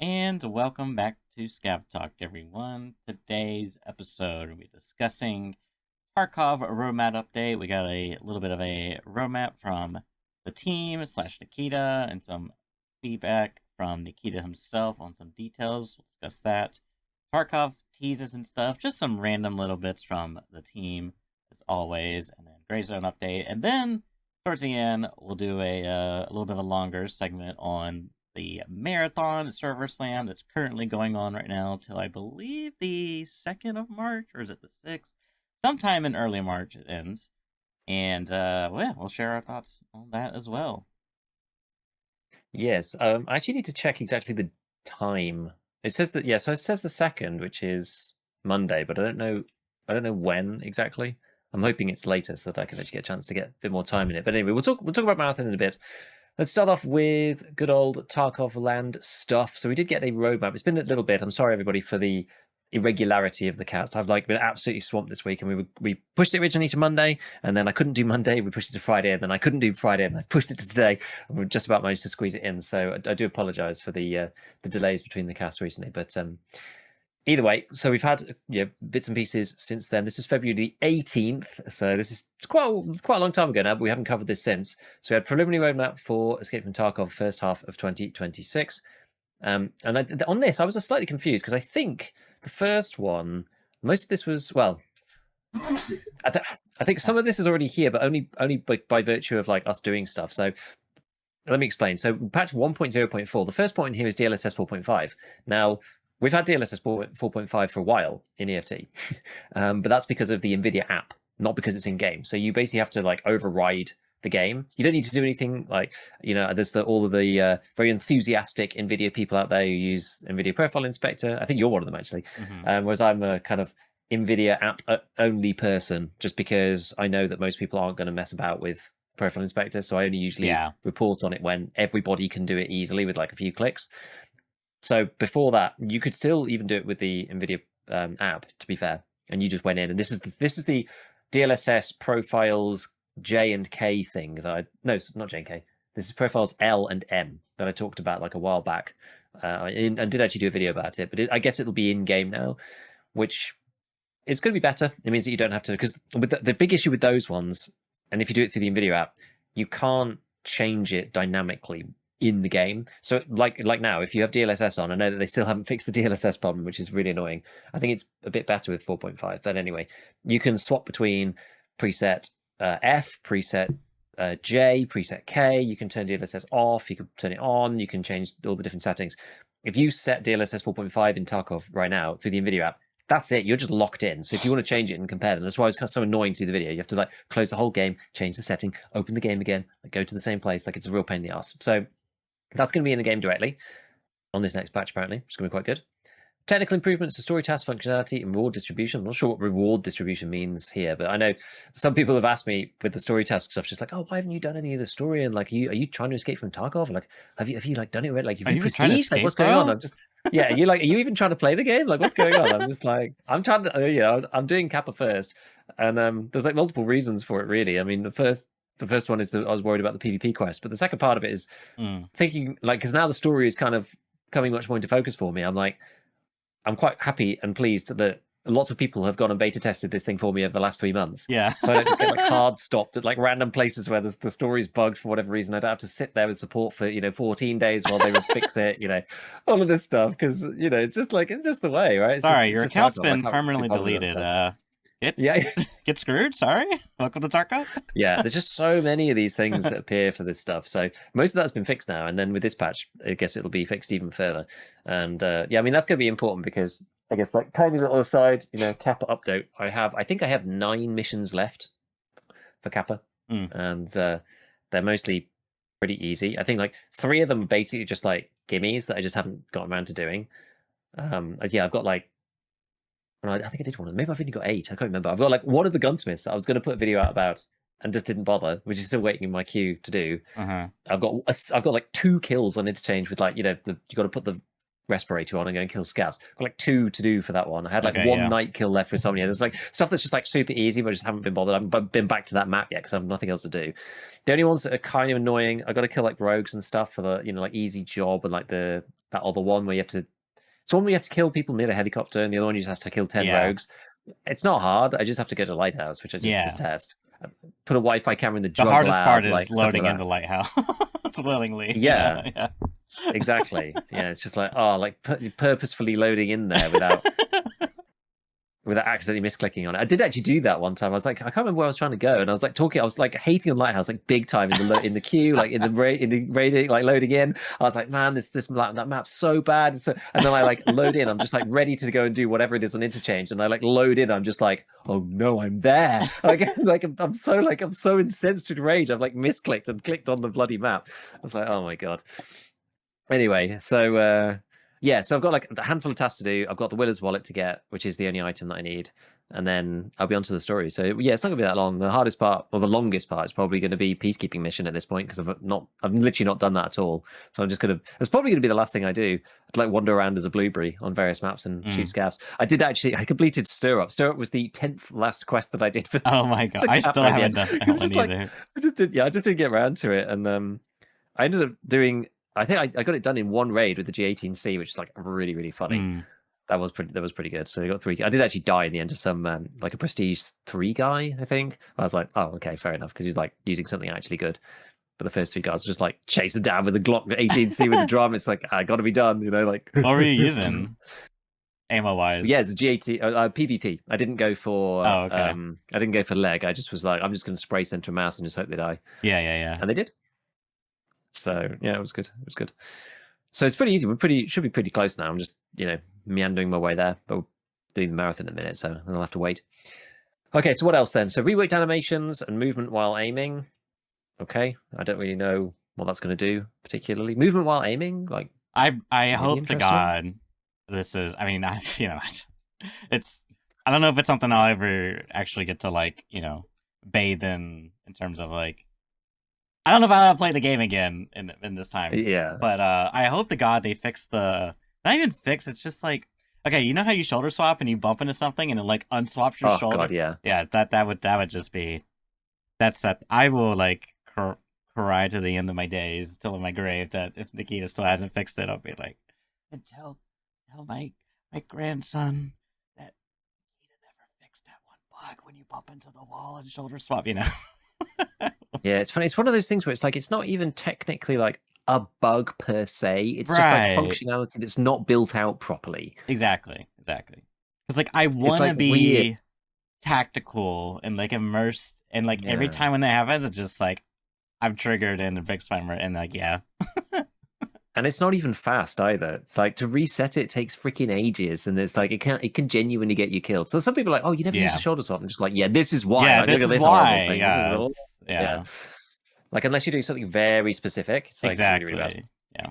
And welcome back to Scab Talk, everyone. Today's episode, we'll be discussing Tarkov roadmap update. We got a little bit of a roadmap from the team slash Nikita and some feedback from Nikita himself on some details. We'll discuss that. Tarkov teases and stuff, just some random little bits from the team, as always, and then Gray Zone update. And then towards the end, we'll do a little bit of a longer segment on the marathon server slam that's currently going on right now till I believe the 2nd of March, or is it the 6th? Sometime in early March it ends. And well, yeah, we'll share our thoughts on that as well. Yes, I actually need to check exactly the time. It says that, yeah, so it says the 2nd, which is Monday, but I don't know when exactly. I'm hoping it's later so that I can actually get a chance to get a bit more time in it. But anyway, we'll talk about marathon in a bit. Let's start off with good old Tarkov land stuff. So we did get a roadmap. It's been a little bit. I'm sorry everybody for the irregularity of the cast. I've been absolutely swamped this week, and we pushed it originally to Monday, and then I couldn't do Monday. We pushed it to Friday, and then I couldn't do Friday, and I pushed it to today, and we just about managed to squeeze it in. So I do apologise for the delays between the casts recently, but either way, so we've had bits and pieces since then. This is February the 18th, so this is quite a long time ago now, but we haven't covered this since. So we had preliminary roadmap for Escape from Tarkov first half of 2026. And on this, I was slightly confused because I think the first one, most of this was, well, I think some of this is already here, but only by virtue of like us doing stuff. So let me explain. So patch 1.0.4, the first point here is DLSS 4.5. Now, we've had DLSS 4.5 for a while in EFT, but that's because of the NVIDIA app, not because it's in game. So you basically have to like override the game. You don't need to do anything like, there's all of the very enthusiastic NVIDIA people out there who use NVIDIA Profile Inspector. I think you're one of them, actually. Whereas I'm a kind of NVIDIA app only person, just because I know that most people aren't going to mess about with Profile Inspector. So I only usually report on it when everybody can do it easily with like a few clicks. So before that, you could still even do it with the NVIDIA app, to be fair. And you just went in, and this is the DLSS profiles J and K thing no, not J and K. This is profiles L and M that I talked about like a while back, and did actually do a video about it. But I guess it'll be in game now, which is going to be better. It means that you don't have to, because with the big issue with those ones, and if you do it through the NVIDIA app, you can't change it dynamically in the game. So like now, if you have DLSS on, I know that they still haven't fixed the DLSS problem, which is really annoying. I think it's a bit better with 4.5, but anyway, you can swap between preset F, preset J, preset K. You can turn DLSS off, you can turn it on, you can change all the different settings. If you set DLSS 4.5 in Tarkov right now through the NVIDIA app, that's it. You're just locked in. So if you want to change it and compare them, that's why it's kind of so annoying to do the video. You have to like close the whole game, change the setting, open the game again, like, go to the same place. Like it's a real pain in the ass. So that's going to be in the game directly on this next patch, apparently, which is going to be quite good. Technical improvements to story task functionality and reward distribution. I'm not sure what reward distribution means here, but I know some people have asked me with the story task stuff, just like, oh, why haven't you done any of the story? And like, are you trying to escape from Tarkov? Like, have you like done it? Like, have you prestige? Like, what's going on? I'm just, yeah. Are you even trying to play the game? Like, what's going on? I'm just like, I'm trying to, I'm doing Kappa first, and there's like multiple reasons for it, really. I mean, the first one is that I was worried about the PvP quest, but the second part of it is thinking like, because now the story is kind of coming much more into focus for me. I'm like, I'm quite happy and pleased that lots of people have gone and beta tested this thing for me over the last 3 months. Yeah. So I don't just get like hard stopped at like random places where the story's bugged for whatever reason. I don't have to sit there with support for 14 days while they would fix it. All of this stuff, because it's just the way, right? Sorry, your account's been permanently deleted. Get screwed. Sorry. Welcome to Tarkov. Yeah, there's just so many of these things that appear for this stuff. So most of that's been fixed now, and then with this patch, I guess it'll be fixed even further. And yeah, I mean that's going to be important because I guess like tiny little aside, Kappa update. I think I have 9 missions left for Kappa, and they're mostly pretty easy. I think like 3 of them are basically just like gimmies that I just haven't gotten around to doing. Yeah, I've got like. I think I did one of them. Maybe I've only got 8. I can't remember. I've got like one of the gunsmiths that I was going to put a video out about and just didn't bother, which is still waiting in my queue to do. I've got like 2 kills on interchange with like you got to put the respirator on and go and kill scavs. Got like 2 to do for that one. I had like Okay, 1 yeah. night kill left for Insomnia. There's like stuff that's just like super easy, but I just haven't been bothered. I haven't been back to that map yet because I have nothing else to do. The only ones that are kind of annoying, I got to kill like rogues and stuff for the like easy job, and like that other one where you have to. It's one where you have to kill people near the helicopter, and the other one you just have to kill 10 rogues. It's not hard. I just have to go to Lighthouse, which I just detest. Put a Wi-Fi camera in the drug hardest lab, part is like loading like into Lighthouse willingly. Yeah. Yeah. Exactly. Yeah, it's just like purposefully loading in there without accidentally misclicking on it. I did actually do that one time. I was like, I can't remember where I was trying to go, and I was like talking. I was like hating on Lighthouse like big time in the queue, like in the raiding, like loading in. I was like, man, that map's so bad. And then I like load in. I'm just like ready to go and do whatever it is on interchange, and I like load in. I'm just like, oh no, I'm there. I'm so incensed with rage. I've like misclicked and clicked on the bloody map. I was like, oh my god. Anyway, so so I've got like a handful of tasks to do. I've got the Willer's wallet to get, which is the only item that I need, and then I'll be onto the story. So yeah, it's not gonna be that long. The hardest part, or the longest part, is probably going to be peacekeeping mission at this point, because I've literally not done that at all. So I'm just gonna. It's probably gonna be the last thing I do. I'd like wander around as a blueberry on various maps and shoot scavs. I completed Stir Up. Stir Up was the 10th last quest that I did for. Oh my god, I still haven't done that one either. I just didn't get around to it, and I ended up doing. I think I got it done in one raid with the G18C, which is like really, really funny. That was pretty good. So I got 3. I did actually die in the end to some like a Prestige 3 guy, I think. I was like, oh, okay, fair enough, because he was like using something actually good. But the first 3 guys just like chase him down with a Glock 18C with the drum. It's like, I got to be done, like. What were you using? Ammo wise? Yeah, it's a G18 PvP. I didn't go for. Oh, okay. I didn't go for leg. I just was like, I'm just going to spray center mouse and just hope they die. Yeah. And they did. So yeah, it was good. It was good. So it's pretty easy. Should be pretty close now. I'm just meandering my way there, but we're doing the marathon in a minute, so I'll have to wait. Okay, so what else then? So reworked animations and movement while aiming. Okay, I don't really know what that's going to do particularly. Movement while aiming, like I hope to God this is. I mean, it's. I don't know if it's something I'll ever actually get to like bathe in terms of like. I don't know if I'll play the game again in this time. Yeah. But I hope to God they fix the. Not even fix. It's just like, okay, you know how you shoulder swap and you bump into something and it like unswaps your shoulder. God, yeah. Yeah, that would just be. That's that. I will like cry to the end of my days, till in my grave, that if Nikita still hasn't fixed it, I'll be like, and tell my grandson that Nikita never fixed that one bug when you bump into the wall and shoulder swap. Yeah, it's funny. It's one of those things where it's like it's not even technically like a bug per se. It's just like functionality that's not built out properly. Exactly. Because like I want to be tactical and like immersed, and like every time when that happens, it's just like I'm triggered and it fixed my and like yeah. And it's not even fast either. It's like to reset it takes freaking ages, and it's like it can genuinely get you killed. So some people are like, oh, you never use a shoulder swap. I'm just like, yeah, this is why. Yeah, like, this look is at this why. thing. Yeah. Like unless you're doing something very specific, it's like exactly. Really, really bad. Yeah.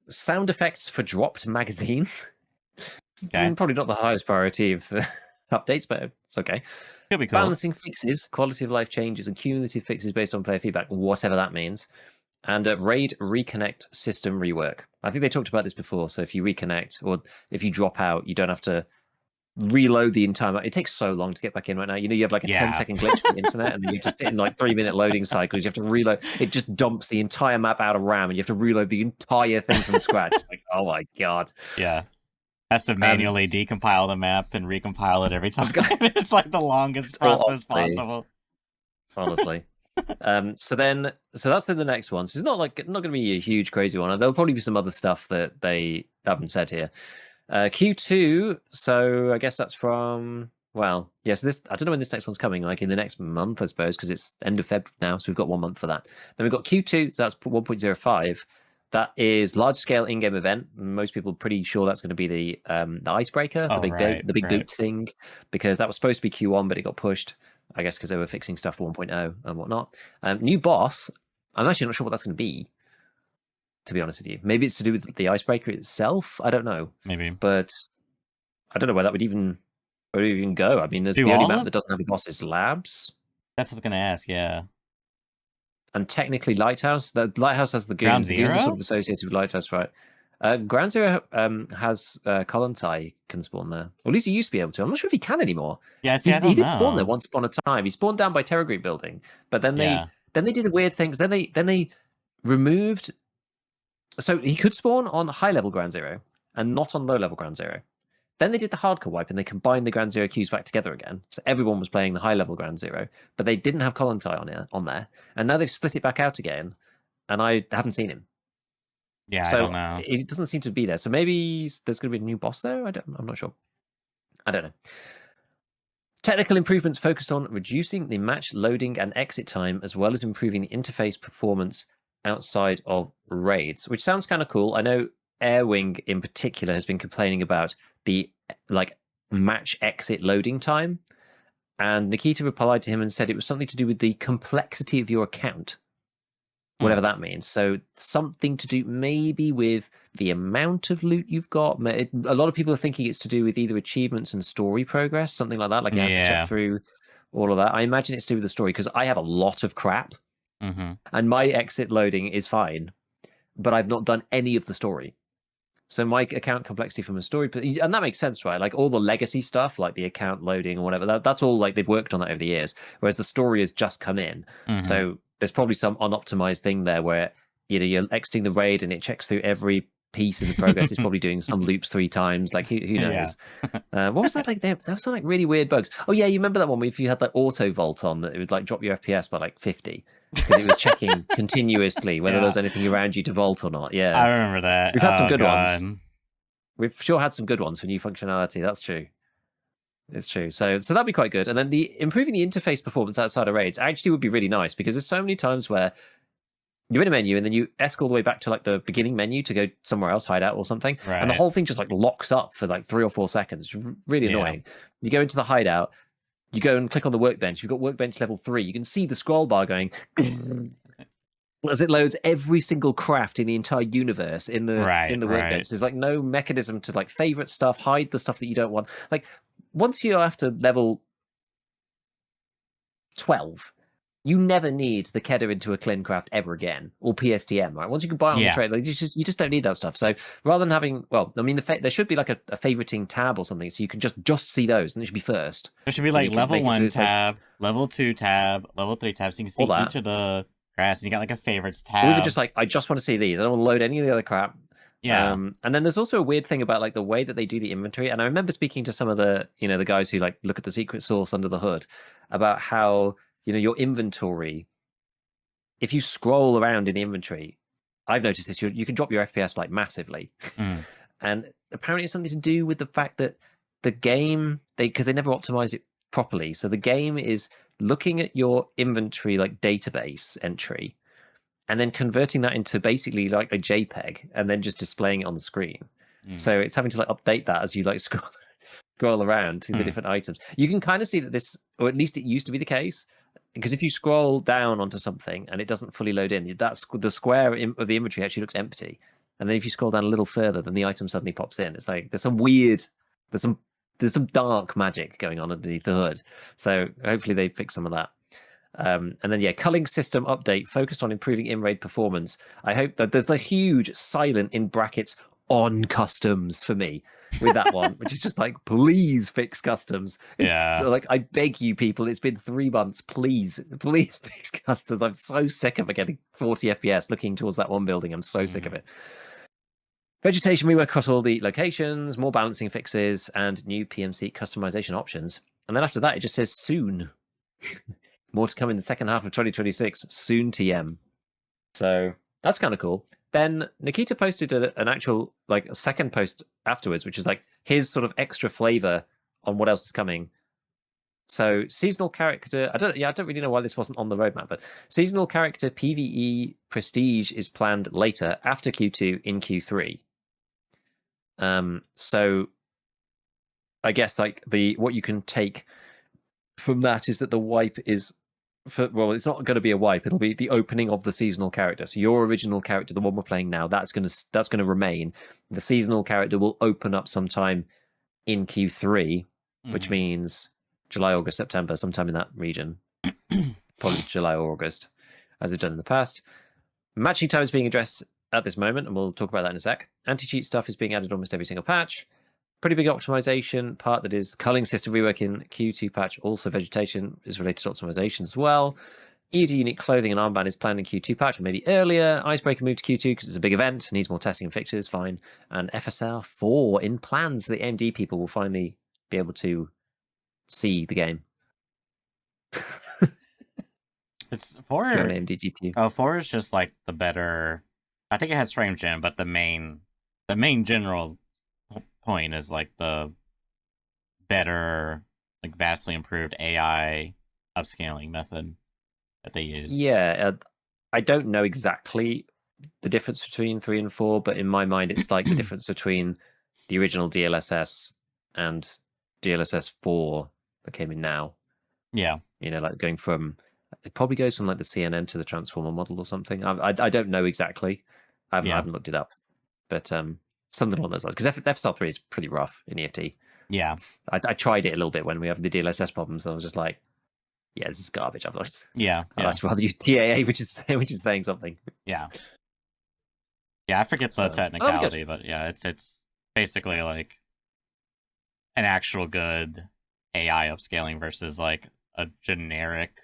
Sound effects for dropped magazines. Okay. Probably not the highest priority of updates, but it's okay. Could be cool. Balancing fixes, quality of life changes, and cumulative fixes based on player feedback, whatever that means. And RAID reconnect system rework. I think they talked about this before. So if you reconnect or if you drop out, you don't have to reload the entire map. It takes so long to get back in right now. You have like a 10-second glitch with the internet, and then you just sit in like 3-minute loading cycles. You have to reload. It just dumps the entire map out of RAM, and you have to reload the entire thing from scratch. It's like, oh my god. Yeah. Has to manually decompile the map and recompile it every time. It's like the longest process possible. Honestly. So that's then the next one. So it's not going to be a huge crazy one. There'll probably be some other stuff that they haven't said here. Q2. So I guess that's from so this, I don't know when this next one's coming. Like in the next month, I suppose, because it's end of Feb now. So we've got 1 month for that. Then we've got Q2. So that's 1.05. That is large scale in-game event. Most people are pretty sure that's going to be the icebreaker, the big boot thing, because that was supposed to be Q1, but it got pushed. I guess because they were fixing stuff for 1.0 and whatnot. New boss. I'm actually not sure what that's going to be, to be honest with you. Maybe it's to do with the icebreaker itself. I don't know. Maybe. But I don't know where that would even go. I mean, there's the only map that doesn't have a boss is Labs. That's what I was going to ask, yeah. And technically Lighthouse. The Lighthouse has the goons. The goons are sort of associated with Lighthouse, right? Ground Zero has Kollontai can spawn there. Or at least he used to be able to. I'm not sure if he can anymore. Yeah, see, He I don't did spawn there know. once upon a time. He spawned down by TerraUwU building, but then Yeah. they did the weird things. Then they removed. So he could spawn on high level Ground Zero and not on low level Ground Zero. Then they did the hardcore wipe and they combined the Ground Zero queues back together again. So everyone was playing the high level Ground Zero, but they didn't have Kollontai on there. And now they've split it back out again, and I haven't seen him. Yeah, I don't So know. it doesn't seem to be there. So maybe there's going to be a new boss there. I'm not sure. I don't know. Technical improvements focused on reducing the match loading and exit time, as well as improving the interface performance outside of raids, which sounds kind of cool. I know Airwing in particular has been complaining about the match exit loading time, and Nikita replied to him and said it was something to do with the complexity of your account, whatever that means. So something to do maybe with the amount of loot you've got. A lot of people are thinking it's to do with either achievements and story progress, something like that. Like it has to check through all of that. I imagine it's to do with the story because I have a lot of crap, and my exit loading is fine, but I've not done any of the story. So my account complexity from a story, and that makes sense, right? Like all the legacy stuff, like the account loading or whatever, that's all like they've worked on that over the years. Whereas the story has just come in, so there's probably some unoptimized thing there where you're exiting the raid and it checks through every piece in the progress. It's probably doing some loops 3 times. Like who knows? What was that like? There was some like really weird bugs. Oh yeah, you remember that one where if you had that auto vault on, that it would like drop your FPS by like 50 because it was checking continuously whether there was anything around you to vault or not. Yeah, I remember that. we've had some good ones. We've sure had some good ones for new functionality. That's true. It's true. So that'd be quite good. And then improving the interface performance outside of raids actually would be really nice because there's so many times where you're in a menu and then you esc all the way back to like the beginning menu to go somewhere else, hideout or something, and the whole thing just like locks up for like 3 or 4 seconds. It's really annoying. You go into the hideout, you go and click on the workbench. You've got workbench level 3. You can see the scroll bar going as it loads every single craft in the entire universe in the workbench. There's like no mechanism to like favorite stuff, hide the stuff that you don't want. Like once you're after level 12, you never need the Kedder into a Clincraft ever again, or PSTM, right? Once you can buy it on the trade, like, you just don't need that stuff. So rather than having, well, I mean, there should be like a favoriting tab or something, so you can just see those, and it should be first. There should be like level 1 tab, level 2 tab, level 3 tab, so you can see each of the crafts, and you got like a favorites tab. Or even just like, I just want to see these. I don't want to load any of the other crap. Yeah. And then there's also a weird thing about like the way that they do the inventory. And I remember speaking to some of the, the guys who like look at the secret source under the hood about how, your inventory, if you scroll around in the inventory, I've noticed this, you can drop your FPS like massively. And apparently it's something to do with the fact that the game, because they never optimize it properly. So the game is looking at your inventory like database entry and then converting that into basically like a JPEG and then just displaying it on the screen. So it's having to like update that as you like scroll around through the different items. You can kind of see that this, or at least it used to be the case, because if you scroll down onto something and it doesn't fully load in, that's the square of the inventory actually looks empty. And then if you scroll down a little further, then the item suddenly pops in. It's like there's some dark magic going on underneath the hood. So hopefully they fix some of that. And then culling system update focused on improving in-raid performance. I hope that there's a huge silent in brackets on customs for me with that one, which is just like, please fix customs. Like, I beg you people, it's been 3 months, please fix customs. I'm so sick of it getting 40 FPS looking towards that one building. I'm so sick of it. Vegetation rework across all the locations, more balancing fixes, and new PMC customization options. And then after that, it just says soon. More to come in the second half of 2026. Soon TM. So that's kind of cool. Then Nikita posted an actual, like, a second post afterwards, which is like his sort of extra flavor on what else is coming. So seasonal character, I don't really know why this wasn't on the roadmap, but seasonal character PvE Prestige is planned later after Q2 in Q3. So I guess like what you can take from that is that the wipe is it's not going to be a wipe. It'll be the opening of the seasonal character. So your original character, the one we're playing now, that's going to remain. The seasonal character will open up sometime in Q3, which means July, August, September, sometime in that region. Probably July or August, as they've done in the past. Matching time is being addressed at this moment, and we'll talk about that in a sec. Anti-cheat stuff is being added almost every single patch. Pretty big optimization part that is culling system rework in Q2 patch. Also, vegetation is related to optimization as well. ED unique clothing and armband is planned in Q2 patch, or maybe earlier. Icebreaker moved to Q2 because it's a big event, needs more testing and fixtures, fine. And FSR 4 in plans. The AMD people will finally be able to see the game. It's 4. If you have an AMD GPU. Oh, 4 is just like the better. I think it has frame gen, but the main general point is like the better, like vastly improved AI upscaling method that they use. Yeah, I don't know exactly the difference between 3 and 4, but in my mind, it's like the difference between the original DLSS and DLSS 4 that came in now. Yeah. You know, like going from, it probably goes from like the CNN to the transformer model or something. I don't know exactly. I haven't looked it up, but something along those lines. Because FSR 3 is pretty rough in EFT. Yeah. I tried it a little bit when we have the DLSS problems. And I was just like, yeah, this is garbage. I'd rather use TAA, which is saying something. Yeah. Yeah, I forget the So, technicality, but yeah, it's basically like an actual good AI upscaling versus like a generic,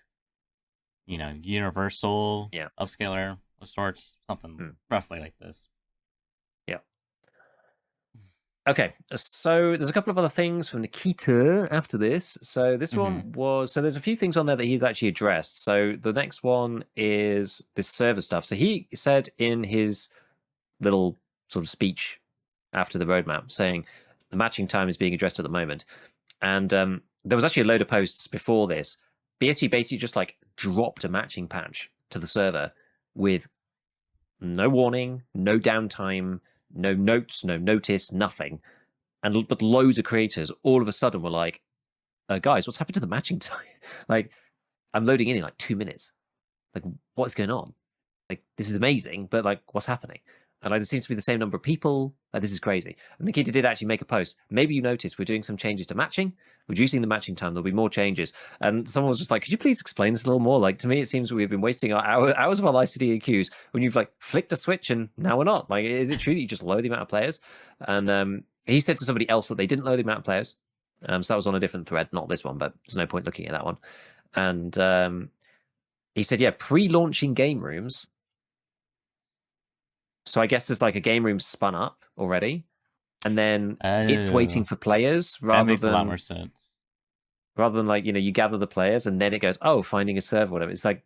universal upscaler of sorts, something roughly like this. Yeah. Okay, so there's a couple of other things from Nikita after this. So this one was, so there's a few things on there that he's actually addressed. So the next one is this server stuff. So he said in his little sort of speech after the roadmap saying the matching time is being addressed at the moment. And there was actually a load of posts before this. BSG basically just like dropped a matching patch to the server with no warning, no downtime, no notes, no notice, nothing. But loads of creators all of a sudden were like, guys, what's happened to the matching time? Like, I'm loading in like 2 minutes. Like, what's going on? Like, this is amazing, but like, what's happening? And like, there seems to be the same number of people. Like, this is crazy. And Nikita did actually make a post. Maybe you noticed we're doing some changes to matching, reducing the matching time. There'll be more changes. And someone was just like, could you please explain this a little more? Like, to me, it seems we've been wasting our hours of our lives to do queues when you've like flicked a switch and now we're not. Like, is it true that you just lower the amount of players? And he said to somebody else that they didn't lower the amount of players. So that was on a different thread, not this one, but there's no point looking at that one. And he said, yeah, pre-launching game rooms. So I guess there's like a game room spun up already, and then it's waiting for players that makes a lot more sense. Rather than like, you gather the players and then it goes, oh, finding a server, whatever. It's like,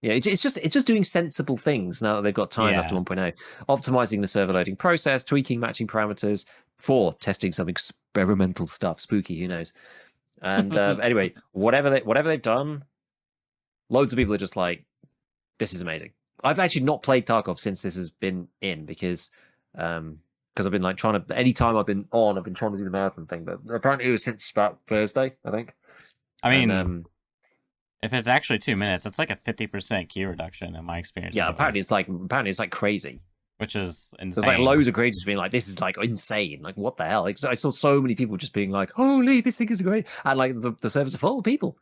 yeah, it's just doing sensible things now that they've got time after 1.0, optimizing the server loading process, tweaking matching parameters for testing some experimental stuff. Spooky, who knows? And anyway, whatever they've done, loads of people are just like, this is amazing. I've actually not played Tarkov since this has been in because I've been like trying to, anytime I've been on, I've been trying to do the marathon thing, but apparently it was since about Thursday, I think. I mean, if it's actually 2 minutes, it's like a 50% queue reduction in my experience. Yeah, apparently it's like crazy. Which is insane. There's like loads of creators being like, this is like insane. Like, what the hell? Like, I saw so many people just being like, holy, this thing is great. And like the servers are full of people.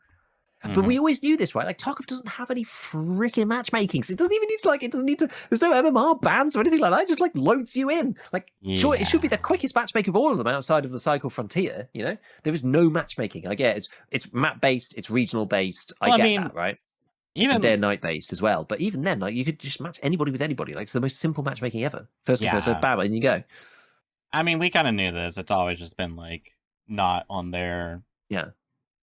But we always knew this, right? Like, Tarkov doesn't have any freaking matchmaking. So it doesn't even need to, there's no MMR bans or anything like that. It just like loads you in. Like, sure, it should be the quickest matchmaking of all of them outside of the Cycle Frontier, There is no matchmaking. Like, yeah, it's map-based, it's regional-based. I get that, right? Even day and night based as well. But even then, like, you could just match anybody with anybody. Like, it's the most simple matchmaking ever. First come, first served, bam, and you go. I mean, we kind of knew this. It's always just been like not on their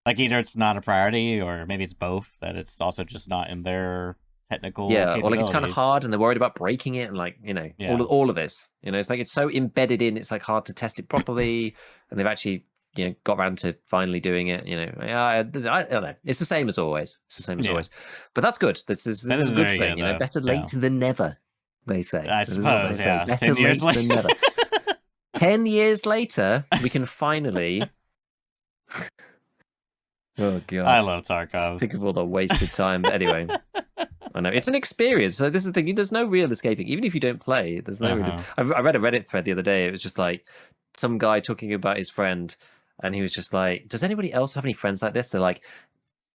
like either it's not a priority or maybe it's both, that it's also just not in their technical or like it's kind of hard and they're worried about breaking it and like all of this. It's like it's so embedded in, it's like hard to test it properly, and they've actually got around to finally doing it. I don't know. It's the same as always. It's the same as always. But that's good. This is a good thing. Better late than never, they say. I suppose. Yeah. Better late than never. 10 years later, we can finally. Oh god! I love Tarkov. Think of all the wasted time. But anyway, I know it's an experience. So this is the thing. There's no real escaping. Even if you don't play, there's no. I read a Reddit thread the other day. It was just like some guy talking about his friend, and he was just like, "Does anybody else have any friends like this?" They're like,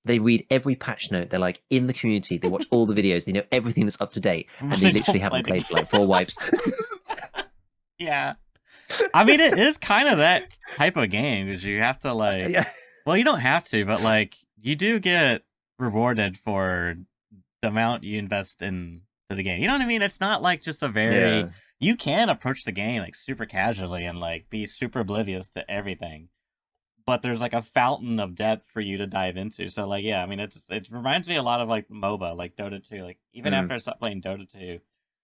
They read every patch note. They're like in the community. They watch all the videos. They know everything that's up to date, and they They literally don't play haven't the played game. for like 4 wipes. Yeah. I mean, it is kind of that type of game because you have to like, Yeah. well, you don't have to, but like you do get rewarded for the amount you invest into the game. You know what I mean? It's not like just a very, Yeah. you can approach the game like super casually and like be super oblivious to everything. But there's like a fountain of depth for you to dive into. So like, yeah, I mean, it reminds me a lot of like MOBA, like Dota 2. Like even Mm. after I stopped playing Dota 2,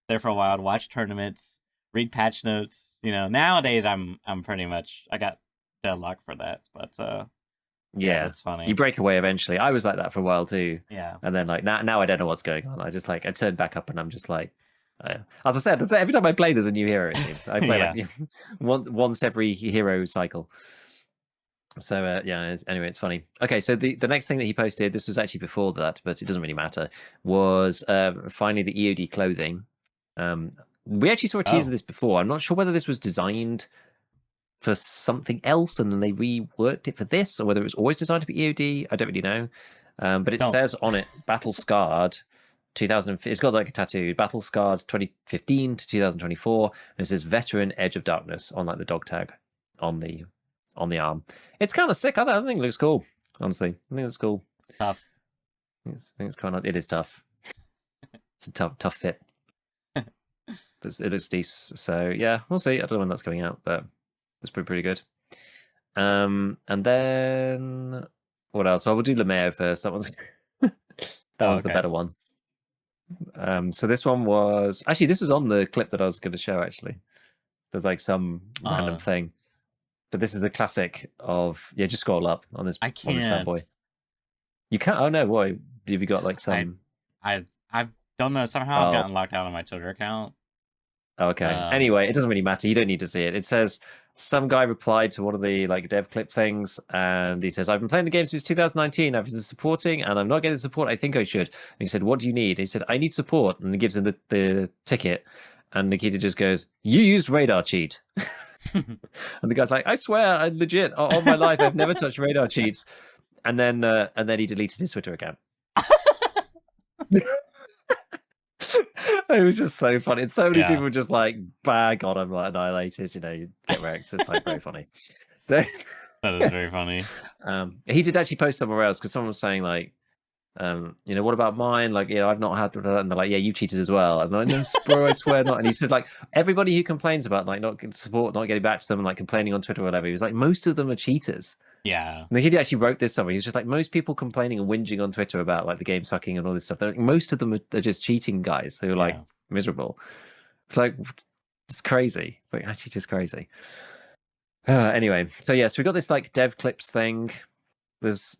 there for a while, I'd watch tournaments, read patch notes. You know, nowadays I'm pretty much I got deadlocked for that. But yeah, Yeah. that's You funny. break away eventually. I was like that for a while too. Yeah, And then like now I don't know what's going on. I just like I turn back up and I'm just like as I said, every time I play there's a new hero, it seems. I play like yeah. once every hero cycle. So yeah, anyway, it's funny. Okay, so the next thing that he posted, this was actually before that, but it doesn't really matter, was finally the EOD clothing. We actually saw a teaser of Oh, this before. I'm not sure whether this was designed for something else and then they reworked it for this, or whether it was always designed to be EOD. I don't really know. But it don't. says on it, Battle Scarred 2000. It's got like a tattoo, Battle Scarred 2015 to 2024, and it says Veteran Edge of Darkness on like the dog tag on the arm. It's kind of sick. I think it looks cool. Honestly, I think it's cool. It's tough. I think it's kind of. It is tough. It's a tough fit. It looks decent. So yeah, we'll see. I don't know when that's coming out, but it's pretty good. And then what else? Well, we'll do Lemao first. That one's Oh, the okay. better one. So this one was actually this was on the clip that I was going to show. Actually, there's like some random Uh, thing, but this is the classic of just scroll up on this I bad can't. boy. You can't. Oh no, boy, have you got like I some? I don't know. Somehow I've Oh, gotten locked out of my Twitter account. okay. Um. Anyway, it doesn't really matter. You don't need to see it. It says some guy replied to one of the like dev clip things, and he says, "I've been playing the game since 2019. I've been supporting, and I'm not getting the support I think I should." And he said, "What do you need?" He said, "I need support," and he gives him the ticket. And Nikita just goes, "You used radar cheat." And the guy's like, "I swear, I legit, all my life, I've never touched radar cheats." And then he deleted his Twitter account. It was just so funny. And so many Yeah. people just like, bah, God, I'm like annihilated, you get wrecked. It's like very funny. So, That is very funny. he did actually post somewhere else because someone was saying like, what about mine? Like, I've not had, and they're like, yeah, you cheated as well. And I'm like, no, bro, I swear not. And he said like, everybody who complains about like not getting support, not getting back to them, and like complaining on Twitter or whatever, he was like, most of them are cheaters. Yeah. And he actually wrote this somewhere. He was just like, most people complaining and whinging on Twitter about like the game sucking and all this stuff. Like, most of them are just cheating guys who are like Yeah. miserable. It's like it's crazy. It's like actually just crazy. Anyway, so yeah, so we got this like dev clips thing. It's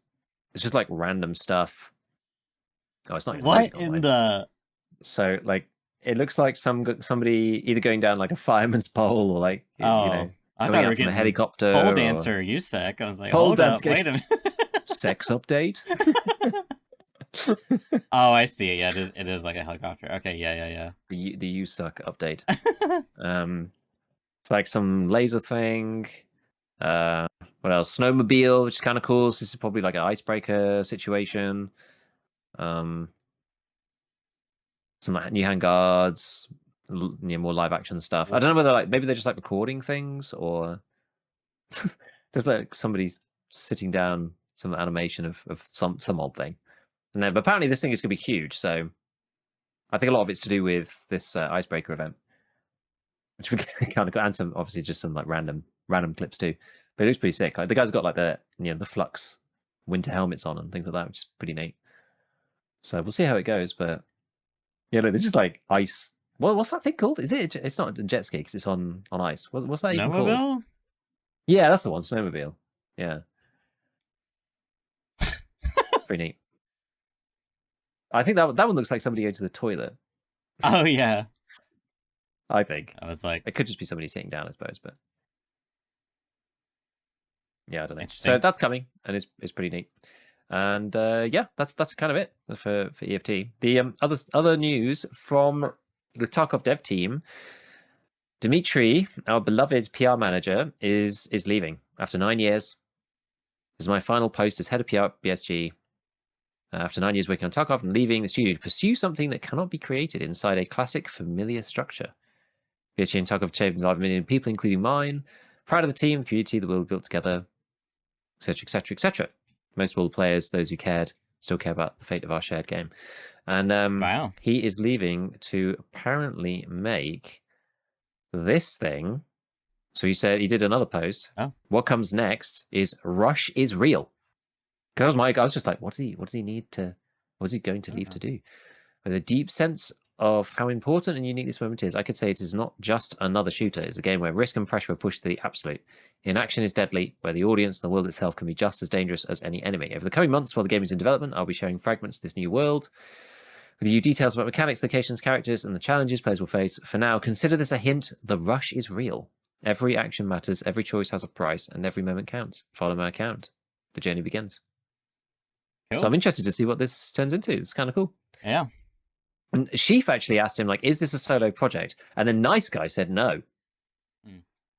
just like random stuff. Oh, it's not even What loading in online. the? So like it looks like somebody either going down like a fireman's pole or like Oh, I thought coming we were out from a getting pole helicopter or dancer USEC. I was like, pole hold dance up, game. wait a Sex update. Oh, I see. Yeah, it is like a helicopter. Okay, yeah, The you suck update. yeah. It's like some laser thing. What else? Snowmobile, which is kind of cool. So this is probably like an icebreaker situation. Some like new hand guards, more live action stuff. I don't know whether like maybe they're just like recording things or just like somebody sitting down some animation of some odd thing. And then, but apparently this thing is going to be huge. So I think a lot of it's to do with this icebreaker event, which we kind of got, and some obviously just some like random clips too. But it looks pretty sick. Like the guy's got like the flux winter helmets on and things like that, which is pretty neat. So we'll see how it goes. But yeah, look, they're just like ice. What's that thing called? Is it? It's not a jet ski because it's on ice. What's that even called? Snowmobile? Yeah, that's the one. Snowmobile. Yeah, it's pretty neat. I think that one looks like somebody going to the toilet. Oh yeah. I think I was like, it could just be somebody sitting down, I suppose. But yeah, I don't know. So interesting. that's coming, and it's pretty neat. And yeah, that's kind of it for EFT. The other news from the Tarkov dev team, Dmitry, our beloved PR manager, is leaving after 9 years. This is my final post as head of PR at BSG. After 9 years working on Tarkov and leaving the studio to pursue something that cannot be created inside a classic, familiar structure. BSG and Tarkov have saved lives of million people, including mine. Proud of the team, community that we'll build together, etc., etc., etc. Most of all the players, those who cared, still care about the fate of our shared game. And Wow. he is leaving to apparently make this thing. So he said he did another post. Oh. What comes next is Rush is real. Because I was just like, what does he need to? What is he going to leave to do? With a deep sense of how important and unique this moment is, I could say it is not just another shooter. It's a game where risk and pressure are pushed to the absolute. Inaction is deadly, where the audience and the world itself can be just as dangerous as any enemy. Over the coming months, while the game is in development, I'll be sharing fragments of this new world with you details about mechanics, locations, characters, and the challenges players will face. For now, consider this a hint. The rush is real. Every action matters, every choice has a price, and every moment counts. Follow my account. The journey begins. Cool. So I'm interested to see what this turns into. It's kind of cool. Yeah. And Sheaf actually asked him, like, is this a solo project? And then Nice Guy said no.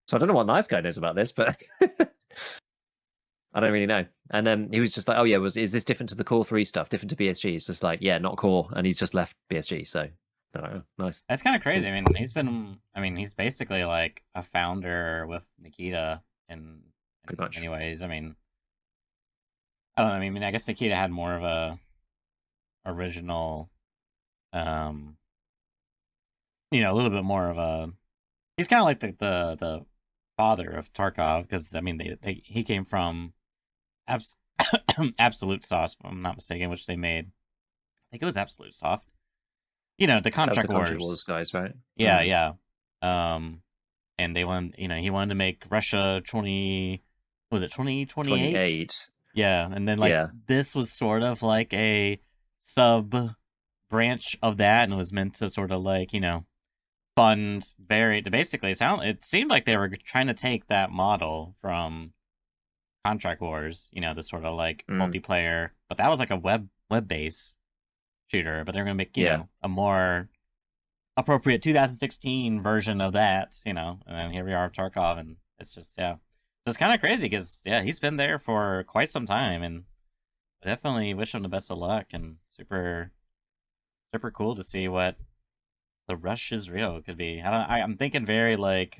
So I don't know what Nice Guy knows about this, but I don't really know. And then he was just like, oh yeah, is this different to the Core 3 stuff, different to BSG? It's just like, yeah, not Core. And he's just left BSG. So I don't know. Nice. That's kind of crazy. I mean, he's basically like a founder with Nikita in Pretty much. many ways. I mean, I don't know. I mean, I guess Nikita had more of a original, a little bit more of a. He's kind of like the father of Tarkov because I mean he came from Absolute Sauce, if I'm not mistaken, which they made. I think it was Absolute Soft. The Contract Wars guys, right? Yeah, yeah. And they wanted, he wanted to make Russia 2028? 28. Yeah, and then this was sort of like a sub branch of that, and it was meant to sort of like fund basically it seemed like they were trying to take that model from Contract Wars, the sort of like multiplayer, but that was like a web based shooter, but they're gonna make a more appropriate 2016 version of that, and then here we are, Tarkov, and it's just so it's kind of crazy because he's been there for quite some time, and I definitely wish him the best of luck, and super cool to see what the rush is real could be. I'm thinking very like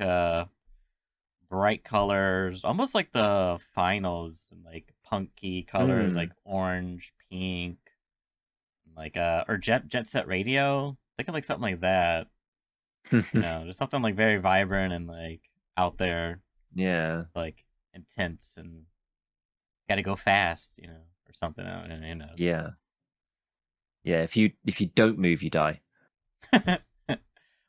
bright colors, almost like the finals, and like punky colors, like orange, pink, like or jet set radio. Thinking like something like that. Just something like very vibrant and like out there. Yeah. Like intense and gotta go fast, or something. Yeah. Yeah. If you don't move, you die.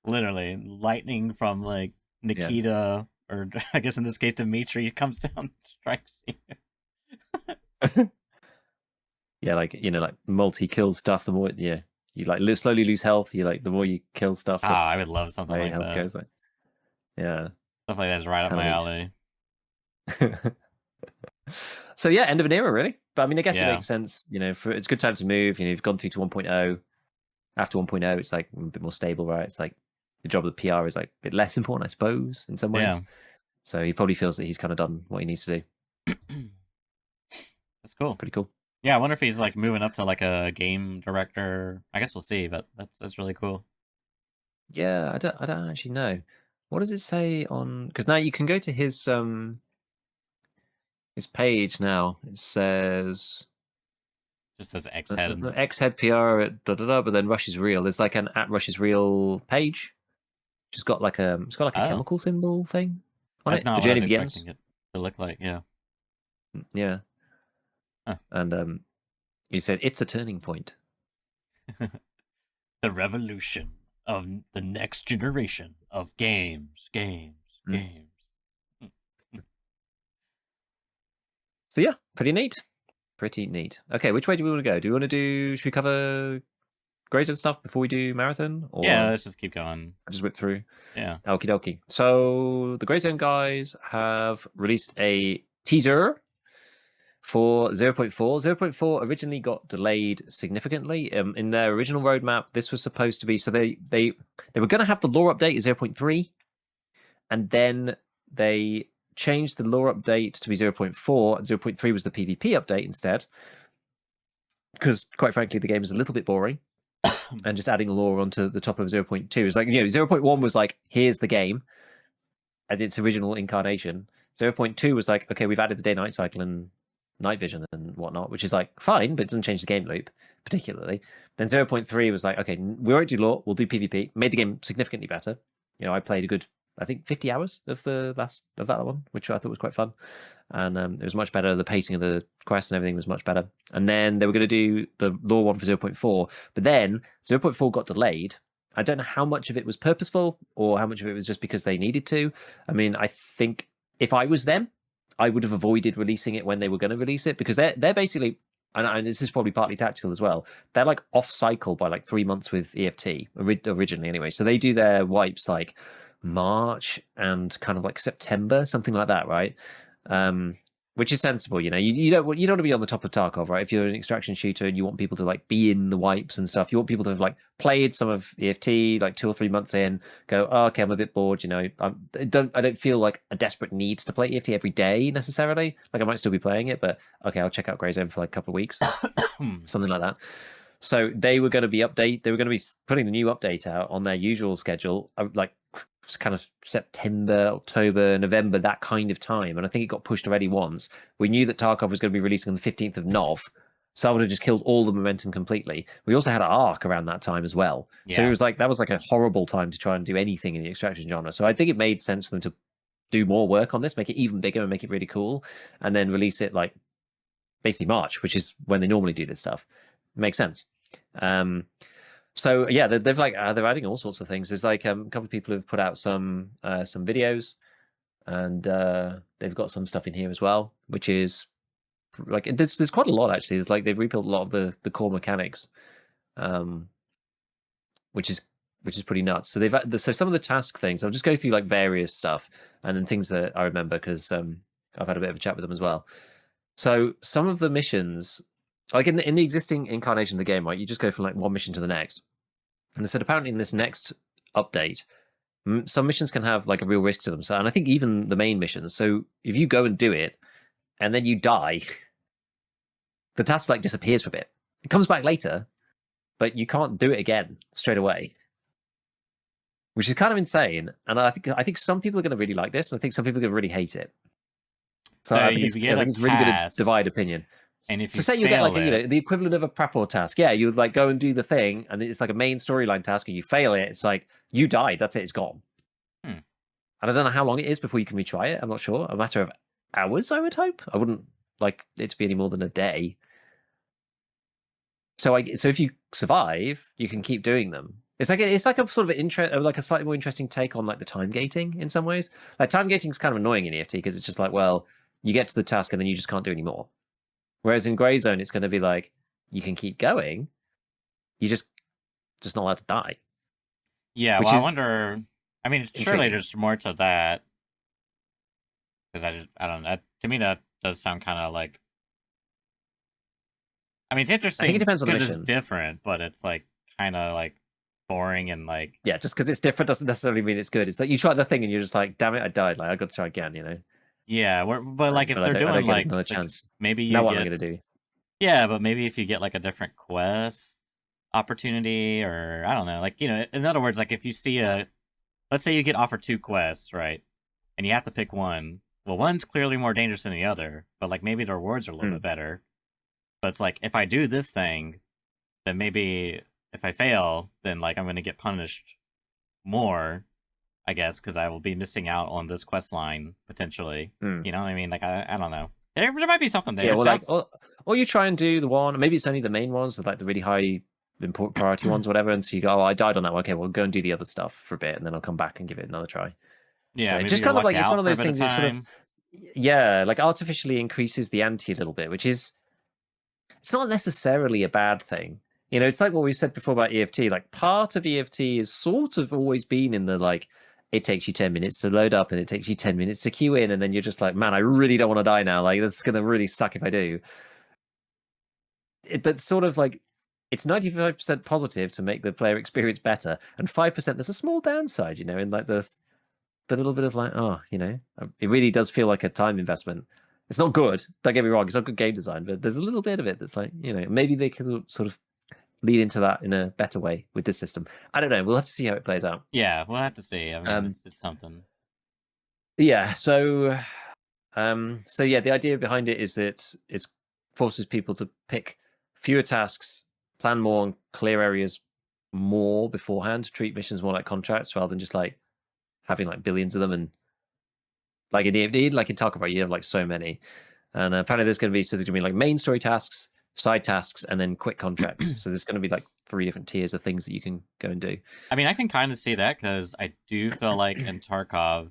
Literally, lightning from like Nikita, or I guess in this case Dimitri, comes down and strikes you. Yeah, like like multi-kill stuff. The more you like slowly lose health, the more you kill stuff. I would love something like health that. Goes like, yeah, stuff like that's right up my alley. So end of an era, really. But I mean, I guess it makes sense. It's a good time to move. You've gone through to 1.0. After 1.0, it's like a bit more stable, right? It's like the job of the PR is like a bit less important, I suppose, in some ways. Yeah. So he probably feels that he's kind of done what he needs to do. That's cool. Pretty cool. Yeah, I wonder if he's like moving up to like a game director. I guess we'll see, but that's really cool. Yeah, I don't actually know. What does it say on? Because now you can go to his page now. It says just says X head PR at but then Rush is real. There's like an at Rush is real page. It's got like a chemical symbol thing on That's it. Not the what journey I was begins. Expecting it to look like, yeah. Yeah. Huh. And he said it's a turning point. The revolution of the next generation of games. So yeah, pretty neat. Okay, which way do we want to go? Should we cover Grayzone stuff before we do Marathon? Or yeah, let's just keep going. I'll just whip through. Yeah. Okie dokie. So the Grayzone guys have released a teaser for 0.4. 0.4 originally got delayed significantly. In their original roadmap, this was supposed to be they were going to have the lore update at 0.3, and then they changed the lore update to be 0.4. 0.3 was the PvP update instead. because quite frankly, the game is a little bit boring. And just adding lore onto the top of 0.2 is like, 0.1 was like, here's the game at its original incarnation. 0.2 was like, okay, we've added the day-night cycle and night vision and whatnot, which is like fine, but it doesn't change the game loop particularly. Then 0.3 was like, okay, we won't do lore, we'll do PvP. Made the game significantly better. I played a good, I think, 50 hours of that one, which I thought was quite fun. And it was much better. The pacing of the quests and everything was much better. And then they were going to do the lore one for 0.4, but then 0.4 got delayed. I don't know how much of it was purposeful or how much of it was just because they needed to. I mean, I think if I was them, I would have avoided releasing it when they were going to release it, because they're basically, and this is probably partly tactical as well, they're like off cycle by like 3 months with EFT originally anyway. So they do their wipes like March and kind of like September, something like that, right? Which is sensible. You don't want to be on the top of Tarkov, right? If you're an extraction shooter and you want people to like be in the wipes and stuff, you want people to have like played some of EFT like 2 or 3 months in, go, oh, okay, I'm a bit bored. I don't feel like a desperate need to play EFT every day necessarily. Like I might still be playing it, but okay, I'll check out Grey Zone for like a couple of weeks, something like that. So they were going to be putting the new update out on their usual schedule, like kind of September, October, November, that kind of time. And I think it got pushed already once. We knew that Tarkov was going to be releasing on the 15th of Nov. So I would have just killed all the momentum completely. We also had Ark around that time as well. Yeah. So it was like, that was like a horrible time to try and do anything in the extraction genre. So I think it made sense for them to do more work on this, make it even bigger and make it really cool, and then release it like basically March, which is when they normally do this stuff. It makes sense. So yeah, they've like they're adding all sorts of things. There's like a couple of people have put out some videos, and they've got some stuff in here as well, which is like there's quite a lot actually. It's like they've rebuilt a lot of the core mechanics, which is pretty nuts. So so some of the task things. I'll just go through like various stuff and then things that I remember because I've had a bit of a chat with them as well. So some of the missions, like in the existing incarnation of the game, right, you just go from like one mission to the next. And they said apparently in this next update, some missions can have like a real risk to them. So, and I think even the main missions. So if you go and do it, and then you die, the task like disappears for a bit. It comes back later, but you can't do it again straight away, which is kind of insane. And I think some people are going to really like this, and I think some people are going to really hate it. So I think it's really going to divide opinion. And if you say you get like the equivalent of a prepper task, yeah, you would like go and do the thing, and it's like a main storyline task, and you fail it. It's like you died. That's it. It's gone. And I don't know how long it is before you can retry it. I'm not sure. A matter of hours, I would hope. I wouldn't like it to be any more than a day. So if you survive, you can keep doing them. It's like a sort of like a slightly more interesting take on like the time gating in some ways. Like time gating is kind of annoying in EFT because it's just like, well, you get to the task and then you just can't do any more. Whereas in Grey Zone, it's going to be like, you can keep going, you just not allowed to die. Yeah, well, I wonder. I mean, surely there's more to that. Because I don't know. To me, that does sound kind of like. I mean, it's interesting. I think it depends on the mission. It's different, but it's like kind of like boring and like. Yeah, just because it's different doesn't necessarily mean it's good. It's like you try the thing and you're just like, damn it, I died. Like I got to try again. Yeah, but like if they're doing like another chance, maybe you now what am I gonna do? Yeah, but maybe if you get like a different quest opportunity, or I don't know, like in other words, like if you see let's say you get offered 2 quests, right, and you have to pick one. Well, one's clearly more dangerous than the other, but like maybe the rewards are a little bit better. But it's like if I do this thing, then maybe if I fail, then like I'm gonna get punished more. I guess, because I will be missing out on this quest line potentially. You know what I mean? Like I don't know. There might be something there. Yeah, well, like, or you try and do the one. Maybe it's only the main ones, like the really high important priority ones, whatever. And so you go, oh, I died on that one. Okay, well, go and do the other stuff for a bit, and then I'll come back and give it another try. Yeah, just kind of like it's one of those things that sort of, yeah, like artificially increases the ante a little bit, which is, it's not necessarily a bad thing. It's like what we said before about EFT. Like part of EFT has sort of always been in the like, it takes you 10 minutes to load up and it takes you 10 minutes to queue in, and then you're just like, man, I really don't want to die now. Like this is gonna really suck if I do. But sort of like, it's 95% positive to make the player experience better, and 5% there's a small downside, in like the little bit of like, it really does feel like a time investment. It's not good. Don't get me wrong. It's not good game design, but there's a little bit of it that's like, maybe they could sort of lead into that in a better way with this system. I don't know. We'll have to see how it plays out. Yeah, we'll have to see. I mean, Um, it's something. yeah. So yeah, the idea behind it is that it forces people to pick fewer tasks, plan more, and clear areas more beforehand. Treat missions more like contracts rather than just like having like billions of them. And like in DFD, like in Tarkov, you have like so many. And apparently there's going to be like main story tasks, side tasks, and then quick contracts. So there's going to be like 3 different tiers of things that you can go and do. I mean, I can kind of see that because I do feel like in Tarkov,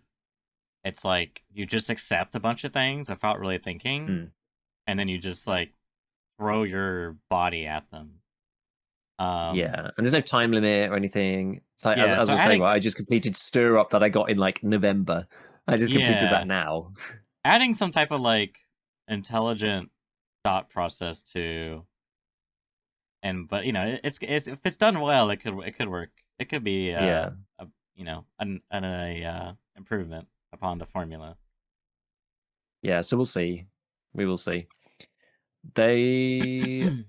it's like you just accept a bunch of things without really thinking, Mm. and then you just like throw your body at them. Yeah, and there's no time limit or anything. It's like Yeah, as I so was saying, adding right, I just completed Stir Up that I got in like November. I just completed that yeah, now. adding some type of like intelligent thought process to, but if it's done well, it could work. It could be Yeah, a an improvement upon the formula. yeah. So we'll see. We will see. They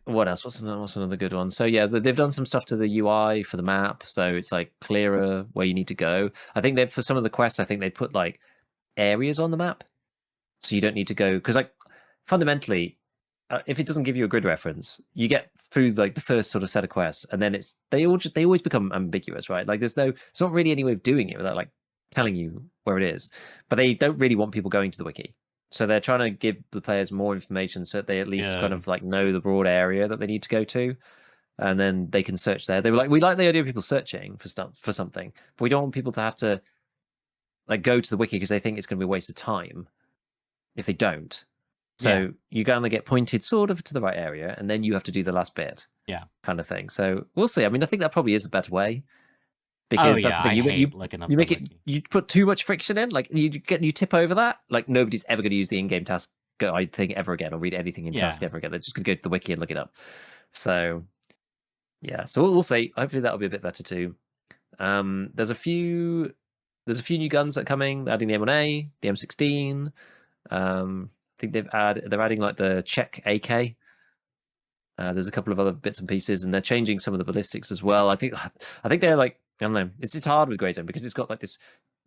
what else? What's another good one? So yeah, they've done some stuff to the UI for the map, so it's like clearer where you need to go. I think they for some of the quests, I think they put like areas on the map, so you don't need to go because like fundamentally, if it doesn't give you a grid reference, you get through like the first sort of set of quests, and then they always become ambiguous, right? Like it's not really any way of doing it without like telling you where it is. But they don't really want people going to the wiki, so they're trying to give the players more information so that they at least kind Good. of like know the broad area that they need to go to, and then they can search there. They were like, we like the idea of people searching for stuff for something, but we don't want people to have to like go to the wiki because they think it's going to be a waste of time if they don't. Yeah. So you kind of get pointed sort of to the right area, and then you have to do the last bit, Yeah. kind of thing. So we'll see. I mean, I think that probably is a better way Oh because that's yeah, the thing. I You hate looking up you the make it wiki. you put too much friction in, like you tip over that. Like nobody's ever going to use the in-game task guide thing ever again, or read anything in task Yeah. ever again. They're just going to go to the wiki and look it up. So yeah, so we'll see. Hopefully that'll be a bit better too. There's a few new guns that are coming. They're adding the M1A, the M16. I think they're adding like the Czech AK. There's a couple of other bits and pieces, and they're changing some of the ballistics as well. I think they're like I don't know. It's hard with Grey Zone because it's got like this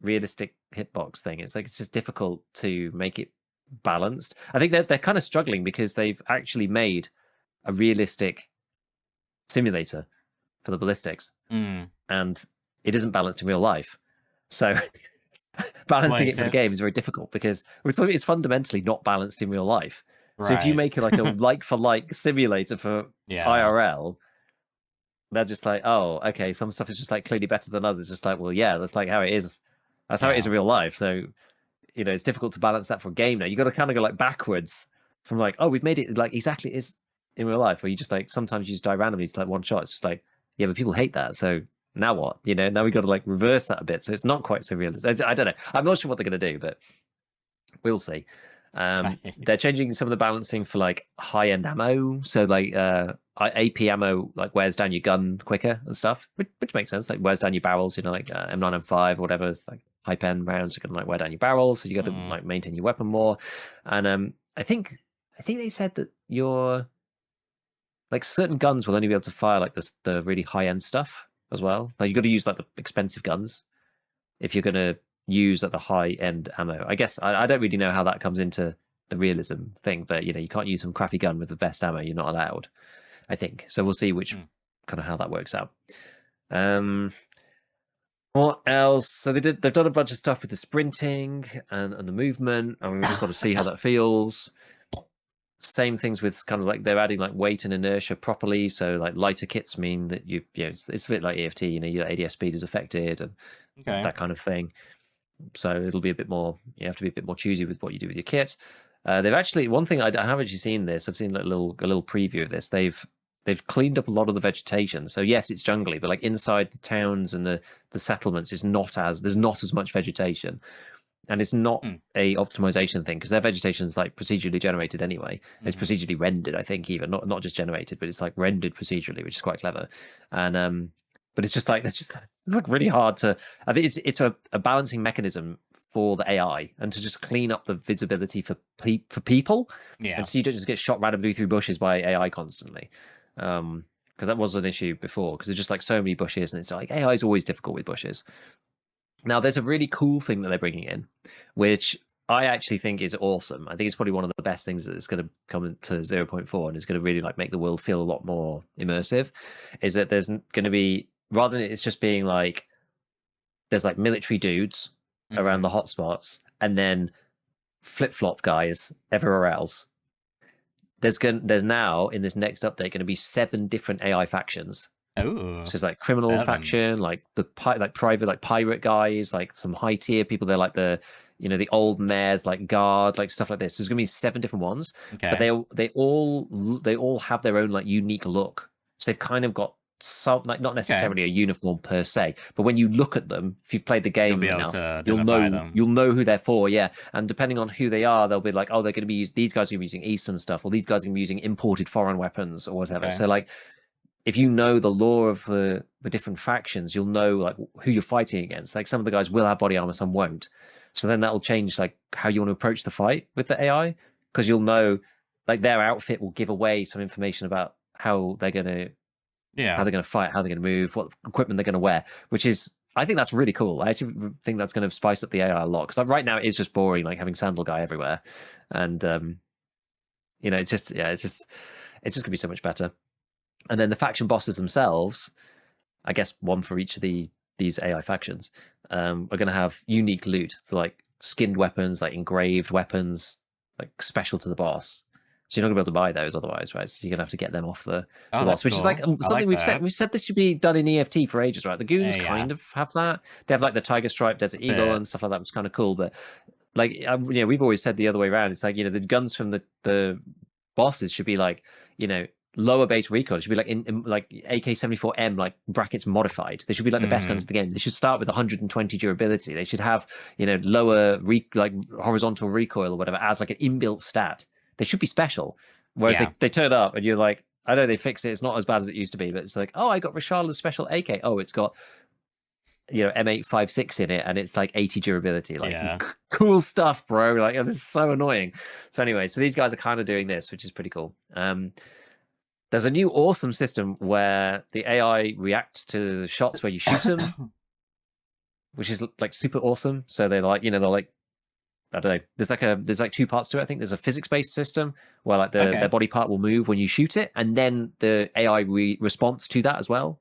realistic hitbox thing. It's like it's just difficult to make it balanced. I think they're kind of struggling because they've actually made a realistic simulator for the ballistics, Mm. and it isn't balanced in real life. So balancing Wait, it for the so game is very difficult because it's fundamentally not balanced in real life. So if you right. make like a like for like simulator for Yeah. IRL, they're just like, oh, okay, some stuff is just like clearly better than others. Just like, well, yeah, that's like how it is. That's how it is Yeah. in real life. So it's difficult to balance that for a game now. You got to kind of go like backwards from like, oh, we've made it like exactly as in real life, where you just like sometimes you just die randomly to like one shot. It's just like, yeah, but people hate that. So now what? Now we got to like reverse that a bit. So it's not quite so realistic. I don't know. I'm not sure what they're going to do, but we'll see. Right. They're changing some of the balancing for like high end ammo. So like AP ammo like wears down your gun quicker and stuff, which makes sense. Like wears down your barrels. Like M9 M5 or whatever. It's like hype end rounds are gonna like wear down your barrels, so you got to Mm. like maintain your weapon more. And I think they said that your like certain guns will only be able to fire like the really high end stuff as well. Like you got to use like the expensive guns if you're going to use like the high end ammo. I guess I don't really know how that comes into the realism thing, but you can't use some crappy gun with the best ammo. You're not allowed, I think. So we'll see which Mm. kind of how that works out. Um, what else? So they've done a bunch of stuff with the sprinting and the movement. I mean, we've just got to see how that feels. Same things with kind of like they're adding like weight and inertia properly. So like lighter kits mean that it's a bit like EFT. Your ADS speed is affected and Okay. that kind of thing. So it'll be a bit more. You have to be a bit more choosy with what you do with your kit. They've actually one thing I haven't actually seen this. I've seen like a little preview of this. They've cleaned up a lot of the vegetation. So yes, it's jungly, but like inside the towns and the settlements is there's not as much vegetation, and it's not Mm. a optimization thing because their vegetation is like procedurally generated anyway. It's Mm-hmm. procedurally rendered, I think, even not just generated, but it's like rendered procedurally, which is quite clever. And but it's just like it's just like really hard to. I think it's a balancing mechanism for the AI and to just clean up the visibility for people, Yeah. and so you don't just get shot randomly through bushes by AI constantly. Because that was an issue before, because there's just like so many bushes, and it's like AI is always difficult with bushes. Now, there's a really cool thing that they're bringing in, which I actually think is awesome. I think it's probably one of the best things that's going to come into 0.4 and is going to really like make the world feel a lot more immersive. Is that there's going to be, rather than it's just being like there's like military dudes around the hotspots and then flip-flop guys everywhere else. There's now in this next update going to be 7 different AI factions. Oh, So it's like criminal 7. faction, like the private like pirate guys, like some high tier people. They're like the the old mares, like guard, like stuff like this. There's gonna be 7 different ones, but Okay. they all have their own like unique look. So they've kind of got some, like, not Okay. necessarily a uniform per se, but when you look at them, if you've played the You'll be game able enough, to identify them. you'll know who they're for. Yeah, and depending on who they are, they'll be like, oh, they're going to be these guys are going to be using Eastern stuff, or these guys are going to be using imported foreign weapons, or whatever. Okay. So like, if you know the lore of the different factions, you'll know like who you're fighting against. Like some of the guys will have body armor, some won't. So then that'll change like how you want to approach the fight with the AI, because you'll know like their outfit will give away some information about how they're gonna Yeah. fight, how they're gonna move, what equipment they're gonna wear. Which is, I think that's really cool. I actually think that's going to spice up the AI a lot, because like, right now it's just boring, like having Sandal Guy everywhere, and it's just gonna be so much better. And then the faction bosses themselves, I guess one for each of these AI factions, are going to have unique loot. So like skinned weapons, like engraved weapons, like special to the boss. So you're not going to be able to buy those otherwise, right? So you're going to have to get them off the Oh, boss, that's which is like cool. I something like that. we've said this should be done in EFT for ages, right? The goons Yeah. kind of have that. They have like the Tiger Stripe, Desert Eagle, Bit. and stuff like that, which is kind of cool. But like, we've always said the other way around. It's like, the guns from the bosses should be like, lower base recoil. It should be like in like AK-74M, like brackets modified. They should be like the best guns in the game. They should start with 120 durability. They should have lower like horizontal recoil or whatever as like an inbuilt stat. They should be special. Whereas Yeah. they turn up and you're like, I know they fixed it. It's not as bad as it used to be, but it's like, oh, I got Rasharla's special AK. Oh, it's got M856 in it, and it's like 80 durability. Like, Yeah. cool stuff, bro. Like, this is so annoying. So anyway, so these guys are kind of doing this, which is pretty cool. There's a new awesome system where the AI reacts to shots where you shoot them, which is like super awesome. So they're like, they're like, I don't know. There's like 2 parts to it. I think there's a physics-based system where like their Okay. body part will move when you shoot it, and then the AI responds to that as well.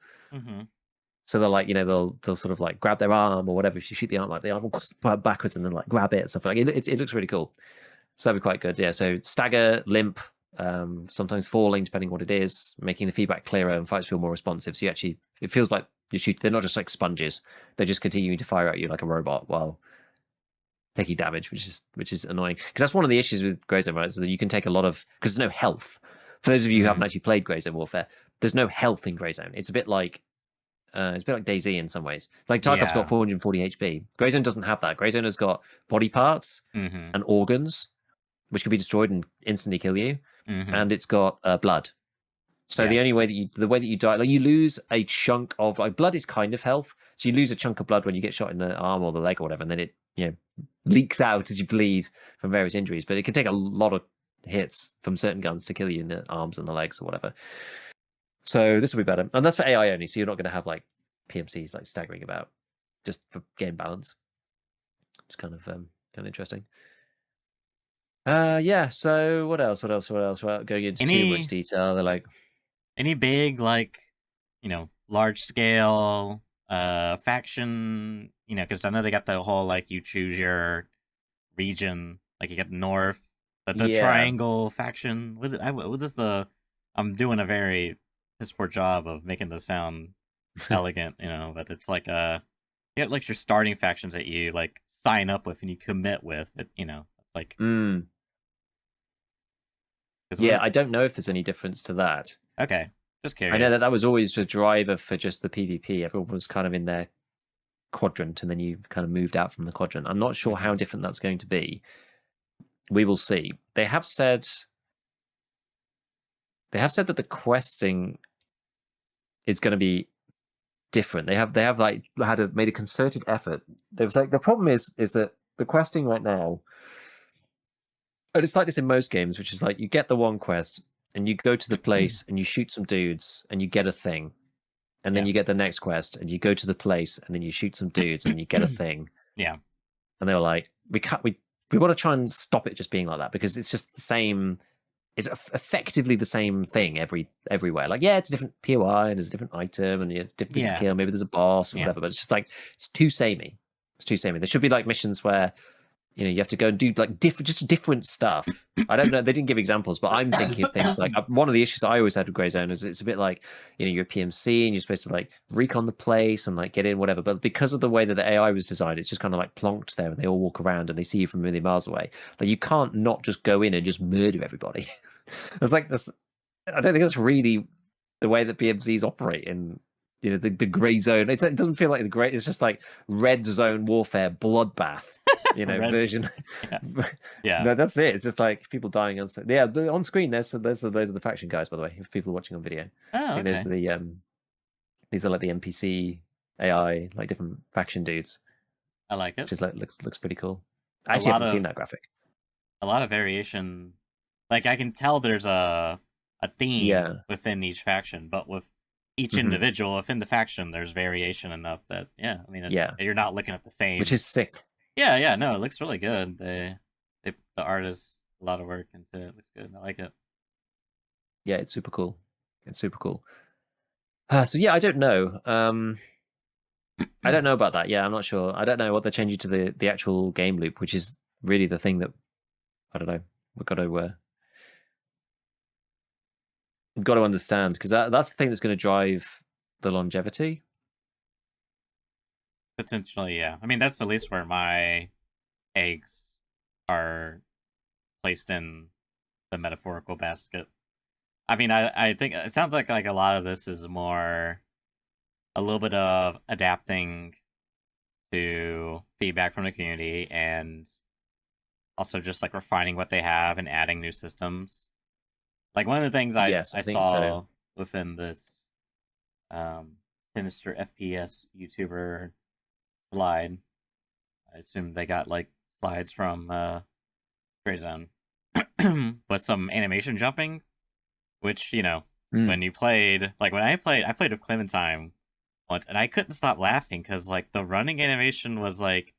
So they'll like, they'll sort of like grab their arm or whatever. If you shoot the arm, like the arm will go backwards and then like grab it and stuff like it looks really cool. So that'd be quite good. Yeah. So stagger, limp, sometimes falling, depending what it is, making the feedback clearer and fights feel more responsive. So it feels like you shoot. They're not just like sponges. They're just continuing to fire at you like a robot while taking damage, which is annoying, because that's one of the issues with Grey Zone, right? Is that you can take a lot of, because there's no health. For those of you who haven't actually played Grey Zone Warfare, there's no health in Grey Zone. It's a bit like DayZ in some ways. Like Tarkov's got 440 HP. Grey Zone doesn't have that. Grey Zone has got body parts and organs, which can be destroyed and instantly kill you, and it's got blood. So the way that you die, like you lose a chunk of like blood is kind of health. So you lose a chunk of blood when you get shot in the arm or the leg or whatever, and then it leaks out as you bleed from various injuries. But it can take a lot of hits from certain guns to kill you in the arms and the legs or whatever. So this will be better, and that's for AI only. So you're not going to have like PMCs like staggering about, just for game balance. It's kind of interesting. Yeah. So what else? Well, going into too much detail, they're like, any big like large scale faction, because I know they got the whole like you choose your region, like you got the north, the triangle faction. What is the? I'm doing a very piss poor job of making this sound elegant, but it's like you have like your starting factions that you like sign up with and you commit with. It's like yeah, I don't know if there's any difference to that. Okay, just curious. I know that was always a driver for just the PvP. Everyone was kind of in their quadrant, and then you kind of moved out from the quadrant. I'm not sure how different that's going to be. We will see. They have said that the questing is going to be different. They have like made a concerted effort. There was like, the problem is that the questing right now, and it's like this in most games, which is like you get the one quest and you go to the place and you shoot some dudes and you get a thing, and then Yeah. you get the next quest and you go to the place and then you shoot some dudes and you get a thing. Yeah. And they were like, we want to try and stop it just being like that, because it's just the same. It's effectively the same thing everywhere. Like, yeah, it's a different POI and there's a different item and you have different people to Yeah. kill. Maybe there's a boss or Yeah. whatever, but it's just like it's too samey. It's too samey. There should be like missions where you have to go and do like different stuff. I don't know. They didn't give examples, but I'm thinking of things like one of the issues I always had with Grey Zone is it's a bit like you're a PMC and you're supposed to like recon the place and like get in whatever. But because of the way that the AI was designed, it's just kind of like plonked there and they all walk around and they see you from a million miles away. Like you can't not just go in and just murder everybody. It's like this. I don't think that's really the way that PMCs operate in the Grey Zone. It doesn't feel like the Grey. It's just like red zone warfare bloodbath. Version. Yeah. Yeah. No, that's it. It's just like people dying on. Yeah, on screen. There's those are the faction guys, by the way. If people are watching on video, Oh, I think okay. those are these are like the NPC AI, like different faction dudes. I like it. Which is like looks pretty cool. I actually haven't seen that graphic. A lot of variation. Like I can tell there's a theme within each faction, but with each individual within the faction, there's variation enough that you're not looking at the same. Which is sick. Yeah, no, it looks really good. The art is a lot of work into it. It looks good. I like it. Yeah, it's super cool. So yeah, I don't know. I don't know about that. Yeah, I'm not sure. I don't know what they're changing to the actual game loop, which is really the thing that I don't know. We've got to understand, because that's the thing that's going to drive the longevity. Potentially, yeah. I mean, that's at least where my eggs are placed in the metaphorical basket. I mean, I think it sounds like a lot of this is more a little bit of adapting to feedback from the community and also just like refining what they have and adding new systems. Like one of the things I saw within this sinister FPS YouTuber slide, I assume they got like slides from Grey Zone, with some animation jumping, which when you played, like when I played with Clementine once, and I couldn't stop laughing because like the running animation was like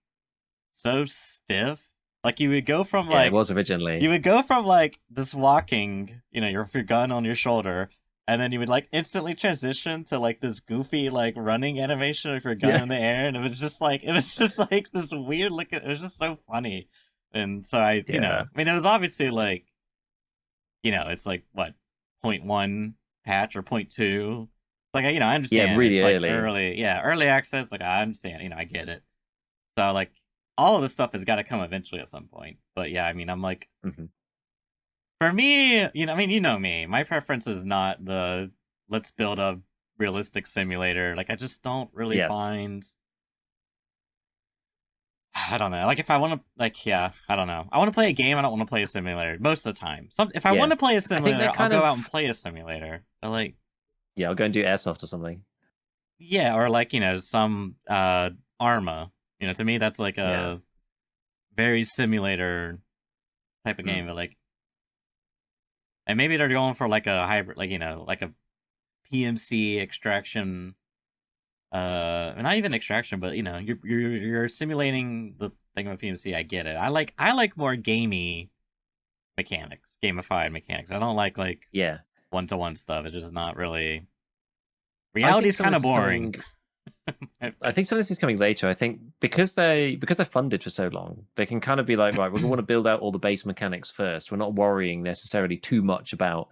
so stiff. Like you would go from it was originally. You would go from like this walking, your gun on your shoulder, and then you would like instantly transition to like this goofy like running animation with your gun in the air, and it was just like this weird look. It was just so funny, and so I mean, it was obviously like, it's like what 0.1 patch or 0.2. Like I understand. Yeah, really it's early. Like early access. Like I understand. I get it. So like all of this stuff has got to come eventually at some point. But yeah, I mean, I'm like, for me, I mean, you know me. My preference is not the let's build a realistic simulator. Like I just don't really find. I don't know. Like if I want to, I don't know. I want to play a game. I don't want to play a simulator most of the time. If I want to play a simulator, I'll go out and play a simulator. But like, yeah, I'll go and do airsoft or something. Yeah, or like some Arma. To me that's like a very simulator type of game. But like, and maybe they're going for like a hybrid, like like a PMC extraction. Not even extraction, but you're simulating the thing of a PMC. I get it. I like more gamey mechanics, gamified mechanics. I don't like one-to-one stuff. It's just not really. Reality's kind of boring. I think some of this is coming later. I think because they're funded for so long, they can kind of be like, right, we want to build out all the base mechanics first. We're not worrying necessarily too much about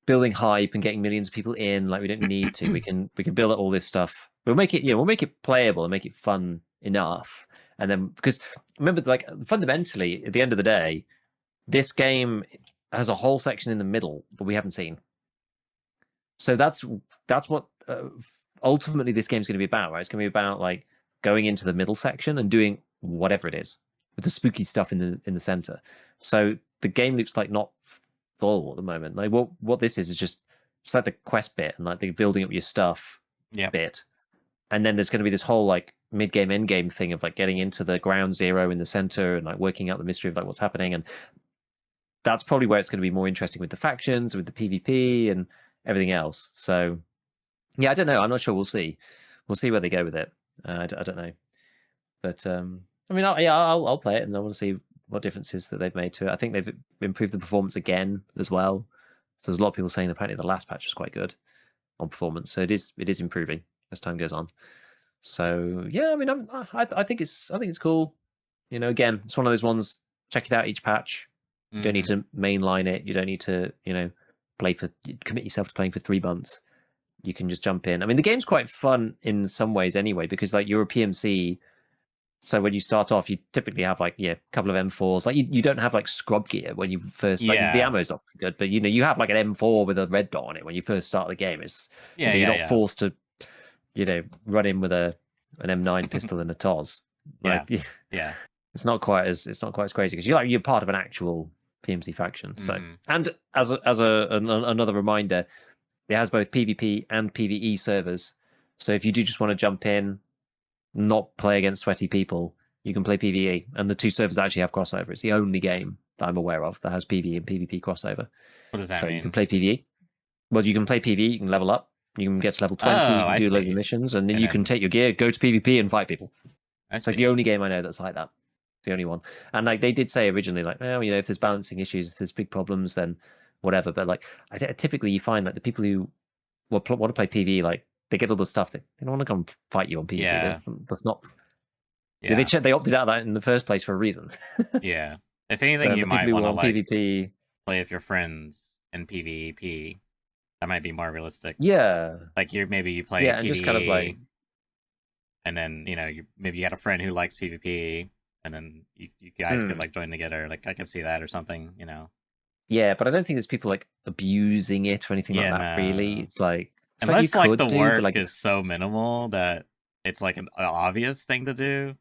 building hype and getting millions of people in. Like we don't need to. We can build out all this stuff. We'll make it playable and make it fun enough. And then because remember, like fundamentally, at the end of the day, this game has a whole section in the middle that we haven't seen. So that's what ultimately this game's going to be about, right? It's going to be about like going into the middle section and doing whatever it is with the spooky stuff in the center. So the game loop's like not full at the moment. Like what this is just like the quest bit and like the building up your stuff bit, and then there's going to be this whole like mid-game, end-game thing of like getting into the ground zero in the center and like working out the mystery of like what's happening. And that's probably where it's going to be more interesting with the factions, with the PvP and everything else. So yeah, I don't know. I'm not sure. We'll see. We'll see where they go with it. I don't know. But I mean, I'll play it, and I want to see what differences that they've made to it. I think they've improved the performance again as well. So there's a lot of people saying apparently the last patch was quite good on performance. So it is improving as time goes on. So yeah, I mean, I think it's cool. You know, again, it's one of those ones. Check it out each patch. You don't need to mainline it. You don't need to, you know, commit yourself to playing for 3 months. You can just jump in. I mean, the game's quite fun in some ways anyway, because like you're a PMC. So when you start off, you typically have like a couple of M4s. Like you don't have like scrub gear when you first. Like the ammo's not good, but you know you have like an M4 with a red dot on it when you first start the game. It's you're not forced to, run in with an M9 pistol and a TOS. Like, yeah. It's not quite as crazy because you're part of an actual PMC faction. So and as another reminder, it has both PvP and PvE servers. So if you do just want to jump in, not play against sweaty people, you can play PvE, and the two servers actually have crossover. It's the only game that I'm aware of that has PvE and PvP crossover. What does that so mean? You can play PvE. Well, you can play PvE, you can level up, you can get to level 20, you can do loads of missions, and then you can take your gear, go to PvP, and fight people. It's like the only game I know that's like that. The only one. And like they did say originally, like, well, if there's balancing issues, if there's big problems, then whatever. But like, typically you find that the people who want to play PvE, like, they get all the stuff that they don't want to come fight you on PvP. Yeah. That's not. Yeah. They opted out of that in the first place for a reason. Yeah. If anything, you might want to like PvP play with your friends in PvP. That might be more realistic. Yeah. Like maybe you play PvE, and just kind of like, and then maybe you had a friend who likes PvP, and then you guys could like join together. Like I could see that or something. Yeah, but I don't think there's people like abusing it or anything like that. Really, it's like unless like the work is so minimal that it's like an obvious thing to do.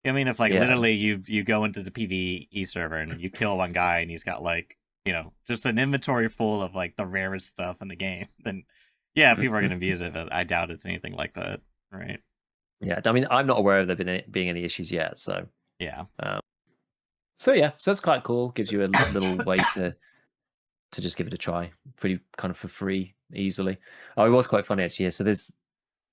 I mean, if like literally you go into the PvE server and you kill one guy and he's got like just an inventory full of like the rarest stuff in the game, then yeah, people are gonna abuse it. But I doubt it's anything like that, right? Yeah, I mean, I'm not aware of there being any issues yet. So yeah. So that's quite cool. Gives you a little way to just give it a try, pretty kind of for free, easily. Oh, it was quite funny actually. Yeah, so there's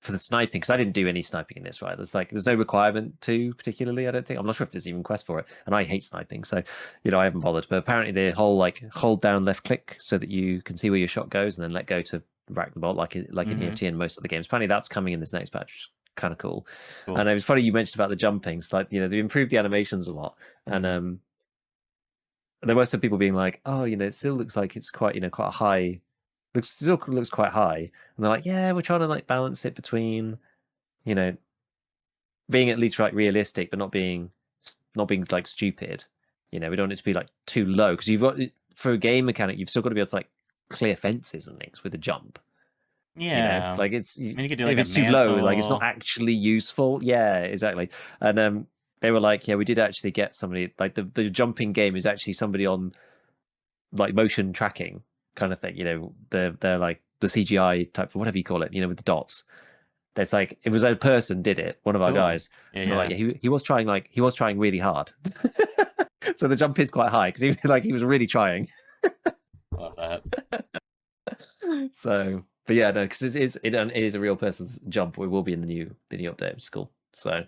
for the sniping, because I didn't do any sniping in this, right? There's no requirement to particularly. I don't think. I'm not sure if there's even quest for it, and I hate sniping, so I haven't bothered. But apparently the whole like hold down left click so that you can see where your shot goes, and then let go to rack the bolt like in EFT and most of the games. Apparently that's coming in this next patch. Kind of cool. And it was funny you mentioned about the jumping. It's like they improved the animations a lot, and there were some people being like, "Oh, it still looks like it's quite quite a high." Still looks quite high, and they're like, "Yeah, we're trying to like balance it between, being at least like realistic, but not being like stupid. We don't want it to be like too low because you've got for a game mechanic, you've still got to be able to like clear fences and things with a jump." Yeah, like it's you could do, like, if it's too low, like it's not actually useful. Yeah, exactly. And they were like, "Yeah, we did actually get somebody like the jumping game is actually somebody on like motion tracking kind of thing. They're like the CGI type, whatever you call it. With the dots. There's like it was a person did it, one of our guys. Yeah. Like, he was trying really hard. So the jump is quite high because he was really trying. Love that. So, but yeah, no, because it is a real person's jump. It will be in the new update, which is cool. So,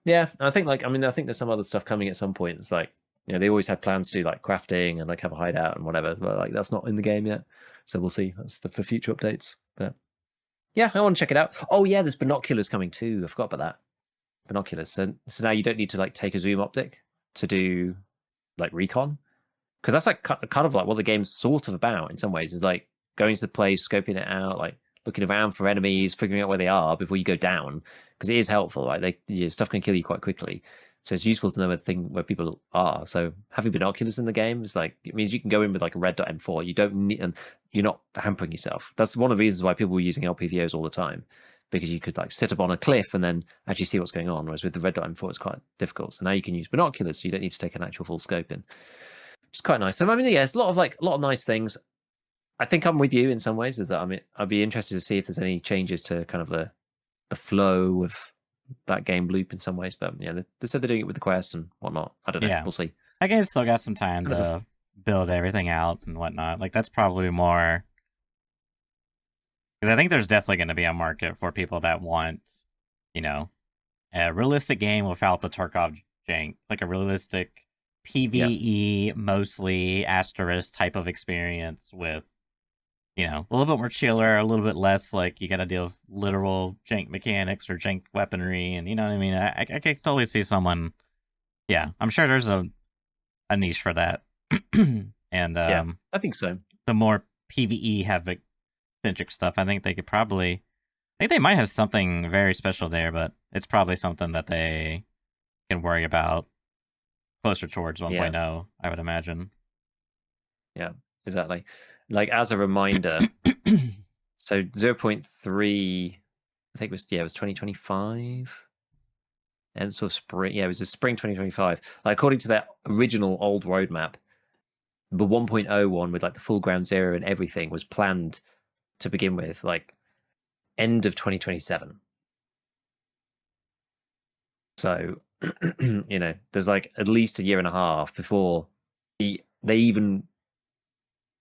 yeah, I think there's some other stuff coming at some point. It's like they always had plans to do like crafting and like have a hideout and whatever, but like that's not in the game yet. So we'll see. That's for future updates. But yeah, I want to check it out. Oh yeah, there's binoculars coming too. I forgot about that. Binoculars. So now you don't need to like take a zoom optic to do like recon, because that's like kind of like what the game's sort of about in some ways. Is like going to the place, scoping it out, like looking around for enemies, figuring out where they are before you go down, because it is helpful. Right, stuff can kill you quite quickly, so it's useful to know where people are. So having binoculars in the game is like it means you can go in with like a red dot M4. You don't need, and you're not hampering yourself. That's one of the reasons why people were using LPVOs all the time, because you could like sit up on a cliff and then actually see what's going on. Whereas with the red dot M4, it's quite difficult. So now you can use binoculars, so you don't need to take an actual full scope in, which is quite nice. So I mean, yeah, it's a lot of nice things. I think I'm with you in some ways. Is that I'd be interested to see if there's any changes to kind of the flow of that game loop in some ways. But yeah, they said they're doing it with the quest and whatnot. I don't know. Yeah. We'll see. That game's still got some time Kind of to build everything out and whatnot. Like, that's probably more... Because I think there's definitely going to be a market for people that want, you know, a realistic game without the Tarkov jank. Like a realistic PvE, mostly asterisk type of experience with, you know, a little bit more chiller, a little bit less like you got to deal with literal jank mechanics or jank weaponry. And you know what I mean? I can totally see someone... Yeah, I'm sure there's a niche for that. And yeah, I think so. the more PvE centric stuff, I think they could probably... I think they might have something very special there, but it's probably something that they can worry about closer towards 1.0, I would imagine. Yeah, exactly. Like, as a reminder, so 0.3, I think it was 2025. And sort of spring, yeah, it was the spring 2025. Like, according to that original old roadmap, the 1.01 with like the full ground zero and everything was planned to begin with, like end of 2027. So, you know, there's like at least a year and a half before they even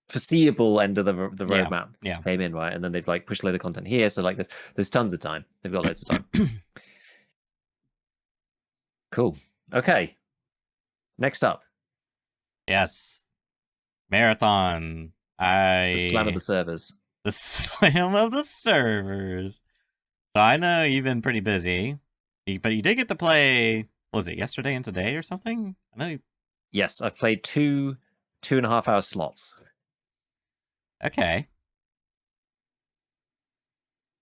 foreseeable end of the roadmap came in, right? And then they've like pushed a load of content here. So like there's tons of time. They've got loads of time. Cool. Okay. Next up. Yes. Marathon. The slam of the servers. The slam of the servers. So I know you've been pretty busy, but you did get to play, what was it, yesterday and today or something? I know Yes, I've played 2.5 hour slots. Okay.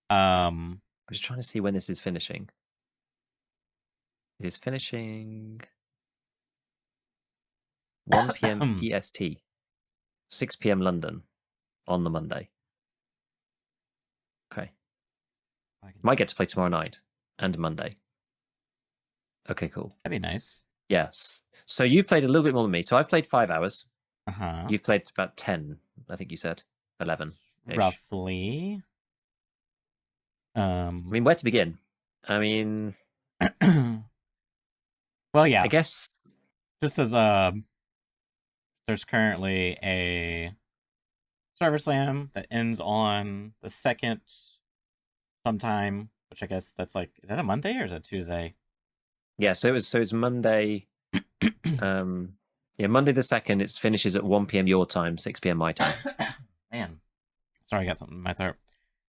I'm just trying to see when this is finishing. It is finishing 1 p.m. EST, 6 p.m. London on the Monday. Okay. Might get to play tomorrow night and Monday. Okay, cool. That'd be nice. Yes. So you've played a little bit more than me. So I've played 5 hours. Uh-huh. You've played about 10, I think you said. 11. Roughly. I mean, where to begin? I mean... well, yeah. I guess... Just as there's currently a server slam that ends on the 2nd sometime, which I guess that's like, is that a Monday or is it Tuesday? Yeah, so it's Monday. Yeah, Monday the 2nd. It finishes at 1 p.m. your time, 6 p.m. my time. Man, sorry, I got something in my throat.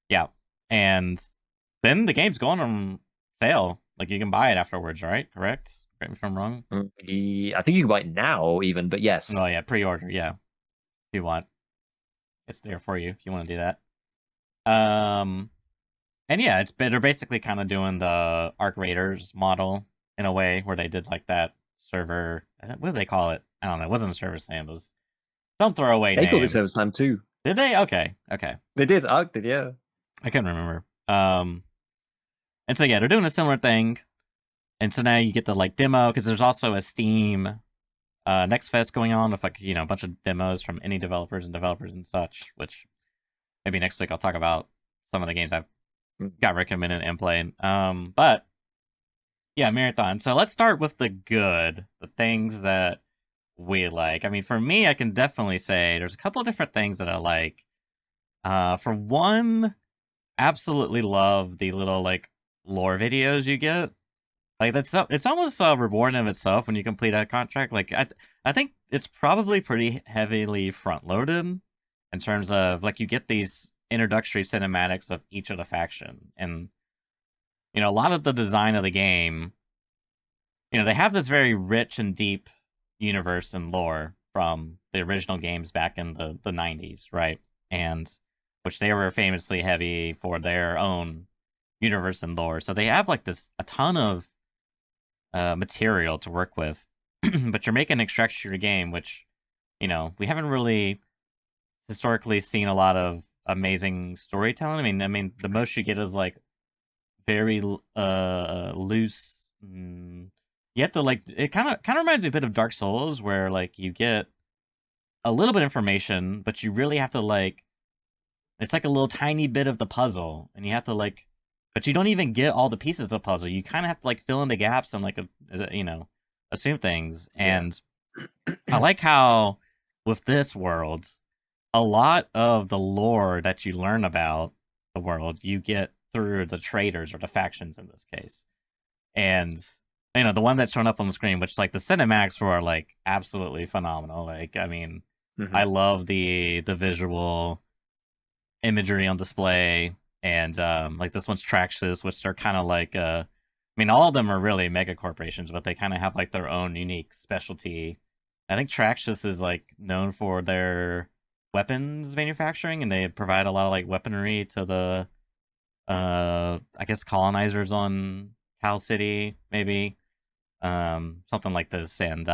Yeah, and then the game's going on sale. Like, you can buy it afterwards, right? Correct? Correct me if I'm wrong. I think you can buy it now, even. But yes. Oh yeah, pre-order. Yeah, if you want, it's there for you if you want to do that. And yeah, they're basically kind of doing the Arc Raiders model in a way where they did like that server. What do they call it? I don't know. It wasn't a server slam. It was some throwaway name. They called it server slam too. Did they? Okay. They did. Arc did, yeah. I couldn't remember. And so yeah, they're doing a similar thing. And so now you get the like demo, because there's also a Steam Next Fest going on with like, you know, a bunch of demos from indie developers and such, which maybe next week I'll talk about some of the games I've got recommended and played. But yeah, Marathon. So let's start with the good, the things that we like. I mean, for me, I can definitely say there's a couple of different things that I like. For one, absolutely love the little like lore videos you get. Like, it's almost rewarding of itself when you complete a contract. Like, I think it's probably pretty heavily front loaded in terms of like you get these introductory cinematics of each of the faction, and you know, a lot of the design of the game, you know, they have this very rich and deep universe and lore from the original games back in the 90s, right? And which they were famously heavy for their own universe and lore. So they have like a ton of material to work with. But you're making an structured game, which, you know, we haven't really historically seen a lot of amazing storytelling. I mean, the most you get is like very loose. You have to like, it kind of reminds me a bit of Dark Souls, where like you get a little bit of information, but you really have to like, it's like a little tiny bit of the puzzle, and you have to like, but you don't even get all the pieces of the puzzle. You kind of have to like fill in the gaps and like assume things. Yeah. And I like how with this world, a lot of the lore that you learn about the world you get through the traders or the factions in this case. And the one that's shown up on the screen, which like the cinematics for are like absolutely phenomenal. Like, I mean, I love the visual imagery on display, and like this one's Traxxas, which are kind of like I mean, all of them are really mega corporations, but they kind of have like their own unique specialty. I think Traxxas is like known for their weapons manufacturing, and they provide a lot of like weaponry to the I guess colonizers on Tal City, maybe something like this. And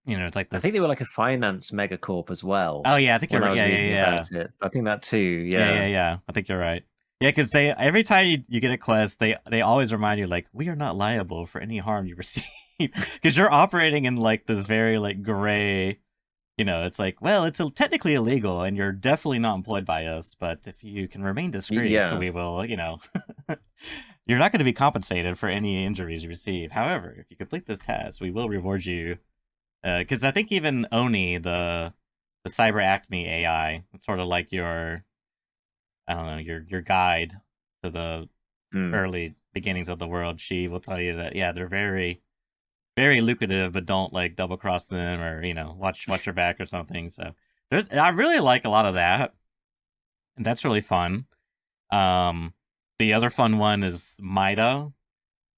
it's like I think this. they were like a finance megacorp as well. Oh yeah, I think you're When I right. was Yeah, yeah, reading yeah. about it, I think that too. Yeah, Yeah. yeah, yeah. I think you're right. Yeah, because they every time you get a quest, they always remind you like we are not liable for any harm you receive, because you're operating in like this very like gray. It's like, well, it's technically illegal, and you're definitely not employed by us. But if you can remain discreet, so Yeah. we will, you're not going to be compensated for any injuries you receive. However, if you complete this task, we will reward you. Because I think even Oni, the Cyber Acme AI, it's sort of like your, I don't know, your guide to the Mm. early beginnings of the world. She will tell you that yeah, they're very very lucrative, but don't like double cross them or watch your back or something. So I really like a lot of that, and that's really fun. Um, the other fun one is Mida,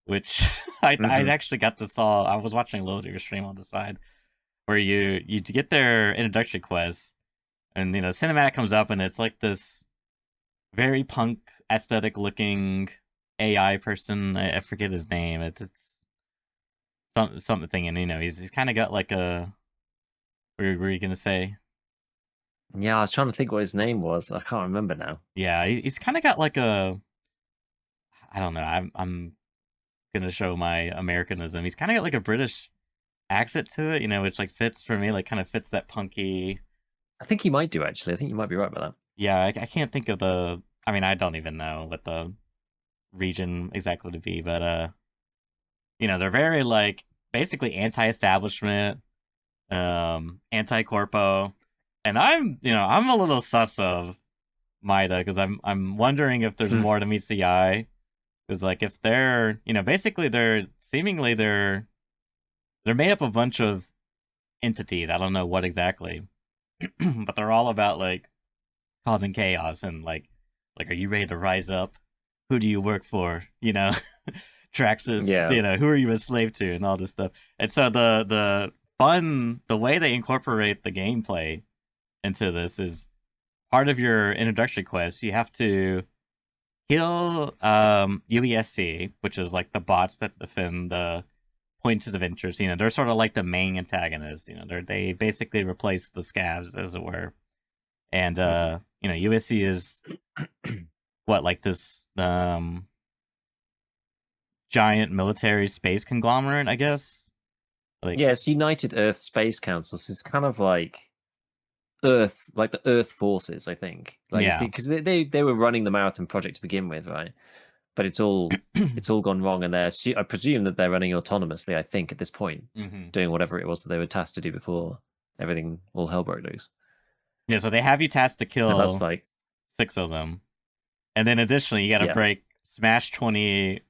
which I Hmm. actually got to saw. I was watching a little of your stream on the side where you get their introduction quest, and cinematic comes up, and it's like this very punk aesthetic looking AI person. I forget his name. It's something, and he's kind of got like a. What were you gonna say? Yeah, I was trying to think what his name was. I can't remember now. Yeah, he's kind of got like a. I don't know. I'm gonna show my Americanism. He's kind of got like a British accent to it, which like fits for me. Like kind of fits that punky. I think he might do actually. I think you might be right about that. Yeah, I can't think of the. I mean, I don't even know what the region exactly to be, but they're very like basically anti-establishment, anti-corpo, and I'm a little sus of Mida because I'm wondering if there's more to meet the eye. Because like if they're basically they're seemingly they're made up of a bunch of entities. I don't know what exactly, but they're all about like causing chaos and like are you ready to rise up? Who do you work for? Traxxas. Yeah. Who are you a slave to and all this stuff. And so the way they incorporate the gameplay into this is part of your introduction quest. You have to kill UESC, which is like the bots that defend the points of interest. They're sort of like the main antagonists. They basically replace the scavs, as it were. And USC is what, like this giant military space conglomerate, I guess. Like Yeah, it's United Earth Space Council. So it's kind of like Earth, like the Earth forces, I think. Like it's yeah. because they were running the Marathon project to begin with, right? But it's all gone wrong, and I presume that they're running autonomously. I think at this point, Mm-hmm. doing whatever it was that they were tasked to do before everything all hell broke loose. Yeah, so they have you tasked to Now that's kill like 6 of them. And then additionally, you got to yeah. break Smash 20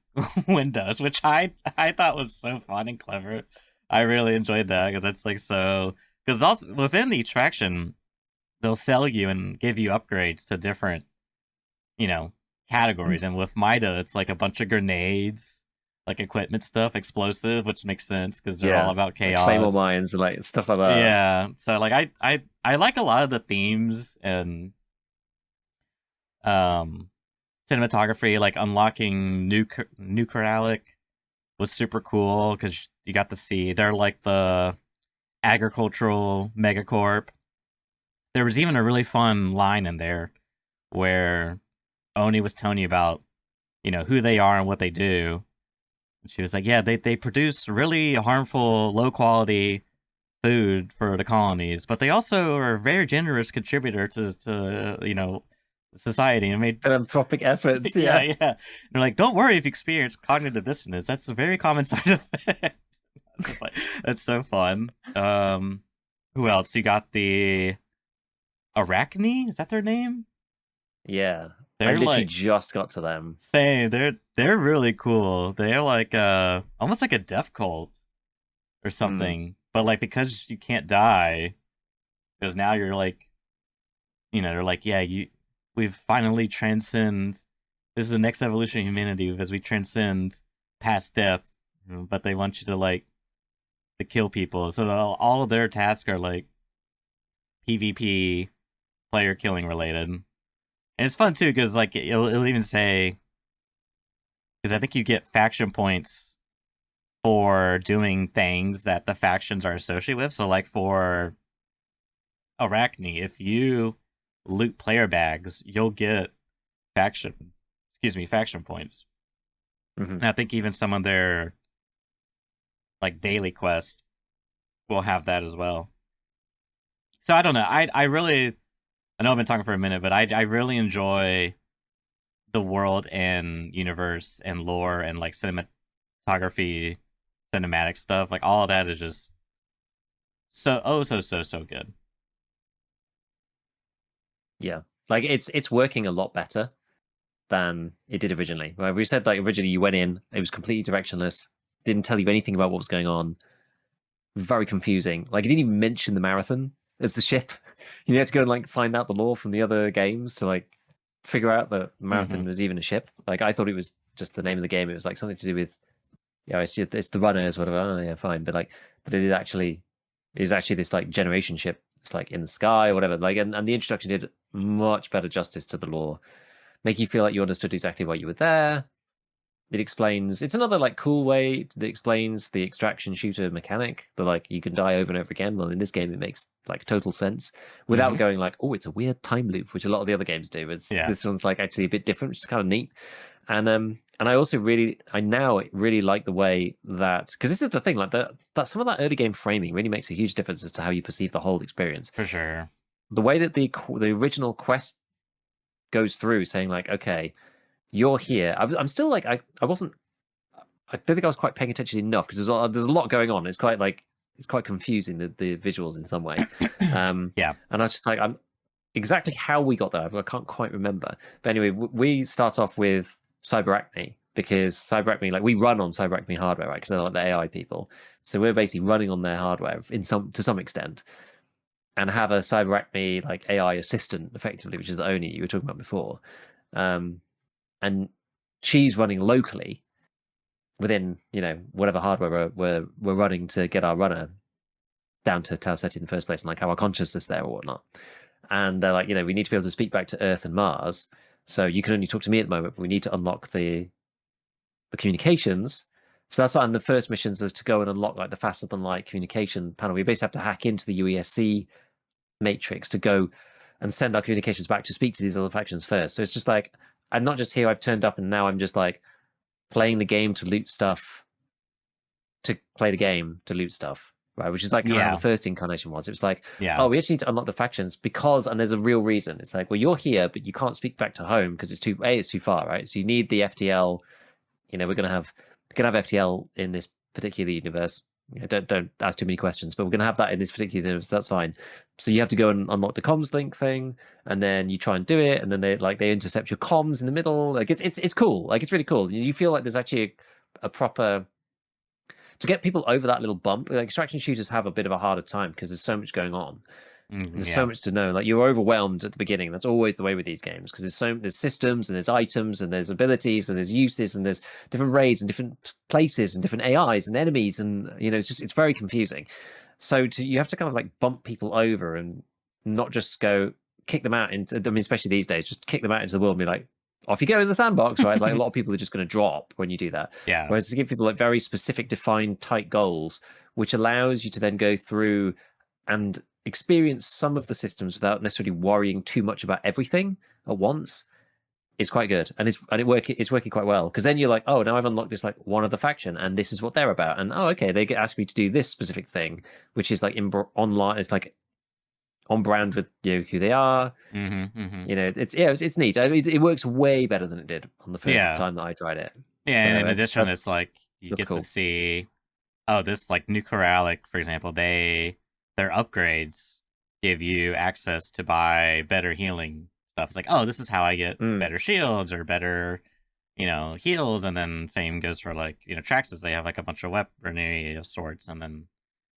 windows, which I thought was so fun and clever. I really enjoyed that because it's like so. Because also within the attraction, they'll sell you and give you upgrades to different, you know, categories. And with Mida, it's like a bunch of grenades, like equipment stuff, explosive, which makes sense because they're all Yeah, about like Claymore chaos. mines and like stuff like that. Yeah, so like I like a lot of the themes and um cinematography, like unlocking Nuclearic was super cool because you got to see they're like the agricultural megacorp. There was even a really fun line in there where Oni was telling you about, who they are and what they do. She was like, yeah, they produce really harmful, low quality food for the colonies, but they also are a very generous contributor to society and made Philanthropic efforts, yeah, yeah. yeah. And they're like, don't worry if you experience cognitive dissonance. That's a very common side effect. Just like that's so fun. Who else? You got the Arachne? Is that their name? Yeah. I They're literally like just got to them. same. They're really cool. They're like almost like a death cult or Hmm. something. But like because you can't die, because now you're like, they're like, yeah, we've finally transcend. This is the next evolution of humanity as we transcend past death. But they want you to like to kill people. So all of their tasks are like PvP player killing related. And it's fun too because like it'll even say, because I think you get faction points for doing things that the factions are associated with. So like for Arachne, if you loot player bags, you'll get faction points. Hmm. And I think even some of their like daily quests will have that as well. So I don't know. I know I've been talking for a minute, but I really enjoy the world and universe and lore and like cinematography, cinematic stuff. Like all of that is just so good. Yeah. Like it's working a lot better than it did originally. Where we said like originally you went in, it was completely directionless, didn't tell you anything about what was going on. Very confusing. Like it didn't even mention the marathon as the ship. You had to go and like find out the lore from the other games to like figure out that Mm-hmm. marathon was even a ship. Like I thought it was just the name of the game. It was like something to do with it's the runners, whatever. Oh yeah, fine. But it is actually this like generation ship. It's like in the sky or whatever. Like and the introduction did much better justice to the lore, make you feel like you understood exactly why you were there. It's another like cool way that explains the extraction shooter mechanic. That like you can die over and over again. Well, in this game, it makes like total sense without Mm-hmm. going like, oh, it's a weird time loop, which a lot of the other games do. It's Yeah. this one's like actually a bit different, which is kind of neat. And I also I now really like the way that, because this is the thing, like that some of that early game framing really makes a huge difference as to how you perceive the whole experience. For sure. The way that the original quest goes through, saying like, okay, you're here. I'm still like I wasn't. I don't think I was quite paying attention enough because there's a lot going on. It's quite confusing the visuals in some way. Yeah. And I was just like, I'm exactly how we got there. I can't quite remember. But anyway, we start off with CyberAcme because CyberAcme, like we run on CyberAcme hardware, right? Because they're like the AI people, so we're basically running on their hardware to some extent, and have a CyberAcme like AI assistant effectively, which is the Oni you were talking about before, and she's running locally within whatever hardware we're running to get our runner down to Tau Ceti in the first place, and like how our consciousness there or whatnot. And they're like, we need to be able to speak back to Earth and Mars. So you can only talk to me at the moment, but we need to unlock the communications. So that's why on the first missions is to go and unlock like the faster than light communication panel. We basically have to hack into the UESC matrix to go and send our communications back to speak to these other factions first. So it's just like I'm not just here. I've turned up and now I'm just like playing the game to loot stuff, to play the game to loot stuff, right? Which is like kind of how the Yeah. first incarnation was. It was like, Yeah. oh, we actually need to unlock the factions because, and there's a real reason. It's like, well, you're here, but you can't speak back to home because it's too far, right? So you need the FTL. We're gonna have FTL in this particular universe. Don't ask too many questions, but we're gonna have that in this particular universe. That's fine. So you have to go and unlock the comms link thing, and then you try and do it, and then they intercept your comms in the middle. Like it's cool. Like it's really cool. You feel like there's actually a proper, to get people over that little bump. Like extraction shooters have a bit of a harder time because there's so much going on. There's so Yeah. much to know. Like you're overwhelmed at the beginning. That's always the way with these games because there's systems and there's items and there's abilities and there's uses and there's different raids and different places and different AIs and enemies, and it's very confusing. So you have to kind of like bump people over and not just go kick them out into. I mean, especially these days, just kick them out into the world and be like, off you go in the sandbox, right? Like a lot of people are just going to drop when you do that. Yeah. Whereas to give people like very specific, defined, tight goals, which allows you to then go through and experience some of the systems without necessarily worrying too much about everything at once, is quite good. And it's working quite well because then you're like, oh, now I've unlocked this like one other faction and this is what they're about, and oh, okay, they ask me to do this specific thing, which is like online. It's like on brand with who they are. It's neat. I mean, it works way better than it did on the first Yeah. time that I tried it. Yeah, So and in addition, it's like you that's get to cool. see, oh, this like Nuclear Relic, for example, their upgrades give you access to buy better healing stuff. It's like, oh, this is how I get better shields or better, heals, and then same goes for like, Traxxas. They have like a bunch of weaponry of sorts, and then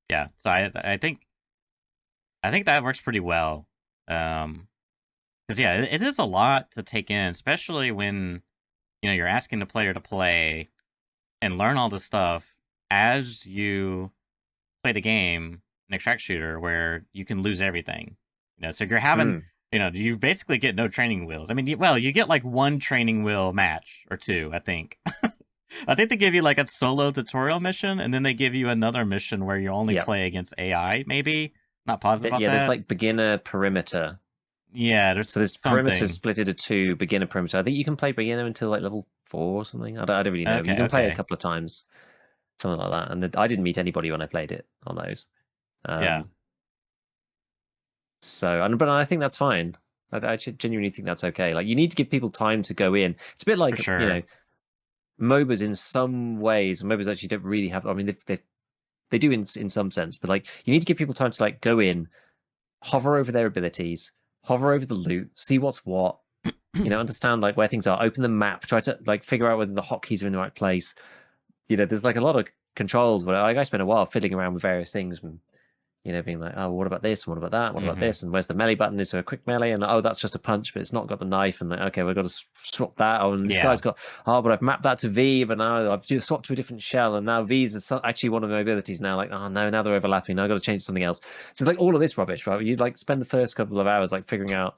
yeah. So I think that works pretty well. Because yeah, it is a lot to take in, especially when you're asking the player to play and learn all this stuff as you play the game, an extract shooter, where you can lose everything. So you're having, you basically get no training wheels. I mean, you get like one training wheel match or two, I think. I think they give you like a solo tutorial mission, and then they give you another mission where you only play against AI. Maybe not positive about There's that. like beginner perimeter. Yeah, there's So there's perimeter something. split into two, beginner perimeter. I think you can play beginner until like level 4 or something. I don't really know. But you can play it a Okay. couple of times, something like that. And I didn't meet anybody when I played it on those. Yeah. But I think that's fine. I genuinely think that's okay. Like, you need to give people time to go in. It's a bit like, For sure. MOBAs in some ways. MOBAs actually don't really have. I mean, they do in some sense, but like, you need to give people time to like go in, hover over their abilities, hover over the loot, see what's what. Understand like where things are. Open the map, try to like figure out whether the hotkeys are in the right place. There's like a lot of controls. But I spent a while fiddling around with various things and being like, oh, what about this? And what about that? What about this? And where's the melee button? Is there a quick melee? And oh, that's just a punch, but it's not got the knife. And like, okay, we've got to swap that. Oh, and this guy's got, oh, but I've mapped that to V, but now I've just swapped to a different shell. And now V's is actually one of my abilities now. Like, oh, no, now they're overlapping. Now I've got to change something else. So like all of this rubbish, right? You'd like spend the first couple of hours like figuring out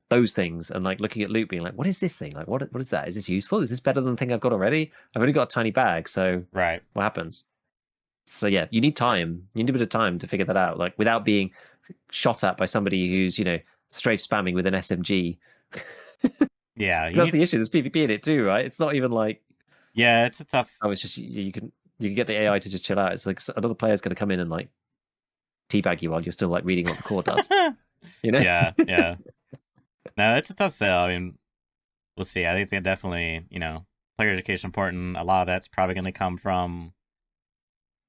those things and like looking at loot being like, what is this thing? Like, what is that? Is this useful? Is this better than the thing I've got already? I've only got a tiny bag. So Right. what happens? So yeah, you need time. You need a bit of time to figure that out, like without being shot at by somebody who's strafe spamming with an SMG. Yeah. That's the issue. There's PvP in it too, right? It's not even like it's a tough. it's just you can get the AI to just chill out. It's like another player's going to come in and like teabag you while you're still like reading what the core does. Yeah. No, it's a tough sell. I mean, we'll see. I think they definitely, player education important. A lot of that's probably going to come from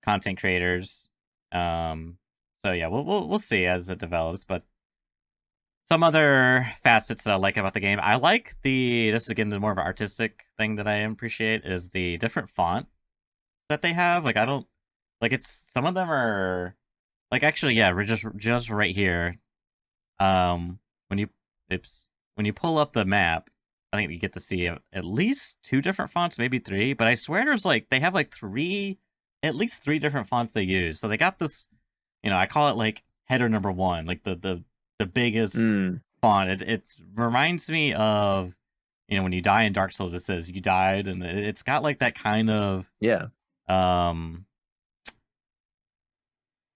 content creators. So yeah, we'll see as it develops. But some other facets that I like about the game, I like this is again the more of an artistic thing that I appreciate is the different font that they have. Like I don't like it's some of them are like actually yeah, we're just right here. When you when you pull up the map, I think you get to see at least 2 different fonts, maybe 3, but I swear there's like they have like 3 at least 3 different fonts they use. So they got this, I call it like header number 1, like the biggest font. It reminds me of when you die in Dark Souls it says you died, and it's got like that kind of I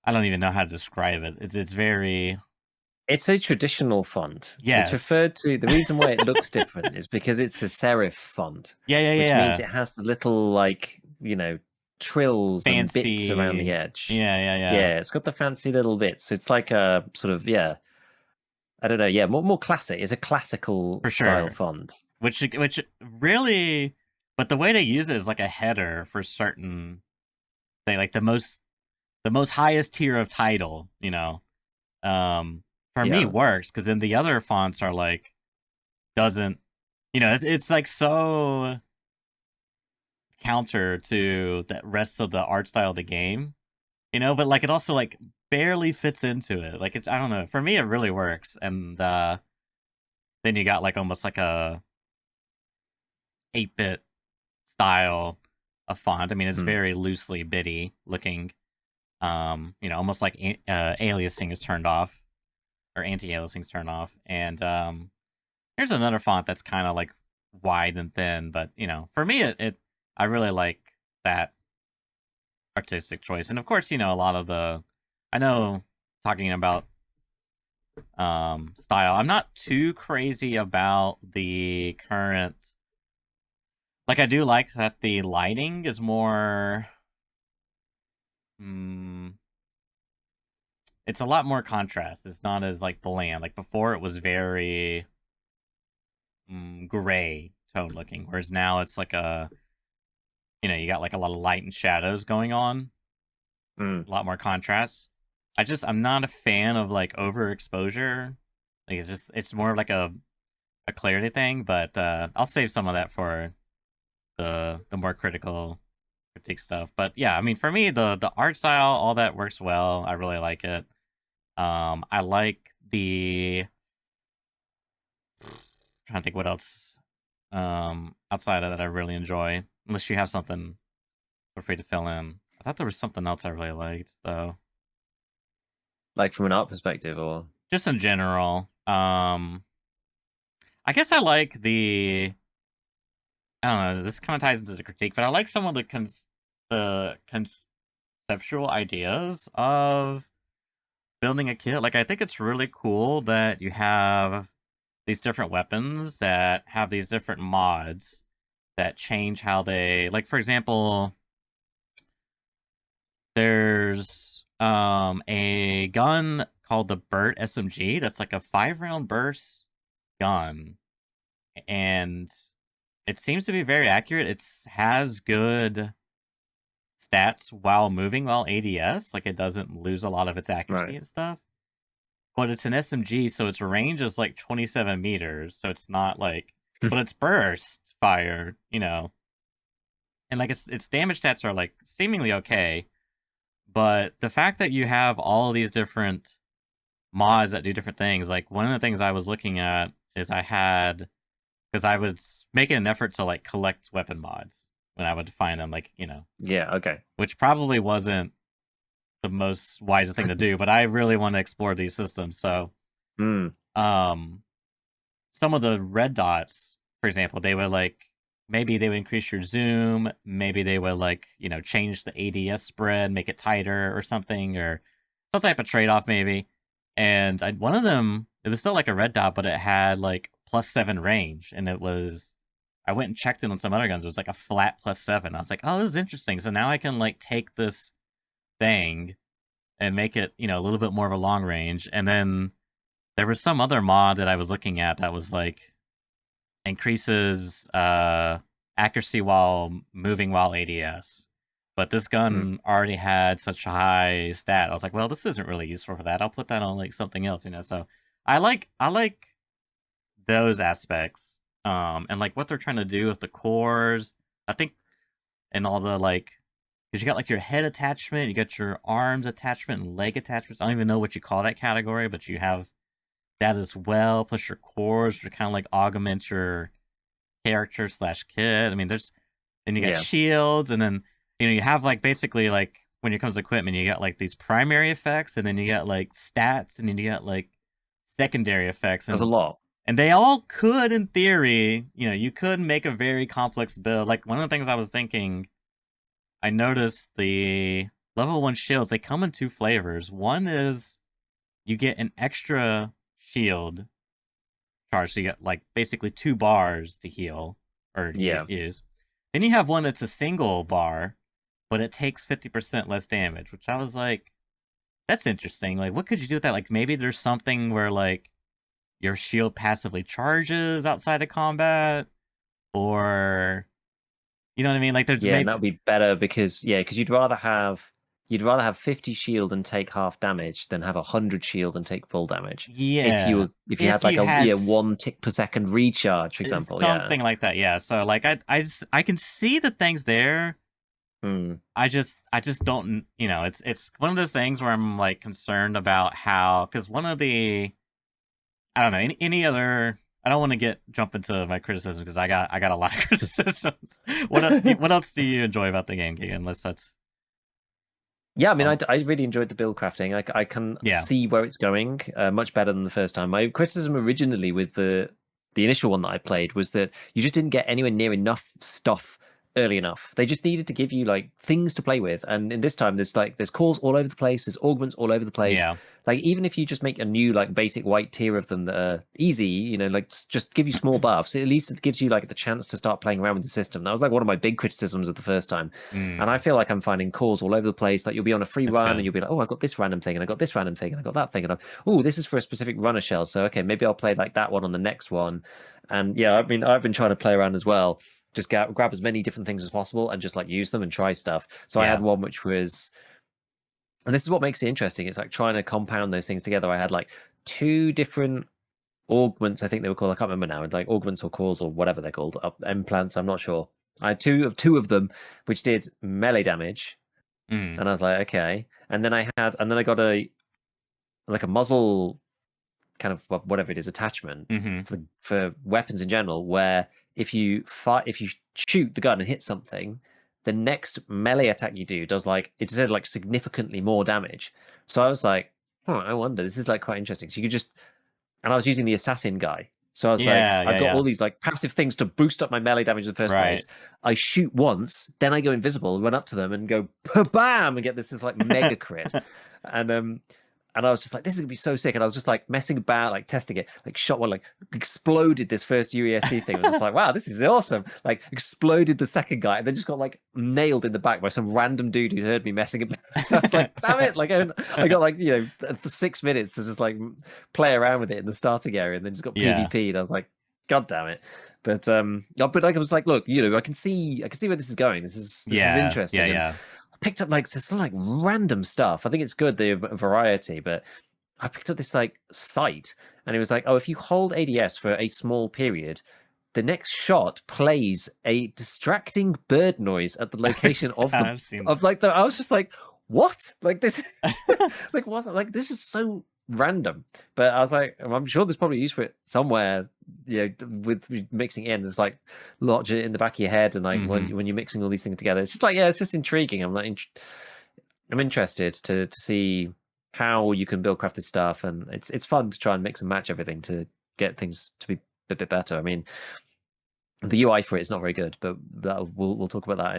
don't even know how to describe it. It's very It's a traditional font. Yes. It's referred to. The reason why it looks different is because it's a serif font. Yeah. Which means it has the little like trills fancy and bits around the edge. Yeah. It's got the fancy little bits. It's like a sort of I don't know. Yeah, more classic. It's a classical for style sure. font. Which really, but the way they use it is like a header for certain thing, like the most highest tier of title. For me works because then the other fonts are like doesn't. It's like so counter to the rest of the art style of the game. But like it also like barely fits into it. Like I don't know. For me, it really works. And then you got like almost like a 8-bit style of font. I mean, it's very loosely bitty looking. Almost like aliasing is turned off or anti-aliasing is turned off. And here's another font that's kind of like wide and thin, but for me, I really like that artistic choice. And of course, a lot of I know talking about style, I'm not too crazy about the current, like I do like that the lighting is more it's a lot more contrast. It's not as like bland. Like before, it was very gray tone looking, whereas now it's like you got like a lot of light and shadows going on, Mm. a lot more contrast. I'm not a fan of like overexposure. Like it's more of like a clarity thing, but I'll save some of that for the more critical critique stuff. But yeah, I mean, for me, the art style, all that works well. I really like it. I like the trying to think what else outside of that I really enjoy. Unless you have something, feel free to fill in. I thought there was something else I really liked though. Like from an art perspective, or Just in general. I guess I like I don't know, this kind of ties into the critique, but I like some of the conceptual ideas of building a kit. Like I think it's really cool that you have these different weapons that have these different mods that change how they like for example, there's a gun called the Burt SMG that's like a 5-round burst gun, and it seems to be very accurate. It has good stats while moving while ADS, like it doesn't lose a lot of its accuracy right? and stuff. But it's an SMG, so its range is like 27 meters, so it's not like, but its burst fire, and like its damage stats are like seemingly okay. But the fact that you have all these different mods that do different things, like one of the things I was looking at is because I was making an effort to like collect weapon mods when I would find them, like, Yeah. Okay. which probably wasn't the most wisest thing to do, but I really want to explore these systems. So, Mm. um, some of the red dots, for example, they would like maybe they would increase your zoom, maybe they would like change the ADS spread, make it tighter or something, or some type of trade off maybe. And one of them, it was still like a red dot, but it had like +7 range, and it was. I went and checked it on some other guns. It was like a flat +7. I was like, oh, this is interesting. So now I can like take this thing and make it, a little bit more of a long range. And then there was some other mod that I was looking at that was like increases accuracy while moving while ADS. But this Mm. gun already had such a high stat. I was like, well, this isn't really useful for that. I'll put that on like something else. So I like those aspects. And like what they're trying to do with the cores. I think and all the like because you got like your head attachment, you got your arms attachment and leg attachments. I don't even know what you call that category, but you have that as well, plus your cores to kind of like augment your character slash kit. I mean, then you got Yeah. shields, and then you have like basically like when it comes to equipment, you got like these primary effects, and then you got like stats, and then you got like secondary effects, There's a lot. and they all could, in theory, you could make a very complex build. Like one of the things I was thinking, I noticed the level 1 shields, they come in 2 flavors. One is you get an extra shield charge, so you get like basically 2 bars to heal or Yeah. use. Then you have one that's a single bar, but it takes 50% less damage, which I was like, that's interesting. Like, what could you do with that? Like, maybe there's something where like your shield passively charges outside of combat, or you know what I mean? Like, there's Yeah, and maybe that would be better because you'd rather have 50 shield and take half damage than have 100 shield and take full damage. yeah. If you had If like you a had 1 tick per second recharge, for example, yeah. something like that, yeah. So like I can see the things there. Mm. I just don't, it's one of those things where I'm like concerned about how, because one of the, I don't know, any other, I don't want to jump into my criticism because I got a lot of criticisms. What else do you enjoy about the game, Keegan? Unless that's Yeah, I mean, um I really enjoyed the build crafting. I can yeah. see where it's going much better than the first time. My criticism originally with the initial one that I played was that you just didn't get anywhere near enough stuff early enough. They just needed to give you like things to play with. And in this time, there's calls all over the place. There's augments all over the place. Yeah. Like even if you just make a new like basic white tier of them that are easy, like just give you small buffs. At least it gives you like the chance to start playing around with the system. That was like one of my big criticisms of the first time. And I Mm, feel like I'm finding calls all over the place. Like you'll be on a free that's run and good. you'll be like, oh, I got this random thing and I got this random thing and I got that thing and oh, this is for a specific runner shell. So okay, maybe I'll play like that one on the next one. And yeah, I mean, I've been trying to play around as well, just grab as many different things as possible and just like use them and try stuff. So I had Yeah. one which was, and this is what makes it interesting. It's like trying to compound those things together. I had like two different augments, I think they were called. I can't remember now. Like augments or cores or whatever they're called. Implants. I'm not sure. I had two of them which did melee damage, Mm, and I was like, okay. And then I got a like a muzzle kind of whatever it is attachment mm-hmm. for weapons in general, where if you shoot the gun and hit something, the next melee attack you do does like it said like significantly more damage. So I was like, oh, I wonder, this is like quite interesting. So you could just, and I was using the assassin guy. So I was like, Yeah, I've yeah, got yeah. all these like passive things to boost up my melee damage in the first Right. place. I shoot once, then I go invisible, run up to them and go bam and get this like mega crit. And and I was just like, this is gonna be so sick. And I was just like messing about, like testing it, like shot one, like exploded this first UESC thing. I was just like, wow, this is awesome. Like exploded the second guy, and then just got like nailed in the back by some random dude who heard me messing about. So I was like, damn it! Like I got like for 6 minutes to just like play around with it in the starting area, and then just got Yeah. PvP. And I was like, god damn it. But like I was like, look, I can see where this is going. This is Yeah. Yeah, interesting, and yeah. I picked up like some like random stuff. I think it's good the variety, but I picked up this like site, and it was like, oh, if you hold ADS for a small period, the next shot plays a distracting bird noise at the location Yeah, of the I've seen of like the. I was just like, what? Like this, that. like what? Like this is so random. But I was like, I'm sure there's probably use for it somewhere. With mixing in, it's like lodge it in the back of your head, and like Mm-hmm. when you're mixing all these things together, it's just like yeah, it's just intriguing. I'm interested to see how you can build crafted stuff, and it's fun to try and mix and match everything to get things to be a bit better. I mean, the UI for it is not very good, but we'll talk about that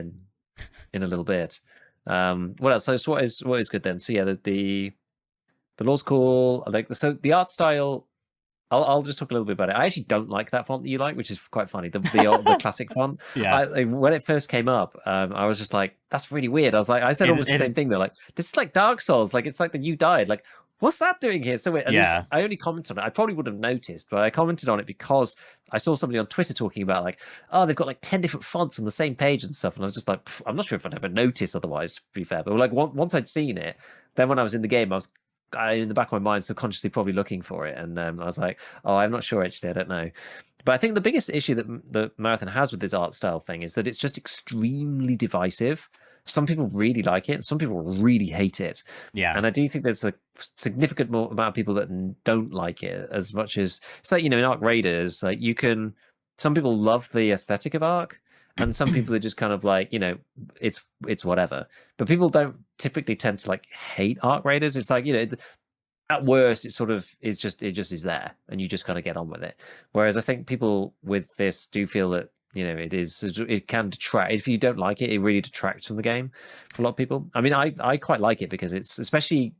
in a little bit. What else? So what is good then? So yeah, the law's cool. I like the art style. I'll just talk a little bit about it. I actually don't like that font that you like, which is quite funny. The classic font. Yeah. When it first came up, I was just like, "That's really weird." I said It almost the same it thing. They're like, "This is like Dark Souls. Like it's like that you died. Like what's that doing here?" So weird. And yeah. I only commented on it. I probably would have noticed, but I commented on it because I saw somebody on Twitter talking about like, "Oh, they've got like 10 different fonts on the same page and stuff." And I was just like, "I'm not sure if I'd ever notice otherwise." To be fair, but like once I'd seen it, then when I was in the game, in the back of my mind subconsciously probably looking for it, and I was like, oh, I'm not sure actually, I don't know. But I think the biggest issue that the Marathon has with this art style thing is that it's just extremely divisive. Some people really like it, and some people really hate it. Yeah. And I do think there's a significant more amount of people that don't like it as much as it's like, in Arc Raiders, like some people love the aesthetic of Arc, and some people are just kind of like, it's whatever. But people don't typically tend to like hate Arc Raiders. It's like, at worst, it sort of it just is there, and you just kind of get on with it. Whereas I think people with this do feel that it can detract if you don't like it. It really detracts from the game for a lot of people. I mean, I quite like it because it's especially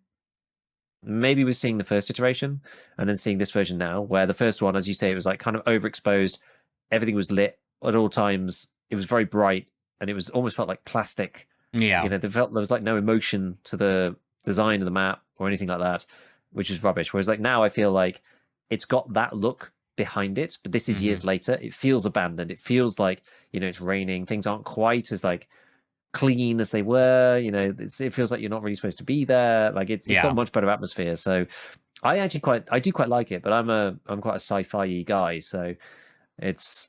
maybe we're seeing the first iteration and then seeing this version now, where the first one, as you say, it was like kind of overexposed. Everything was lit at all times. It was very bright, and it was almost felt like plastic. Yeah. There was like no emotion to the design of the map or anything like that, which is rubbish. Whereas like now, I feel like it's got that look behind it, but this is Mm-hmm. years later. It feels abandoned. It feels like it's raining. Things aren't quite as like clean as they were. It feels like you're not really supposed to be there. Like it's got Yeah. much better atmosphere. So I do quite like it, but I'm quite a sci-fi guy, so it's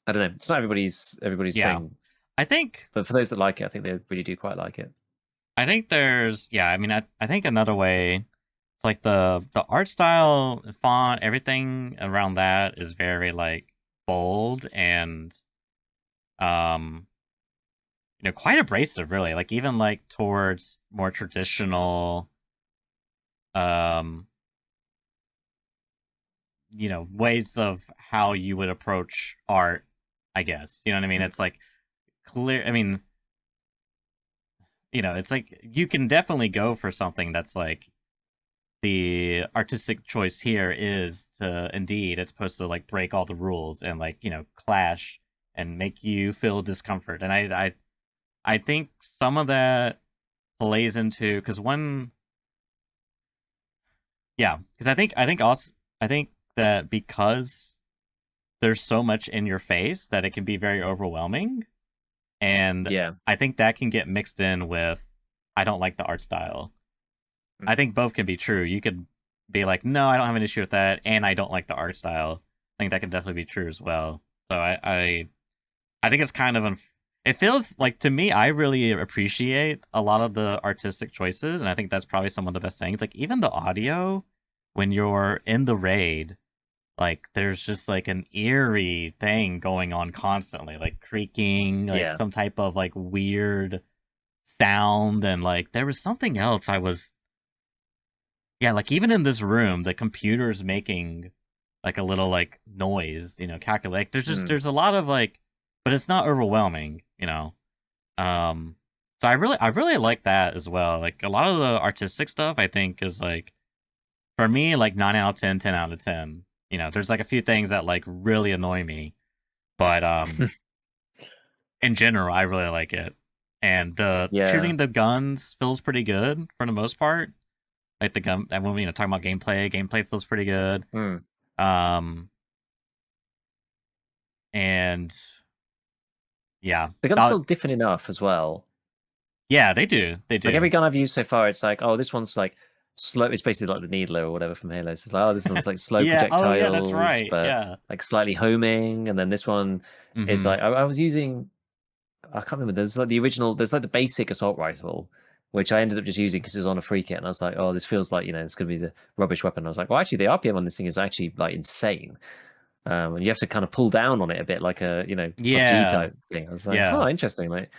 I don't know. It's not everybody's Yeah. thing, I think but for those that like it, I think they really do quite like it. I think there's yeah, I mean I think another way it's like the art style, font, everything around that is very like bold and um quite abrasive really. Like even like towards more traditional um ways of how you would approach art, I guess. You know what I mean? Mm. It's like clear. I mean, it's like you can definitely go for something that's like the artistic choice here is to indeed it's supposed to like break all the rules and like clash and make you feel discomfort. And I think some of that plays into because one yeah, because I think also I think that because there's so much in your face that it can be very overwhelming. And Yeah. I think that can get mixed in with I don't like the art style. I think both can be true. You could be like, no, I don't have an issue with that, and I don't like the art style. I think that can definitely be true as well. So I think it's kind of it feels like to me I really appreciate a lot of the artistic choices, and I think that's probably some of the best things. Like even the audio when you're in the raid, like there's just like an eerie thing going on constantly, like creaking, like Yeah. some type of like weird sound, and like there was something else I was yeah, like even in this room, the computer's making like a little like noise, calculate. Like, Mm. there's a lot of like, but it's not overwhelming. Um, so I really like that as well. Like a lot of the artistic stuff, I think is like for me like 9 out of 10, 10 out of 10. There's like a few things that like really annoy me, but in general, I really like it. And the Yeah. shooting the guns feels pretty good for the most part. Like the gun, and when we talking about gameplay feels pretty good. Mm. Um, and yeah, The guns uh, feel different enough as well. yeah, they do, Like every gun I've used so far, it's like, oh, this one's like slow. It's basically like the needler or whatever from Halo. So it's like, oh, this one's like slow yeah. Oh yeah, that's projectiles, right. but Yeah. like slightly homing. And then this one is Mm-hmm. like, I was using, I can't remember. There's like the original, there's like the basic assault rifle, which I ended up just using because it was on a free kit. And I was like, oh, this feels like, it's going to be the rubbish weapon. I was like, well, actually, the RPM on this thing is actually like insane. And you have to kind of pull down on it a bit, like a PUBG Yeah. type thing. I was like, Yeah. oh, interesting. Like,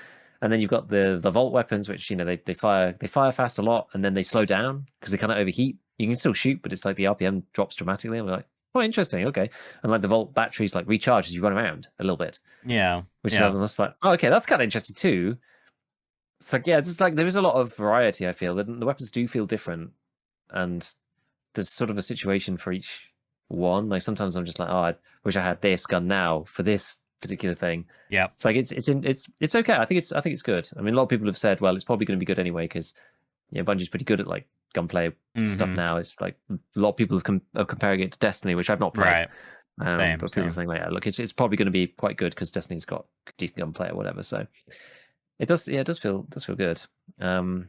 and then you've got the vault weapons, which they fire fast a lot, and then they slow down because they kind of overheat. You can still shoot, but it's like the RPM drops dramatically. I'm like, oh, interesting, okay. And like the vault batteries like recharge as you run around a little bit, Yeah. which is Yeah. almost like, oh, okay, that's kind of interesting too. It's like, yeah, it's just like there is a lot of variety. I feel the weapons do feel different, and there's sort of a situation for each one. Like sometimes I'm just like, oh, I wish I had this gun now for this particular thing. Yep. It's like it's okay. I think it's good. I mean, a lot of people have said, well, it's probably going to be good anyway because Bungie's pretty good at like gunplay stuff Mm-hmm. now. It's like a lot of people are comparing it to Destiny, which I've not played. Right. Same. But people are Same. saying like, yeah, look, it's probably going to be quite good because Destiny's got decent gunplay or whatever. So it does, yeah, it does feel good. Um,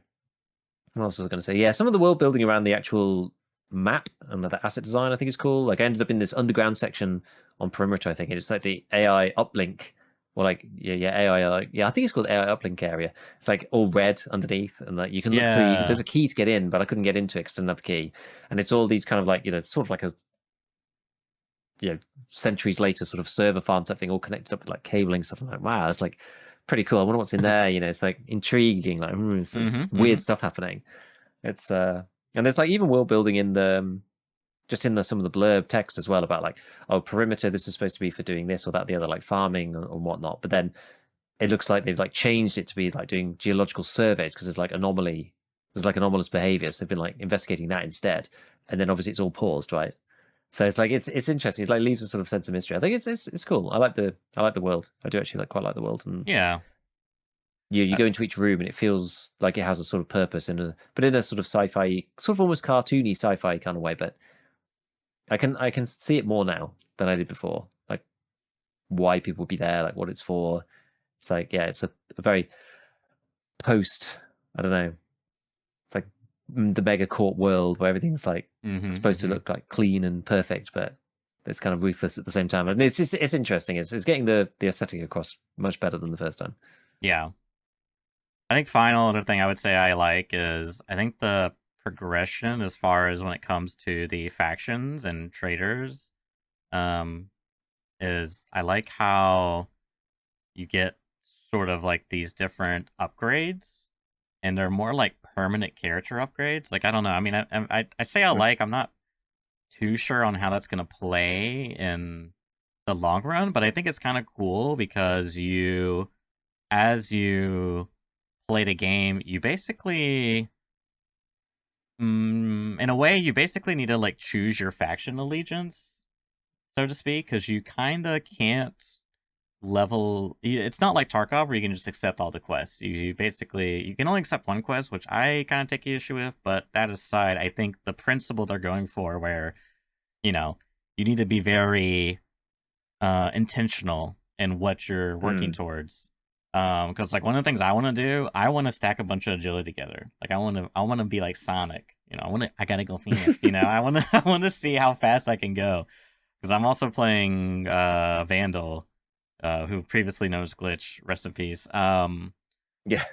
what else was I going to say? Yeah, some of the world building around the actual map and the asset design, I think is cool. Like I ended up in this underground section on Perimeter, I think. And it's like the AI uplink, or like AI, I think it's called AI uplink area. It's like all red underneath, and like you can look through. There's Yeah. a key to get in, but I couldn't get into it because I didn't have the key. And it's all these kind of like sort of like a centuries later sort of server farm type thing, all connected up with like cabling stuff. I'm like, wow, that's like pretty cool. I wonder what's in there. It's like intriguing. Like it's Mm-hmm. Mm-hmm. weird stuff happening. It's and there's like even world building in the just in some of the blurb text as well about like, oh, perimeter, this is supposed to be for doing this or that, the other, like farming and whatnot. But then it looks like they've like changed it to be like doing geological surveys because there's like anomalous behavior. So they've been like investigating that instead. And then obviously it's all paused, right? So it's like it's interesting. It like leaves a sort of sense of mystery. I think it's cool. I like the world. I do actually quite like the world, and Yeah. you go into each room and it feels like it has a sort of purpose but in a sort of sci-fi, sort of almost cartoony sci-fi kind of way. But I can see it more now than I did before. Like why people would be there, like what it's for. It's like it's a very post. I don't know. It's like the mega court world where everything's like Mm-hmm. supposed to Mm-hmm. look like clean and perfect, but it's kind of ruthless at the same time. And it's interesting. It's getting the aesthetic across much better than the first time. Yeah. I think final other thing I would say I like is I think the progression as far as when it comes to the factions and traders um is I like how you get sort of like these different upgrades and they're more like permanent character upgrades. Like I don't know. I mean, I say I Mm. like. I'm not too sure on how that's gonna play in the long run, but I think it's kind of cool because you as you play the game, you basically, in a way, you basically need to like choose your faction allegiance, so to speak, because you kind of can't it's not like Tarkov where you can just accept all the quests. You basically you can only accept one quest, which I kind of take issue with. But that aside, I think the principle they're going for, where you know you need to be very intentional in what you're working Mm. towards. Because like one of the things I want to do, I want to stack a bunch of agility together. Like I want to be like Sonic. I gotta go fast. I want to, I want to see how fast I can go. Because I'm also playing Vandal, who previously knows Glitch. Rest in peace. Yeah.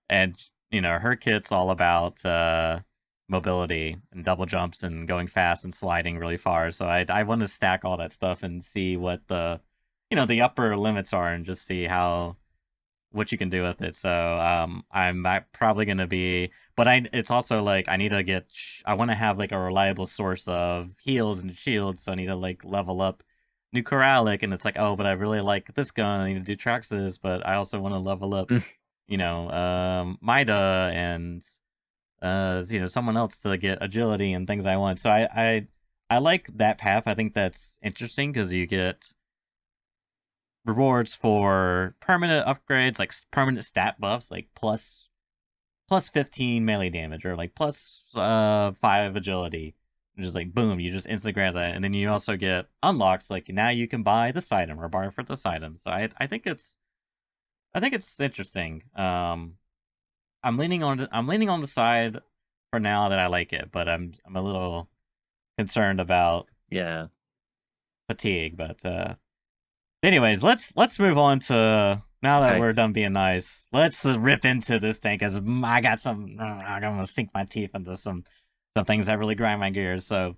And her kit's all about mobility and double jumps and going fast and sliding really far. So I want to stack all that stuff and see what the upper limits are and just see what you can do with it. So I'm probably gonna be, but it's also like I need to I want to have like a reliable source of heals and shields. So I need to like level up New Coralic, and it's like, oh, but I really like this gun. I need to do Traxxas, but I also want to level up, Mm. Mida and someone else to get agility and things I want. So I like that path. I think that's interesting because you get rewards for permanent upgrades, like permanent stat buffs, like plus 15 melee damage or like plus 5 agility. Just like boom, you just instantly grab that, and then you also get unlocks like now you can buy this item or bar for this item. So I think it's interesting. I'm leaning on the side for now that I like it, but I'm a little concerned about Yeah. fatigue. But anyways, let's move on to now that Okay. we're done being nice. Let's rip into this thing because I got some. I'm gonna sink my teeth into some things that really grind my gears. So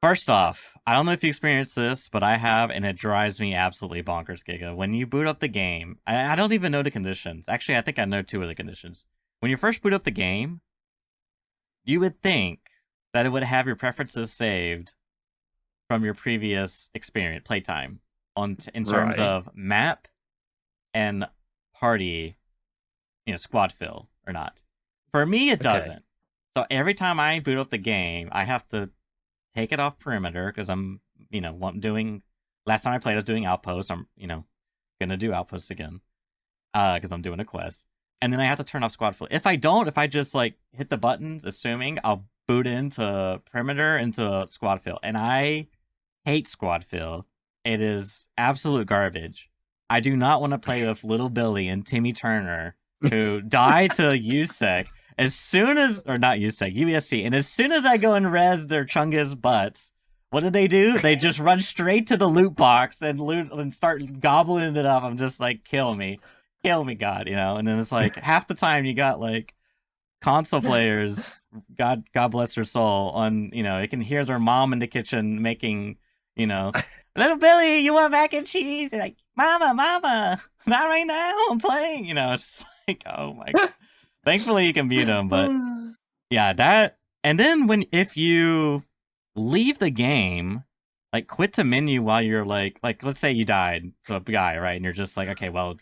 first off, I don't know if you experienced this, but I have, and it drives me absolutely bonkers, Giga. When you boot up the game, I don't even know the conditions. Actually, I think I know two of the conditions. When you first boot up the game, you would think that it would have your preferences saved from your previous experience playtime in terms Right. of map and party, squad fill or not. For me, it Okay. doesn't. So every time I boot up the game, I have to take it off perimeter because I'm, doing. Last time I played, I was doing outposts. I'm, gonna do outposts again because I'm doing a quest, and then I have to turn off squad fill. If I don't, if I just like hit the buttons, assuming I'll boot into perimeter into squad fill, and I hate squad fill. It is absolute garbage. I do not want to play with Little Billy and Timmy Turner, who die to USEC as soon as, or not USEC, USC, and as soon as I go and res their Chungus butts, what do? They just run straight to the loot box and loot and start gobbling it up. I'm just like, kill me, God, And then it's like half the time you got like console players, God bless their soul, on it can hear their mom in the kitchen making, you know, little Billy, you want mac and cheese? And like, mama, not right now. I'm playing. It's just like, oh my god. Thankfully you can mute them, but yeah, that. And then if you leave the game, like quit to menu while you're like let's say you died to a guy, right? And you're just like, okay, well,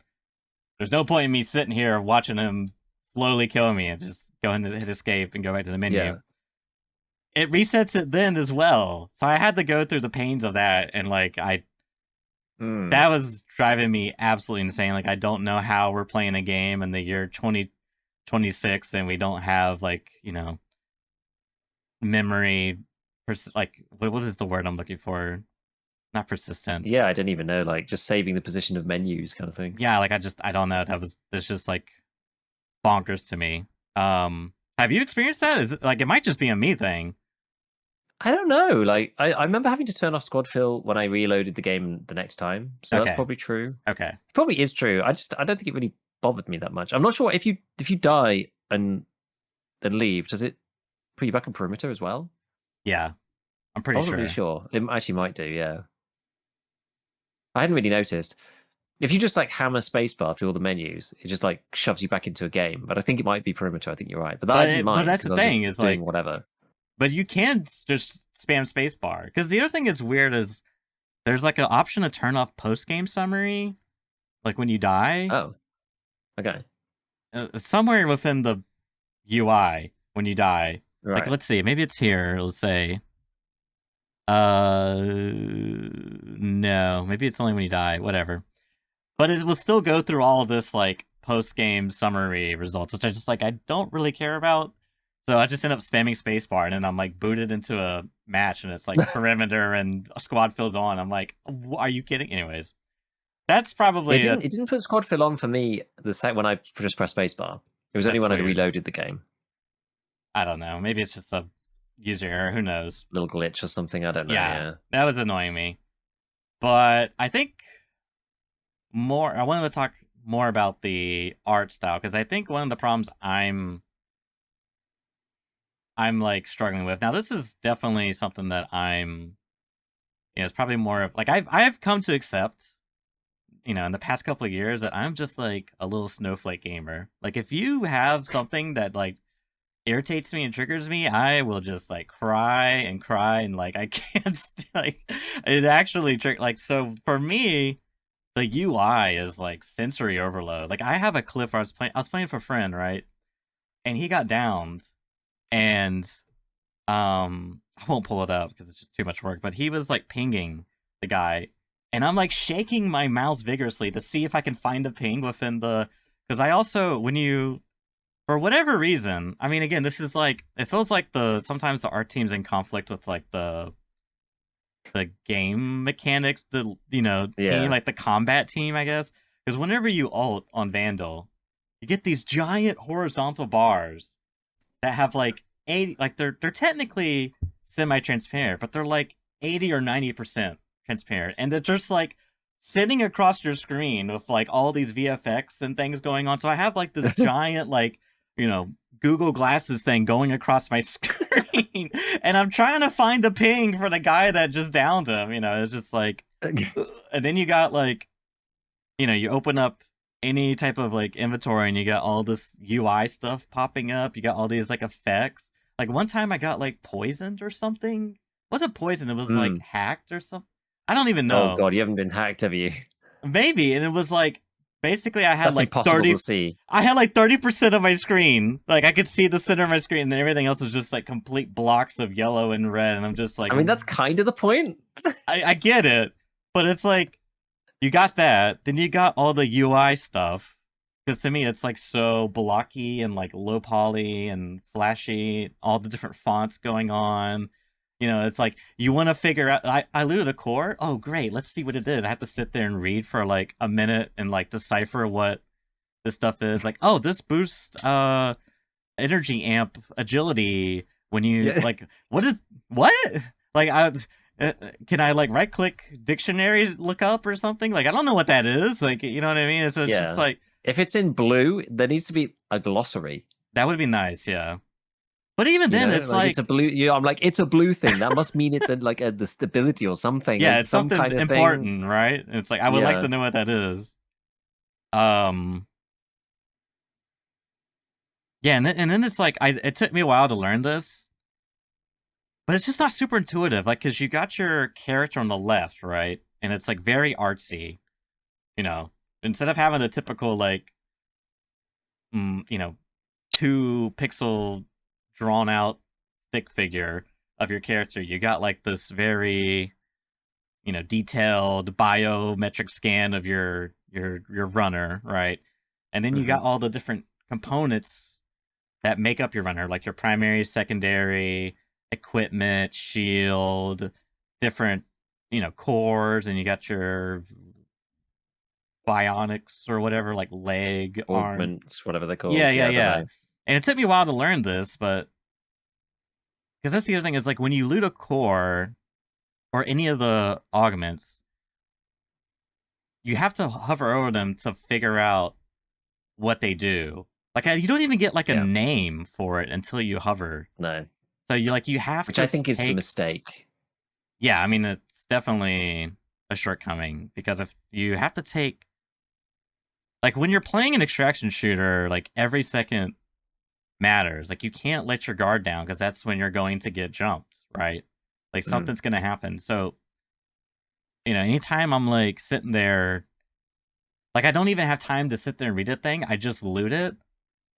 there's no point in me sitting here watching him slowly kill me and just go and hit escape and go back to the menu. Yeah. It resets it then as well. So I had to go through the pains of that, and like Mm. that was driving me absolutely insane. Like I don't know how we're playing a game in the year 2026 and we don't have like, memory like what is the word I'm looking for? Not persistent. Yeah, I don't even know, like just saving the position of menus kind of thing. Yeah, like I don't know. That's just like bonkers to me. Have you experienced that? Is it like it might just be a me thing? I don't know. Like I remember having to turn off squad fill when I reloaded the game the next time. So that's Okay. probably true. Okay. Probably is true. I don't think it really bothered me that much. I'm not sure if you die and then leave, does it put you back in perimeter as well? Yeah, I'm I pretty wasn't really sure. sure. It actually might do, yeah. I hadn't really noticed. If you just like hammer spacebar through all the menus, it just like shoves you back into a game. But I think it might be perimeter. I think you're right. But that I didn't But mind that's the because I was just thing is doing like, whatever. but you can just spam spacebar because the other thing that's weird is there's like an option to turn off post game summary, like when you die, Oh, okay. somewhere within the UI when you die. Like, Right. let's see, maybe it's here. Let's say, no, maybe it's only when you die. Whatever. But it will still go through all of this like post game summary results, which I just like I don't really care about. So I just end up spamming spacebar, and then I'm like booted into a match, and it's like perimeter and a squad fills on. I'm like, are you kidding? Anyways, that's It probably didn't. It didn't put squad fill on for me the sec when I just pressed spacebar. It was only that's when I'd weird. reloaded the game. I don't know. Maybe it's just a user error. Who knows? Little glitch or something. I don't know. Yeah, Yeah. that was annoying me. But I think more. I wanted to talk more about the art style because I think one of the problems I'm like struggling with now. This is definitely something that it's probably more of like I've come to accept, in the past couple of years that I'm just like a little snowflake gamer. Like if you have something that like irritates me and triggers me, I will just like cry and like I can't like it actually like so for me the UI is like sensory overload. Like I have a clip where I was playing for a friend, right? And he got downed and I won't pull it up because it's just too much work, but he was like pinging the guy, and I'm like shaking my mouse vigorously to see if I can find the ping within the. Because I also, when you, for whatever reason, I mean, again, this is like, it feels like sometimes the art team's in conflict with like the game mechanics, team, Yeah. like the combat team, I guess. Because whenever you ult on Vandal, you get these giant horizontal bars that have like 80, like they're technically semi-transparent, but they're like 80 or 90% transparent, and they're just like sitting across your screen with like all these VFX and things going on. So I have like this giant like you know Google Glasses thing going across my screen, and I'm trying to find the ping for the guy that just downed him. It's just like, and then you got like you open up any type of like inventory and you got all this UI stuff popping up. You got all these like effects. Like one time I got like poisoned or something. It wasn't poisoned, it was like Mm. hacked or something. I don't even Oh know. god, you haven't been hacked, have you? Maybe. And it was like basically That's impossible to see. I had like 30% of my screen. Like I could see the center of my screen and then everything else was just like complete blocks of yellow and red. And I'm just like I mean, that's kind of the point. I get it. But it's like you got that. Then you got all the UI stuff. Because to me, it's like so blocky and like low poly and flashy. All the different fonts going on. It's like you want to figure out. I looted a core. Oh, great. Let's see what it is. I have to sit there and read for like a minute and like decipher what this stuff is. Like, oh, this boosts energy amp agility when you Yeah. like. What? Like can I like right click dictionary look up or something? Like I don't know what that is. Like you know what I mean? So it's just Yeah. like If it's in blue, there needs to be a glossary. that would be nice, yeah. But even You then, know, it's like it's a like blue. I'm like, it's a blue thing. That must mean it's like the stability or something. yeah, It's it's some something kind of thing. important, right? It's like I would like to Yeah. know what that is. Um, yeah, and then it's like it took me a while to learn this, but it's just not super intuitive. Like, cause you got your character on the left, right, and it's like very artsy. You know, instead of having the typical like, mm, you know, 2 pixel drawn out stick figure of your character, you got like this very detailed biometric scan of your runner, right? And then you Hmm. got all the different components that make up your runner, like your primary, secondary, equipment, shield, different cores, and you got your bionics or whatever, like leg, arm. Augments, whatever they're Yeah, called. yeah, Yeah, I don't yeah. know. And it took me a while to learn this, but because that's the other thing is like when you loot a core or any of the augments, you have to hover over them to figure out what they do. Like you don't even get like a Yeah. name for it until you hover. No. So you have Which to I think is a take. mistake. Yeah, I mean it's definitely a shortcoming because if you have to take like when you're playing an extraction shooter, like every second matters. Like you can't let your guard down because that's when you're going to get jumped, right? Like Mm. something's gonna happen. So anytime I'm like sitting there Like, I don't even have time to sit there and read a thing. I just loot it,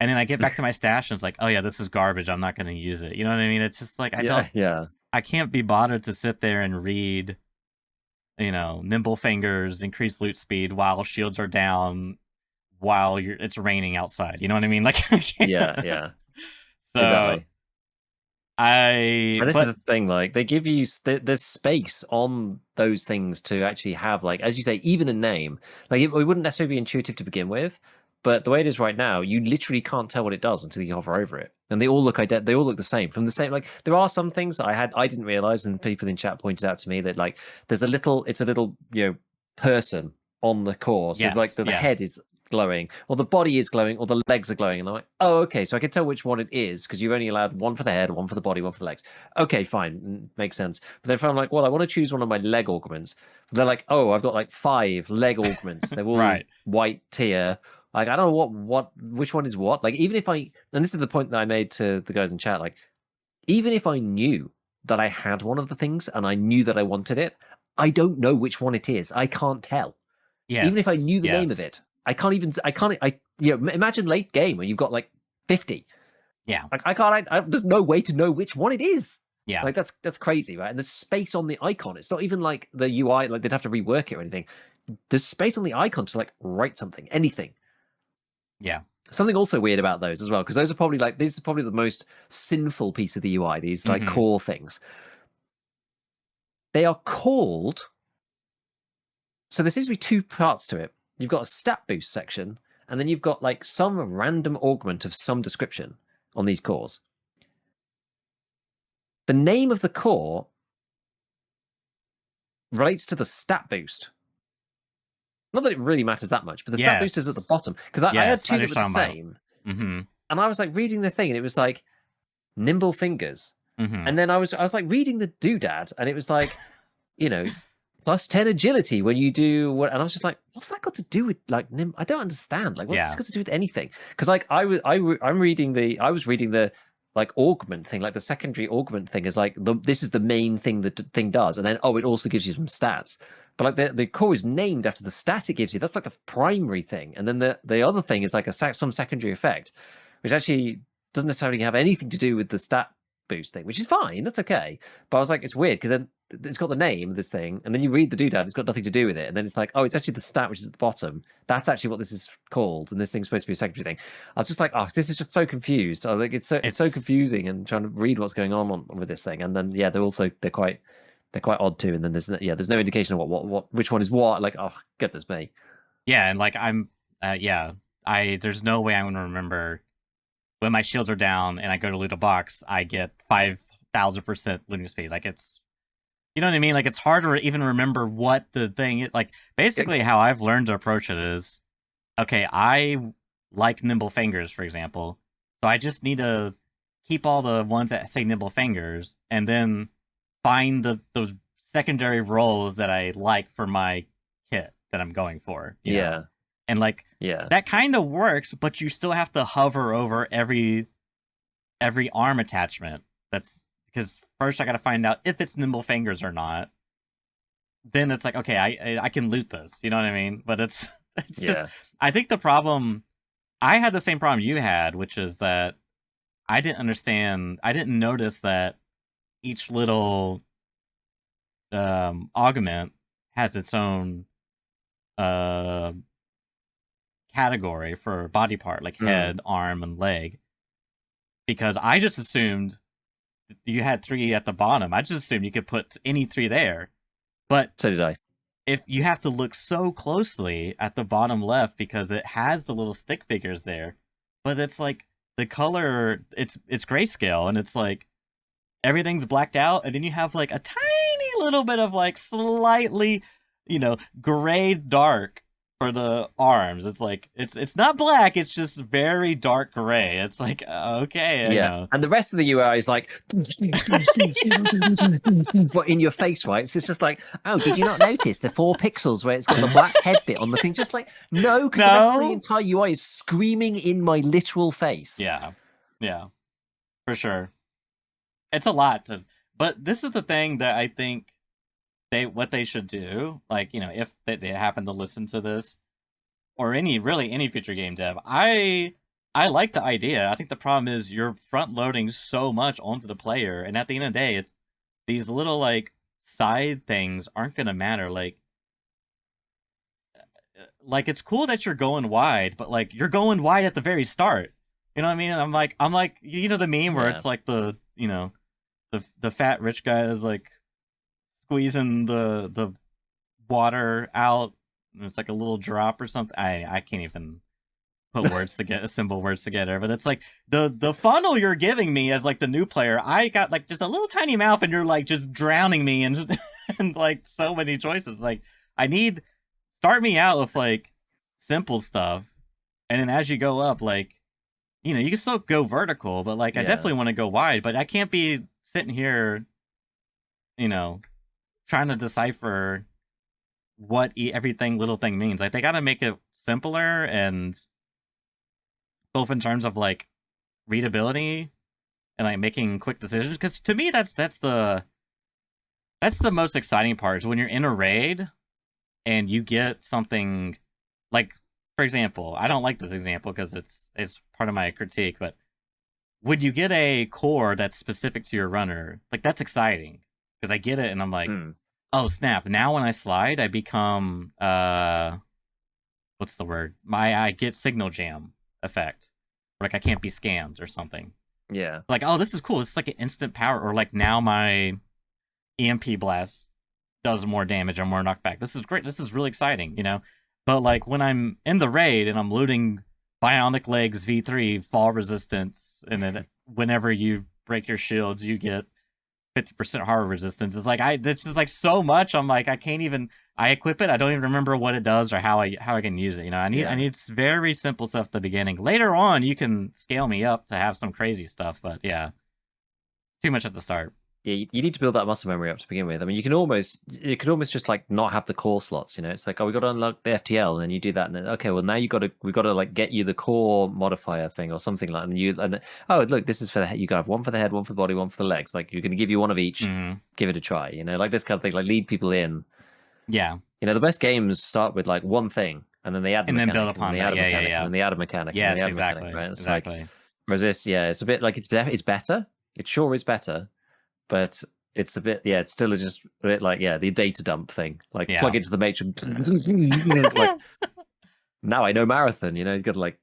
and then I get back to my stash, and it's like, oh yeah, this is garbage. I'm not going to use it. You know what I mean? It's just like Yeah, yeah. I can't be bothered to sit there and read, nimble fingers, increase loot speed while shields are down, while it's raining outside. You know what I mean? Like, I Yeah, can't. yeah. So Exactly. And this is but the thing, like they give you there's space on those things to actually have, like, as you say, even a name. Like it wouldn't necessarily be intuitive to begin with, but the way it is right now, you literally can't tell what it does until you hover over it, and they all look they all look the same from the same. Like there are some things that I didn't realize, and people in chat pointed out to me that like there's it's a little person on the core, so like yes, the head yes, is glowing, or the body is glowing, or the legs are glowing. And I'm like, oh, okay, so I can tell which one it is because you're only allowed one for the head, one for the body, one for the legs. Okay, fine, makes sense. But then if I'm like, well, I want to choose one of my leg augments, they're like, oh, I've got like 5 leg augments. They're all right, white tier. Like, I don't know which one is what. Like, even if and this is the point that I made to the guys in chat, like, even if I knew that I had one of the things and I knew that I wanted it, I don't know which one it is. I can't tell. Even if I yes, knew the name of yes, it, imagine late game where you've got like 50. yeah, Like I can't, there's no way to know which one it is. yeah, Like that's crazy, right? And there's space on the icon. It's not even like the UI, like they'd have to rework it or anything. There's space on the icon to like write something, anything. yeah. Something also weird about those as well, because those are probably like, these are probably the most sinful piece of the UI, these like Mm-hmm. core things. They are called, so there seems to be 2 parts to it. You've got a stat boost section, and then you've got like some random augment of some description on these cores. The name of the core relates to the stat boost. Not that it really matters that much, but the stat boost is at the Yes, bottom, because I had yes. I 2 know that what were you're the talking about. same, Mm-hmm. and I was like reading the thing, and it was like nimble fingers, Mm-hmm. and then I was like reading the doodad, and it was like, you know, +10 agility when you do what, and I was just like, what's that got to do with like I don't understand. Like, what's this Yeah. got to do with anything? Because like I'm reading I was reading the like augment thing, like the secondary augment thing is like this is the main thing that the thing does, and then it also gives you some stats. But like the core is named after the stat it gives you. That's like the primary thing, and then the other thing is like some secondary effect, which actually doesn't necessarily have anything to do with the stat boost thing, which is fine. That's okay. But I was like, it's weird because then it's got the name of this thing, and then you read the doodad, it's got nothing to do with it, and then it's like, oh, it's actually the stat which is at the bottom. That's actually what this is called, and this thing's supposed to be a secondary thing. I was just like, oh, this is just so confused. I was like, it's so It's confusing, and trying to read what's going on with this thing, and then yeah, they're quite odd too, and then there's no indication of what which one is what. Like, oh goodness me. yeah, and like yeah. There's no way I'm gonna remember when my shields are down and I go to loot a box. I get 5,000% looting speed. Like it's You know what I mean? Like it's hard to even remember what the thing is. Like basically, how I've learned to approach it is, okay, I like nimble fingers, for example, so I just need to keep all the ones that say nimble fingers, and then find those secondary roles that I like for my kit that I'm going for. Yeah, And like yeah, that kind of works, but you still have to hover over every arm attachment. That's because first I got to find out if it's nimble fingers or not. Then it's like, okay, I can loot this. You know what I mean? But it's it's just, yeah, I think the problem, I had the same problem you had, which is that I didn't notice that each little augment has its own uh category for body part, like mm. head, arm, and leg. Because I just assumed you had 3 at the bottom. I just assumed you could put any 3 there. But So did I. if you have to look so closely at the bottom left because it has the little stick figures there, but it's like the color, it's grayscale, and it's like everything's blacked out, and then you have like a tiny little bit of like slightly, gray dark for the arms. It's like it's not black, it's just very dark gray. It's like, okay, Yeah, and the rest of the UI is like, what in your face, right? It's just like, oh, did you not notice the 4 pixels where it's got the black head bit on the thing? Just like, no, because the rest of the No, entire UI is screaming in my literal face. yeah, yeah, for sure. It's a lot to, but this is the thing that I think what they should do, like, if they happen to listen to this, or any future game dev. I like the idea. I think the problem is you're front loading so much onto the player, and at the end of the day, it's these little like side things aren't gonna matter. Like it's cool that you're going wide, but like you're going wide at the very start. You know what I mean? I'm like you know the meme where Yeah. it's like the fat rich guy is like squeezing the water out, and it's like a little drop or something. I can't even put words to get simple words together, but it's like the funnel you're giving me as like the new player. I got like just a little tiny mouth, and you're like just drowning me in and like so many choices. Like I need start me out with like simple stuff, and then as you go up, like you can still go vertical, but like I Yeah. definitely want to go wide, but I can't be sitting here, you know, trying to decipher what everything little thing means. Like they got to make it simpler, and both in terms of like readability and like making quick decisions. Because to me, that's the most exciting part is when you're in a raid and you get something like, for example, I don't like this example because it's part of my critique, but would you get a core that's specific to your runner? Like that's exciting because I get it and I'm like, Mm. oh snap! Now when I slide, I become what's the word? I get signal jam effect. Like I can't be scammed or something. Yeah. Like, oh, this is cool. It's like an instant power, or like now my EMP blast does more damage or more knockback. This is great. This is really exciting, you know. But like when I'm in the raid and I'm looting Bionic Legs V3 fall resistance, and then whenever you break your shields, you get 50% horror resistance. It's like it's just like so much. I'm like I can't even. I equip it. I don't even remember what it does or how I can use it. You know, I Yeah. need very simple stuff at the beginning. Later on, you can scale me up to have some crazy stuff. But yeah, too much at the start. Yeah, you need to build that muscle memory up to begin with. I mean, you could almost just like not have the core slots. You know, it's like, oh, we got to unlock the FTL, and then you do that, and then okay, well now we got to like get you the core modifier thing or something like, oh look, this is for the head. You got to have one for the head, one for the body, one for the legs. Like you're going to give you one of each. Mm-hmm. Give it a try. You know, like this kind of thing. Like lead people in. Yeah, You know, the best games start with like one thing, and then they add the and then build mechanic, and then upon they that. add a Yeah, yeah, mechanic, and yeah. then they add a mechanic, and then they Yes, add a mechanic. exactly, Right? It's like, exactly. whereas this, yeah, it's a bit like it's better. It sure is better, but it's a bit, yeah, it's still just a bit like, yeah, the data dump thing. Like Yeah. plug into the matrix, like now I know marathon. You know, you got to like,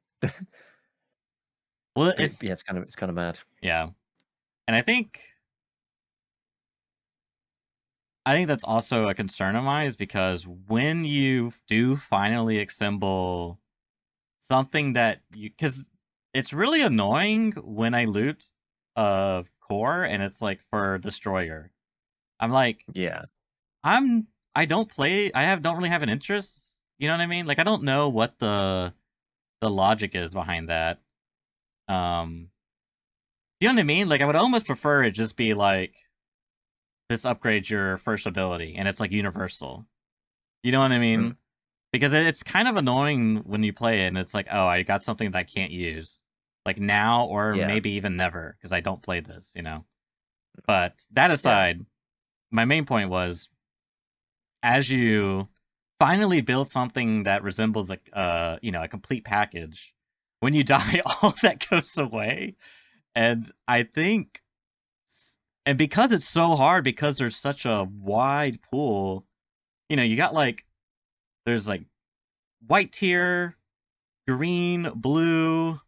Well, but yeah, it's kind of mad. yeah, and I think that's also a concern of mine is because when you do finally assemble something that you, because it's really annoying when I loot a core and it's like for destroyer. I'm like, Yeah, I don't play. Don't really have an interest. You know what I mean? Like I don't know what the logic is behind that. Um, you know what I mean? Like I would almost prefer it just be like this upgrades your first ability and it's like universal. You know what I mm, mean? Because it's kind of annoying when you play it and it's like, oh, I got something that I can't use. Like now or yeah, maybe even never because I don't play this, you know. But that yeah, aside, my main point was as you finally build something that resembles a complete package, when you die, all that goes away. And I think and because it's so hard because there's such a wide pool, you got like there's like white tier, green, blue,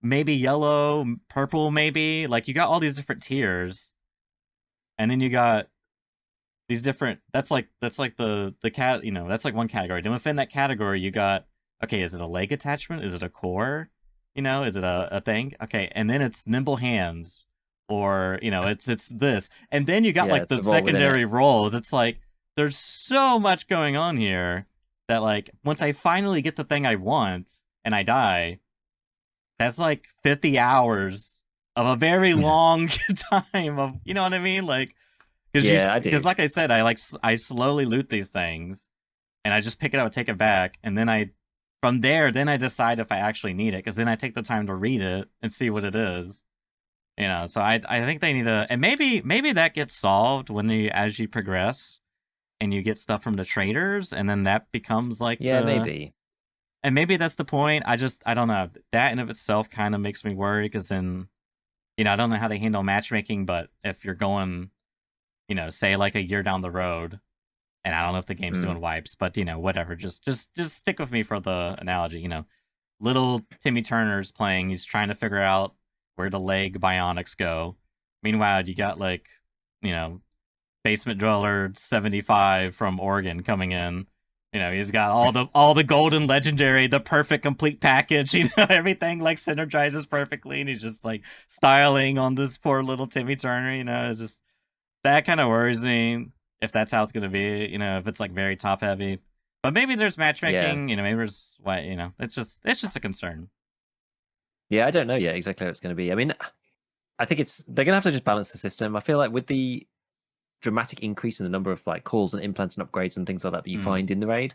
maybe yellow, purple, maybe. Like you got all these different tiers, and then you got these different. That's like the cat. That's like one category. Then within that category, you got okay. Is it a leg attachment? Is it a core? Is it a thing? Okay, and then it's nimble hands, or it's this, and then you got yeah. like It's the evolve within it. secondary roles. It's like there's so much going on here that like once I finally get the thing I want and I die, that's like 50 hours of a very long time of you know what I mean, like Yeah, I because do. like I said, I slowly loot these things and I just pick it up and take it back, and then I from there then I decide if I actually need it because then I take the time to read it and see what it is. So I think they need to, and maybe that gets solved when you as you progress and you get stuff from the traders, and then that becomes like Yeah, the maybe. and maybe that's the point. I don't know. That in of itself kind of makes me worry because then, I don't know how they handle matchmaking, but if you're going, say like a year down the road, and I don't know if the game's Mm. doing wipes, but whatever. Just stick with me for the analogy. Little Timmy Turner's playing. He's trying to figure out where the leg bionics go. Meanwhile, you got like, you know, Basement Dweller 75 from Oregon coming in. He's got all the golden legendary, the perfect complete package. Everything like synergizes perfectly, and he's just like styling on this poor little Timmy Turner. It's just that kind of worries me if that's how it's gonna be. If it's like very top heavy. But maybe there's Yeah. matchmaking. Maybe there's what. It's just a concern. Yeah, I don't know yet exactly how it's going to be. I mean, I think they're going to have to just balance the system. I feel like with the dramatic increase in the number of like calls and implants and upgrades and things like that that you Mm. find in the raid,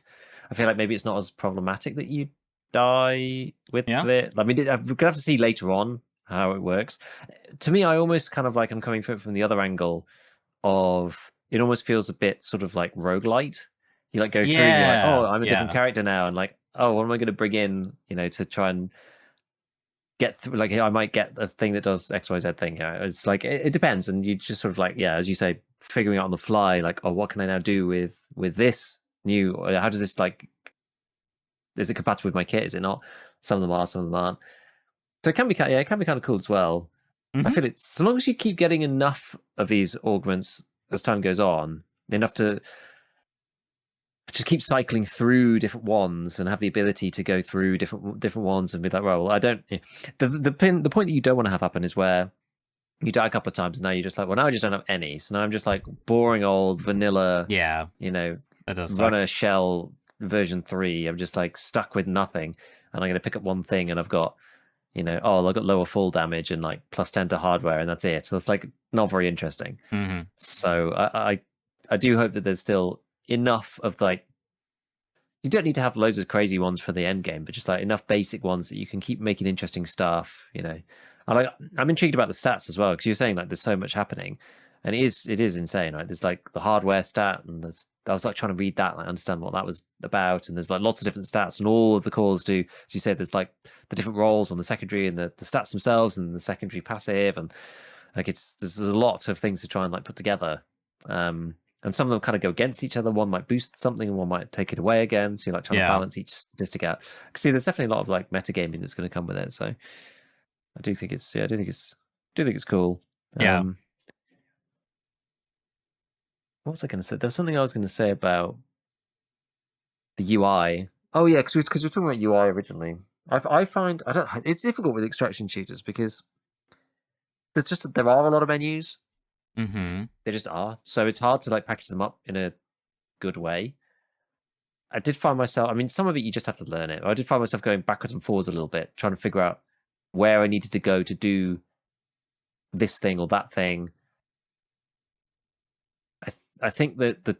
I feel like maybe it's not as problematic that you die with Yeah. it. I mean, we're gonna have to see later on how it works. To me, I almost kind of like I'm coming from the other angle of it almost feels a bit sort of like roguelite. You like go through and you're like, oh, Yeah. I'm a different Yeah. character now, and like, oh, what am I going to bring in, to try and get through, like I might get a thing that does XYZ thing. Yeah, it's like it depends, and you just sort of like, yeah, as you say, figuring out on the fly, like, oh, what can I now do with this new? Or how does this like? Is it compatible with my kit? Is it not? Some of them are, some of them aren't. So it can be, yeah, it can be kind of cool as well. I Hmm. feel it, so long as you keep getting enough of these augments as time goes on, enough to just keep cycling through different ones and have the ability to go through different ones and be like, well, I don't. The point that you don't want to have happen is where you die a couple of times and now you're just like, well, now I just don't have any. So now I'm just like boring old vanilla, Yeah. you know, That does suck. runner shell version 3. I'm just like stuck with nothing, and I'm going to pick up one thing and I've got, oh, I've got lower fall damage and like +10 to hardware, and that's it. So it's like not very interesting. Hmm. So I do hope that there's still enough of like, you don't need to have loads of crazy ones for the end game, but just like enough basic ones that you can keep making interesting stuff. I'm intrigued about the stats as well, because you're saying like there's so much happening, and it is insane. Right, there's like the hardware stat, and I was like trying to read that, like understand what that was about, and there's like lots of different stats, and all of the cores do, as you said, there's like the different roles on the secondary and the stats themselves and the secondary passive, and like there's a lot of things to try and like put together. And some of them kind of go against each other. One might boost something, and one might take it away again. So you're like trying to Yeah. balance each statistic out. See, there's definitely a lot of like metagaming that's going to come with it. So I do think it's, yeah, I do think it's cool. Yeah. What was I going to say? There's something I was going to say about the UI. Oh yeah, because we're talking about UI originally. I find I don't. It's difficult with extraction shooters because there are a lot of menus. Hmm. They just are. So it's hard to like package them up in a good way. I did find myself, I mean, some of it you just have to learn it. I did find myself going backwards and forwards a little bit, trying to figure out where I needed to go to do this thing or that thing. I think that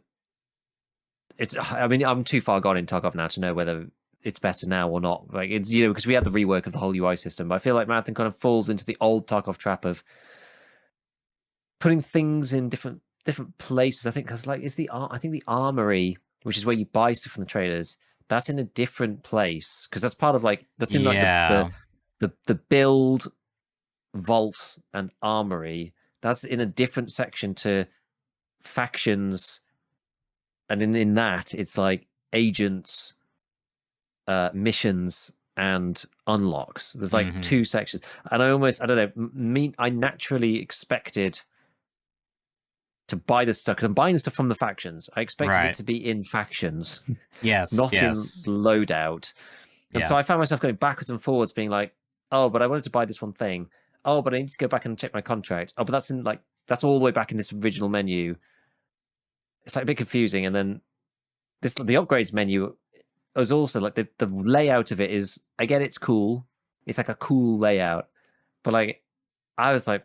I mean, I'm too far gone in Tarkov now to know whether it's better now or not. Like, it's, because we had the rework of the whole UI system, but I feel like Marathon kind of falls into the old Tarkov trap of putting things in different places. I think because like I think the armory, which is where you buy stuff from the traders, that's in a different place because that's part of like that's in like Yeah. the build, vault, and armory. That's in a different section to factions, and in that it's like agents, missions, and unlocks. There's like Hmm. two sections, and I don't know. I naturally expected to buy the stuff because I'm buying the stuff from the factions. I expected it Right. to be in factions, Yes. not in Yes. loadout. And so Yeah. I found myself going backwards and forwards, being like, "Oh, but I wanted to buy this one thing. Oh, but I need to go back and check my contract. Oh, but that's all the way back in this original menu." It's like a bit confusing. And then the upgrades menu is also like the layout of it is, again, it's cool. It's like a cool layout, but like I was like,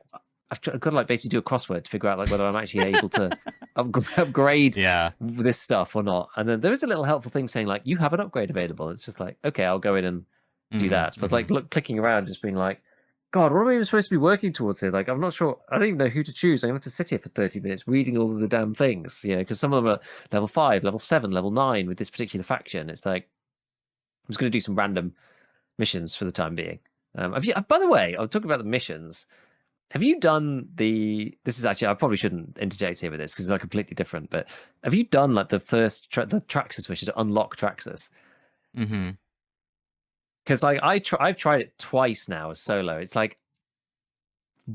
I've got to like basically do a crossword to figure out like whether I'm actually able to upgrade Yeah. this stuff or not. And then there is a little helpful thing saying like, you have an upgrade available. It's just like, okay, I'll go in and do Hmm. that. But Hmm. like clicking around, just being like, God, what am I even supposed to be working towards here? Like, I'm not sure. I don't even know who to choose. I'm going to have to sit here for 30 minutes reading all of the damn things, because some of them are level 5, level 7, level 9 with this particular faction. It's like, just going to do some random missions for the time being. Have you? By the way, I'll talk about the missions. Have you done the? This is actually I probably shouldn't interject here with this because they're completely different. But have you done like the first the Traxxas mission to unlock Traxxas? Mm-hmm. Because like I've tried it twice now as solo. It's like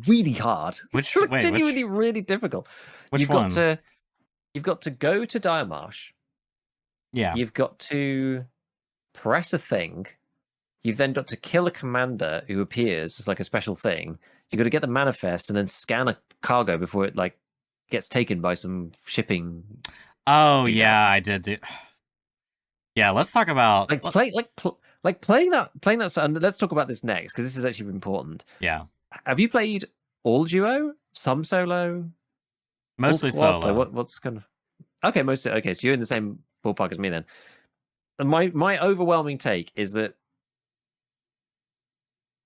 really hard. Which Like, wait, genuinely really difficult. which You've got one? to go to Dire Marsh. Yeah. You've got to press a thing. You've then got to kill a commander who appears as like a special thing. You've got to get the manifest and then scan a cargo before it like gets taken by some shipping. Oh Doodad. yeah, I did do. Yeah, let's talk about. Like playing that. And let's talk about this next because this is actually important. Yeah, Have you played all duo, some solo, all mostly squad? Like solo. what's kind of okay? Mostly okay. So you're in the same ballpark as me then. And my overwhelming take is that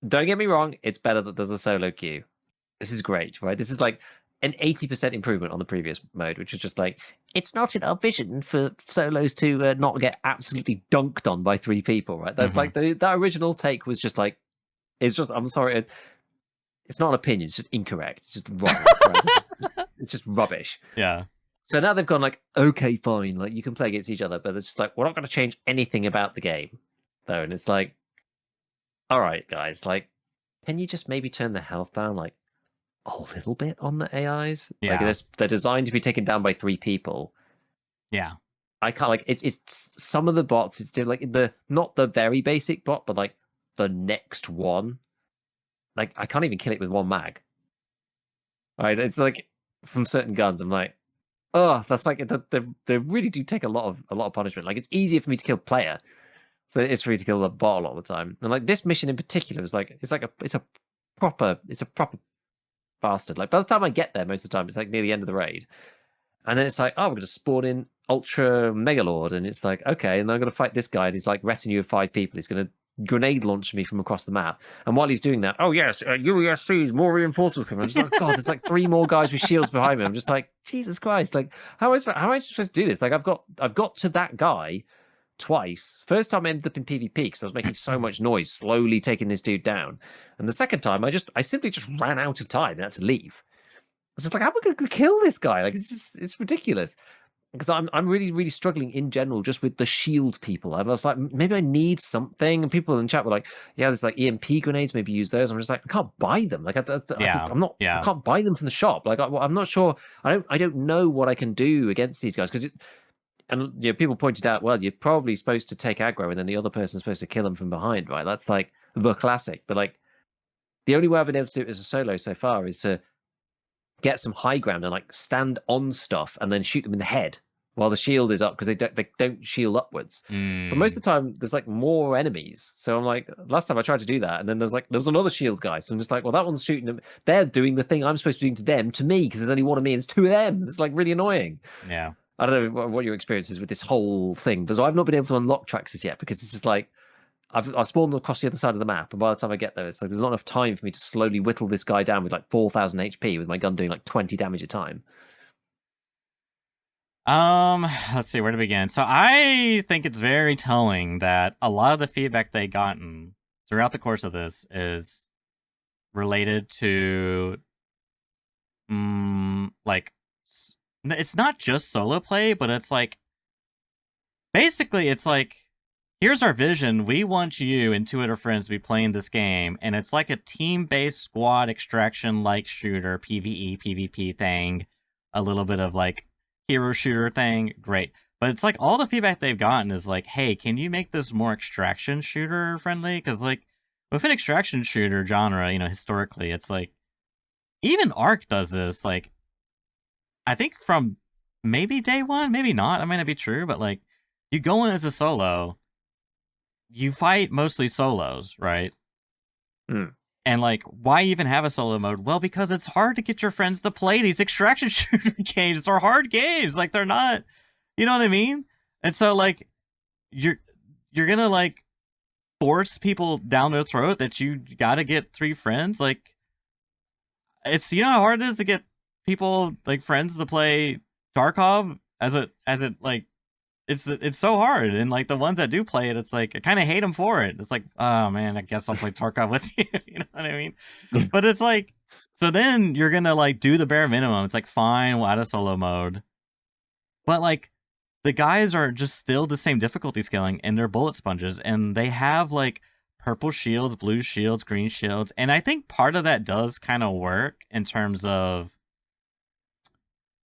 don't get me wrong, it's better that there's a solo queue. This is great, right? This is like an 80% improvement on the previous mode, which was just like, it's not in our vision for solos to not get absolutely dunked on by 3 people, right? That's Mm-hmm. like that original take was just like, it's just, I'm sorry, it's not an opinion, it's just incorrect. It's just wrong, right? It's just rubbish. Yeah. So now they've gone like, okay, fine, like you can play against each other, but it's just like, we're not going to change anything about the game, though. And it's like, all right, guys, like, can you just maybe turn the health down like a little bit on the AIs? Like, Yeah. they're designed to be taken down by 3 people. Yeah. I can't like it's some of the bots. It's like the not the very basic bot, but like the next one. Like I can't even kill it with 1 mag. Right? It's like from certain guns. I'm like, oh, that's like they really do take a lot of punishment. Like it's easier for me to kill player, so it's for me to kill the bot a lot of the time. And like this mission in particular is like it's a proper bastard. Like by the time I get there, most of the time it's like near the end of the raid, and then it's like, oh, we're gonna spawn in Ultra Megalord, and it's like, okay, and I'm gonna fight this guy, and he's like retinue of 5 people. He's gonna grenade launch me from across the map, and while he's doing that, oh yes, UESC's more reinforcements coming. I'm just like, God, there's like 3 more guys with shields behind me. I'm just like, Jesus Christ, like how am I supposed to do this? Like I've got to that guy twice. First time I ended up in PvP because I was making so much noise, slowly taking this dude down. And the second time, I simply just ran out of time and had to leave. It's just like, how am I going to kill this guy? Like, it's ridiculous. Because I'm really, really struggling in general just with the shield people. I was like, maybe I need something. And people in chat were like, yeah, there's like EMP grenades, maybe use those. I'm just like, I can't buy them. Like, Yeah. I'm not, I Yeah. can't buy them from the shop. Like, I'm not sure. I don't know what I can do against these guys because and you know, people pointed out, well, you're probably supposed to take aggro and then the other person's supposed to kill them from behind, right? That's like the classic. But like the only way I've been able to do it as a solo so far is to get some high ground and like stand on stuff and then shoot them in the head while the shield is up because they don't shield upwards. But most Mm. of the time there's like more enemies. So I'm like, last time I tried to do that, and then there was another shield guy. So I'm just like, well, that one's shooting them. They're doing the thing I'm supposed to be doing to them to me because there's only one of me and it's 2 of them. It's like really annoying. Yeah. I don't know what your experience is with this whole thing, but I've not been able to unlock Traxxas yet because it's just like I've spawned across the other side of the map, and by the time I get there, it's like there's not enough time for me to slowly whittle this guy down with like 4,000 HP with my gun doing like 20 damage a time. Let's see where to begin. So I think it's very telling that a lot of the feedback they gotten throughout the course of this is related to like it's not just solo play, but it's like basically it's like here's our vision. We want you and 2 other friends to be playing this game, and it's like a team-based squad extraction-like shooter, PvE, PvP thing, a little bit of like hero shooter thing. Great. But it's like all the feedback they've gotten is like, hey, can you make this more extraction shooter friendly? Because like with an extraction shooter genre, you know, historically, it's like even Ark does this. Like I think from maybe day 1, maybe not. That might not be true, but like you go in as a solo, you fight mostly solos, right? Mm. And like, why even have a solo mode? Well, because it's hard to get your friends to play these extraction shooter games. They're hard games. Like they're not, you know what I mean? And so like, you're gonna like force people down their throat that you gotta get 3 friends. Like, it's you know how hard it is to get people like friends to play Tarkov as it like it's so hard, and like the ones that do play it, it's like I kind of hate them for it. It's like, oh man, I guess I'll play Tarkov with you. You know what I mean? But it's like, so then you're gonna like do the bare minimum. It's like, fine, we'll add a solo mode, but like the guys are just still the same difficulty scaling, and they're bullet sponges, and they have like purple shields, blue shields, green shields, and I think part of that does kind of work in terms of,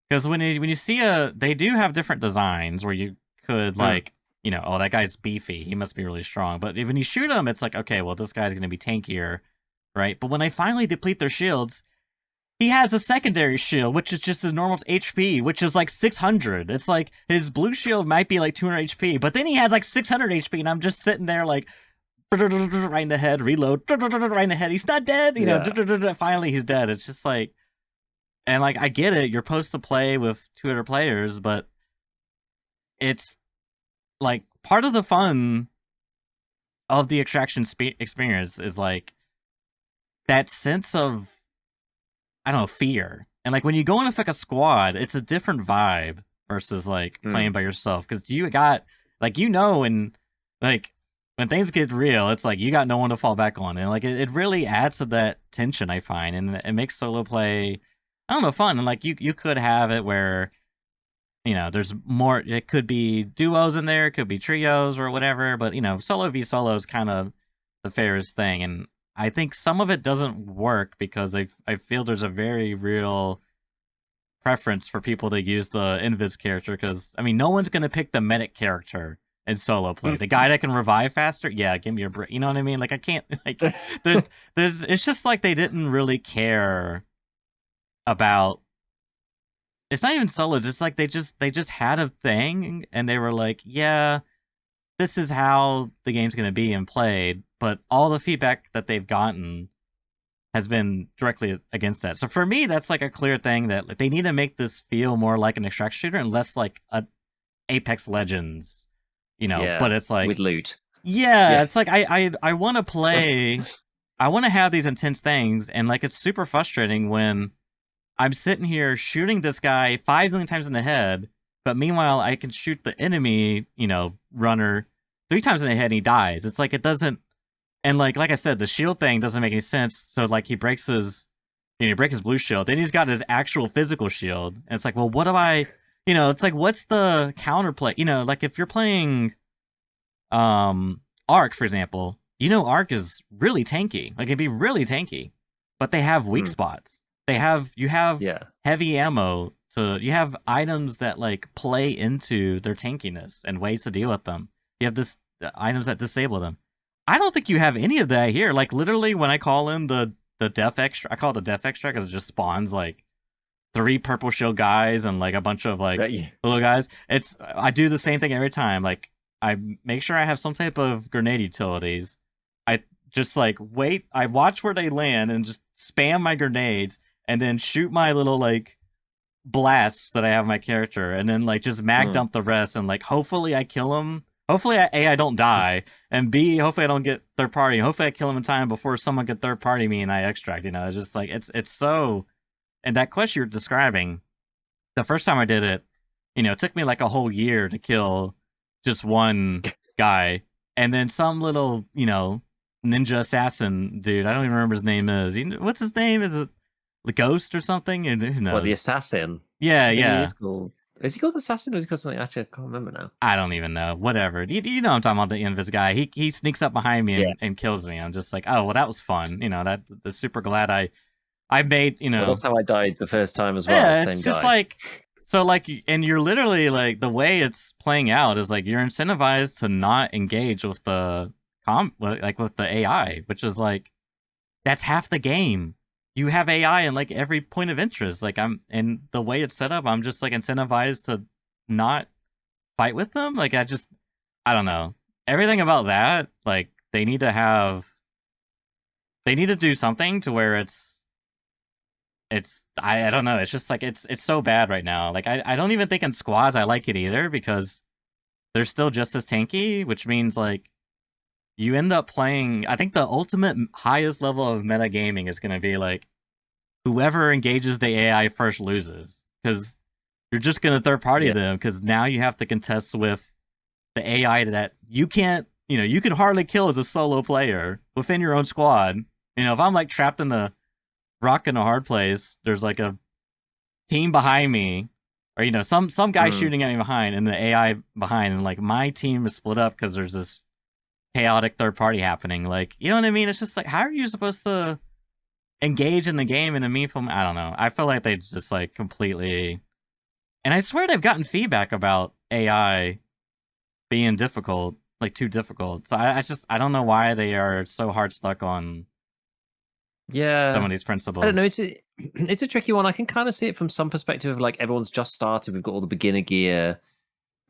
because when you see they do have different designs where you could like, oh, that guy's beefy, he must be really strong. But when you shoot him, it's like, okay, well, this guy's gonna be tankier, right? But when they finally deplete their shields, he has a secondary shield, which is just his normal HP, which is like 600. It's like his blue shield might be like 200 HP, but then he has like 600 HP, and I'm just sitting there like, right in the head, reload, right in the head. He's not dead, you know. Finally, he's dead. It's just like, and like I get it, you're supposed to play with 200 players, but it's like part of the fun of the extraction experience is like that sense of, I don't know, fear. And like when you go in with like a squad, it's a different vibe versus like playing by yourself, because you got like, and like when things get real, it's like you got no one to fall back on, and like it really adds to that tension, I find, and it makes solo play, I don't know, fun. And like you could have it where, there's more, it could be duos in there, it could be trios or whatever, but solo v solo is kind of the fairest thing. And I think some of it doesn't work because I feel there's a very real preference for people to use the invis character, because I mean no one's gonna pick the medic character in solo play. The guy that can revive faster, yeah, give me your break. You know what I mean? Like I can't, like there's it's just like they didn't really care about, it's not even solos, it's like they just had a thing, and they were like, yeah, this is how the game's going to be and played, but all the feedback that they've gotten has been directly against that. So for me, that's like a clear thing that like, they need to make this feel more like an extraction shooter and less like a Apex Legends, but it's like with loot. Yeah, it's like I want to play, I want to have these intense things, and like it's super frustrating when I'm sitting here shooting this guy 5 million times in the head, but meanwhile I can shoot the enemy, runner 3 times in the head and he dies. It's like it doesn't, and like I said, the shield thing doesn't make any sense. So like he breaks his, he breaks his blue shield, then he's got his actual physical shield, and it's like, well, what do I, it's like, what's the counterplay? Like if you're playing, Arc, for example, Arc is really tanky. Like it'd be really tanky, but they have weak spots. You have heavy ammo, you have items that like play into their tankiness and ways to deal with them. You have items that disable them. I don't think you have any of that here. Like literally when I call in the death extra, I call it the death extra because it just spawns like 3 purple shield guys and like a bunch of like little guys. I do the same thing every time. Like I make sure I have some type of grenade utilities. I just like wait, I watch where they land and just spam my grenades, and then shoot my little like blasts that I have my character, and then like just mag dump the rest, and like hopefully I kill him. Hopefully I don't die, and B, hopefully I don't get third party. Hopefully I kill him in time before someone could third party me and I extract. It's just like it's so. And that quest you're describing, the first time I did it, it took me like a whole year to kill just one guy, and then some little ninja assassin dude. I don't even remember his name is. What's his name? Is it the Ghost or something? And who knows? Well, the assassin. Yeah. Is he called assassin, or is he called something? Actually, I can't remember now. I don't even know. Whatever. You know I'm talking about, the invis guy. He sneaks up behind me and kills me. I'm just like, oh well, that was fun. That's super glad I made. Well, that's how I died the first time as well. Yeah, same it's just guy. like. So like, and you're literally like, the way it's playing out is like you're incentivized to not engage with the with the AI, which is like, that's half the game. You have AI in like every point of interest. Like and the way it's set up, I'm just like incentivized to not fight with them. Like I don't know. Everything about that, like they need to do something to where I don't know. It's just like it's so bad right now. Like I don't even think in squads I like it either, because they're still just as tanky, which means like you end up playing. I think the ultimate highest level of metagaming is going to be like whoever engages the AI first loses, because you're just going to third party them, because now you have to contest with the AI that you can't, you can hardly kill as a solo player within your own squad. If I'm like trapped in the rock in a hard place, there's like a team behind me, or some guy shooting at me behind, and the AI behind, and like my team is split up because there's this chaotic third party happening. Like, you know what I mean? It's just like, how are you supposed to engage in the game in a meaningful? I don't know. I feel like they just like completely. And I swear they've gotten feedback about AI being difficult, like too difficult. So I don't know why they are so hard stuck on some of these principles. I don't know. It's a tricky one. I can kind of see it from some perspective of like everyone's just started. We've got all the beginner gear.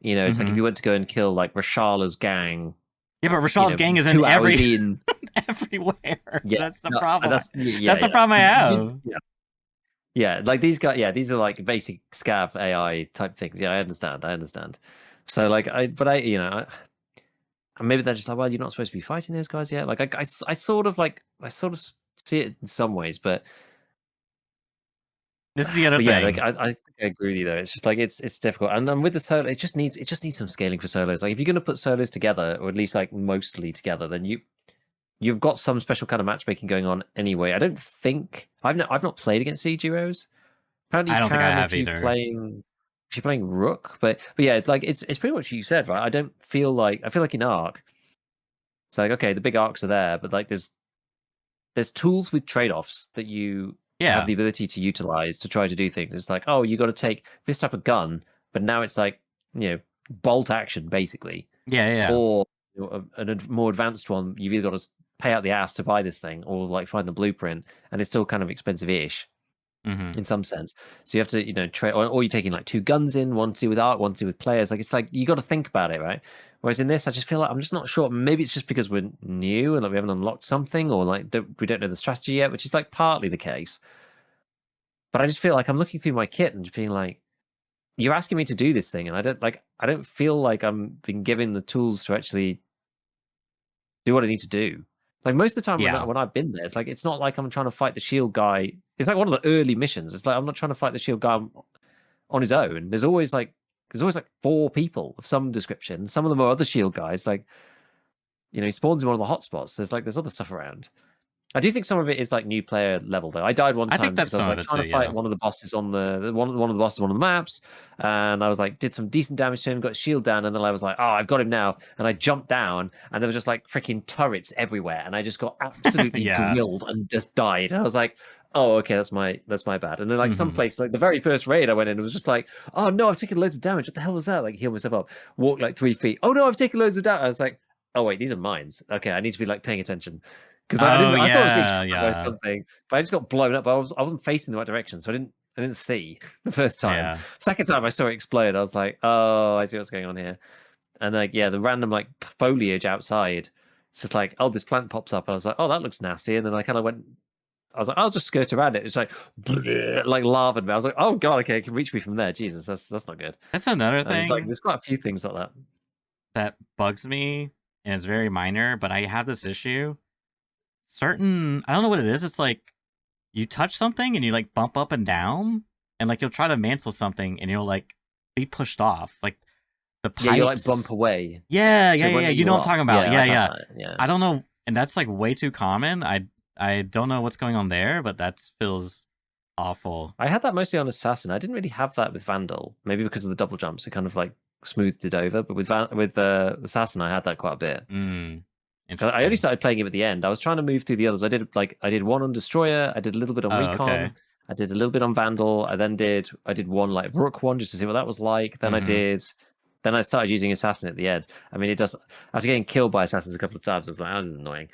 It's like if you went to go and kill like Rashala's gang. Yeah, but Rashal's gang is in 2 hours in. everywhere. Yeah, That's the problem. That's the problem I have. Yeah, like these guys. Yeah, these are like basic scav AI type things. Yeah, I understand. So like, maybe they're just like, well, you're not supposed to be fighting those guys yet. Like, I sort of see it in some ways, but this is the other thing. Yeah, like I think I agree with you though. It's just like it's difficult, and with the solo, it just needs some scaling for solos. Like if you're going to put solos together, or at least like mostly together, then you've got some special kind of matchmaking going on anyway. I don't think I've not played against sea duos. Apparently, I don't think I have if you're either. if you're playing Rook, but yeah, like it's pretty much what you said, right? I feel like in Arc, it's like okay, the big arcs are there, but like there's tools with trade-offs that you have the ability to utilize to try to do things. It's like, oh, you got to take this type of gun, but now it's like, bolt action basically. Yeah. Or a more advanced one, you've either got to pay out the ass to buy this thing or like find the blueprint, and it's still kind of expensive-ish in some sense. So you have to, trade, or you're taking like 2 guns in, one to do with art, one to do with players. Like it's like you got to think about it, right? Whereas in this, I just feel like I'm just not sure. Maybe it's just because we're new and like we haven't unlocked something, or like we don't know the strategy yet, which is like partly the case. But I just feel like I'm looking through my kit and just being like, you're asking me to do this thing, and I don't feel like I'm being given the tools to actually do what I need to do. Like most of the time when I've been there, it's like it's not like I'm trying to fight the shield guy. It's like one of the early missions. It's like I'm not trying to fight the shield guy on his own. There's always like 4 people of some description. Some of them are other shield guys. Like, he spawns in one of the hotspots. There's other stuff around. I do think some of it is like new player level though. I died one time because I was like trying to fight one of the bosses on one of the bosses on one of the maps, and I was like did some decent damage to him, got his shield down, and then I was like, oh, I've got him now, and I jumped down, and there was just like freaking turrets everywhere, and I just got absolutely grilled and just died. And I was like, oh, okay, that's my bad. And then like some place, like the very first raid I went in, it was just like, oh no, I've taken loads of damage. What the hell was that? Like heal myself up, walk like 3 feet. Oh no, I've taken loads of damage. I was like, oh wait, these are mines. Okay, I need to be like paying attention. Because I thought I was getting shot by something, but I just got blown up. I wasn't facing the right direction, so I didn't see the first time. Second time I saw it explode, I was like, oh, I see what's going on here. And like, the random like foliage outside, it's just like, oh, this plant pops up. I was like, oh, that looks nasty. And then I kind of went, I was like, I'll just skirt around it. It's like, like lava. I was like, oh god, okay, it can reach me from there. Jesus, that's not good. That's another thing. It's like there's quite a few things like that bugs me, and it's very minor, but I have this issue. I don't know what it is. It's like you touch something and you like bump up and down, and like you'll try to mantle something and you'll like be pushed off. Like the pipes. Yeah, you like bump away. Yeah. You know what I'm talking about. Yeah. Yeah. I don't know, and that's like way too common. I don't know what's going on there, but that feels awful. I had that mostly on Assassin. I didn't really have that with Vandal. Maybe because of the double jumps, it kind of like smoothed it over. But with Assassin, I had that quite a bit. I only started playing him at the end. I was trying to move through the others. I did one on Destroyer. I did a little bit on Recon. Okay. I did a little bit on Vandal. I did one like Rook one just to see what that was like. Then I started using Assassin at the end. I mean, after getting killed by Assassins a couple of times, I was like, this is annoying.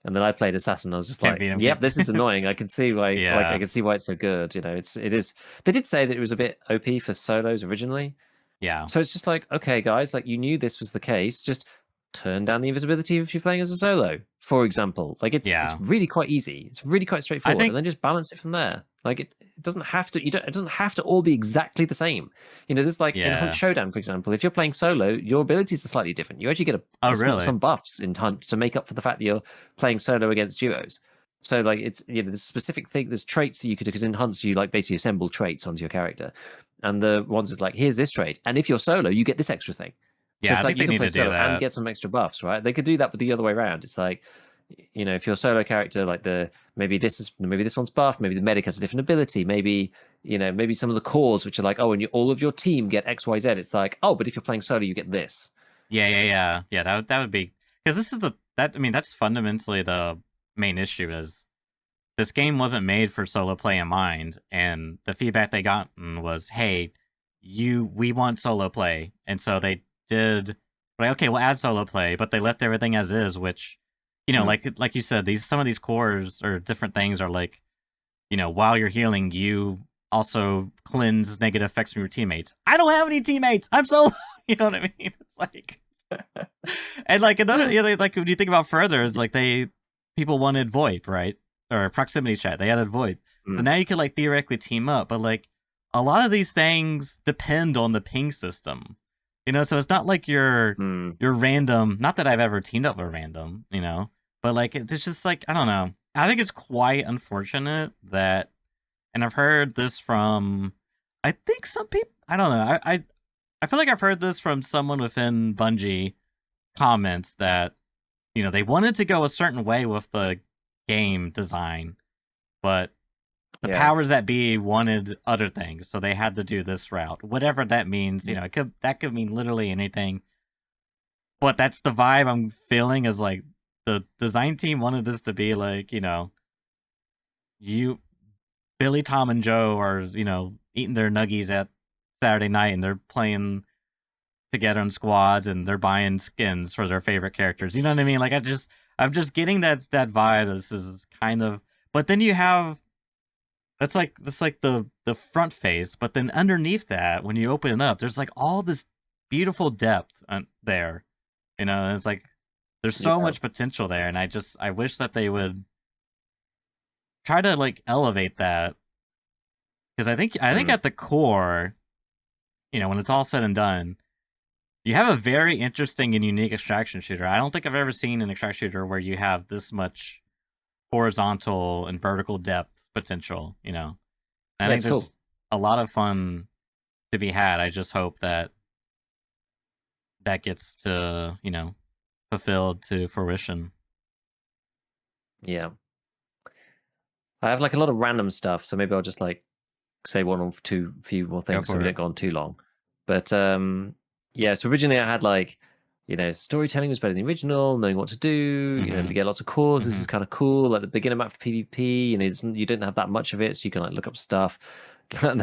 And then I played Assassin. I was just like, yep, this is annoying. I can see why. Like, I can see why it's so good. It is. They did say that it was a bit OP for solos originally. Yeah. So it's just like, okay, guys, like you knew this was the case. Just turn down the invisibility if you're playing as a solo, for example. Like it's really quite easy. It's really quite straightforward, and then just balance it from there. Like it doesn't have to. It doesn't have to all be exactly the same. There's like in Hunt Showdown, for example, if you're playing solo, your abilities are slightly different. You actually get some buffs in Hunt to make up for the fact that you're playing solo against duos. So like it's there's specific thing, there's traits that you could do, because in Hunts you like basically assemble traits onto your character, and the ones that like here's this trait, and if you're solo, you get this extra thing. So Yeah, it's I like think you they can need play to do solo and that. get some extra buffs, right? They could do that, but the other way around. It's like, if you're a solo character, like maybe this one's buffed, maybe the medic has a different ability, maybe maybe some of the cores which are like, oh, and all of your team get X, Y, Z. It's like, oh, but if you're playing solo, you get this. Yeah. That would be because this is I mean that's fundamentally the main issue is this game wasn't made for solo play in mind, and the feedback they got was, "Hey, we want solo play," and so they did like, okay, we'll add solo play, but they left everything as is, which Mm. like you said, some of these cores or different things are like, while you're healing, you also cleanse negative effects from your teammates. I don't have any teammates. I'm solo. You know what I mean? It's like, and like another, like when you think about further, is like people wanted VoIP, right? Or proximity chat. They added VoIP. So Mm. now you could like theoretically team up, but like a lot of these things depend on the ping system. So it's not like Mm. you're random. Not that I've ever teamed up with random, but like it's just like I don't know. I think it's quite unfortunate that, and I've heard this from, I think some people. I don't know. I feel like I've heard this from someone within Bungie comments that they wanted to go a certain way with the game design, but the Yeah. powers that be wanted other things, so they had to do this route. Whatever that means, that could mean literally anything. But that's the vibe I'm feeling is like the design team wanted this to be like, you Billy, Tom, and Joe are, eating their nuggies at Saturday night and they're playing together in squads and they're buying skins for their favorite characters. You know what I mean? Like I'm just getting that vibe. This is kind of, but then you have that's like the front face, but then underneath that, when you open it up, there's like all this beautiful depth there. And it's like there's so Yeah. much potential there, and I wish that they would try to like elevate that because I think Mm. at the core, when it's all said and done, you have a very interesting and unique extraction shooter. I don't think I've ever seen an extraction shooter where you have this much horizontal and vertical depth potential. I Yeah, think it's cool. there's a lot of fun to be had. I just hope that that gets to fulfilled to fruition. Yeah. I have like a lot of random stuff, so maybe I'll just like say one or two few more Go things so we for don't it. go on too long. But yeah, so originally I had like, storytelling was better than the original, knowing what to do, to Mm-hmm. get lots of cores, this Mm-hmm. is kind of cool. Like the beginner map for PvP, you didn't have that much of it, so you can like look up stuff. Then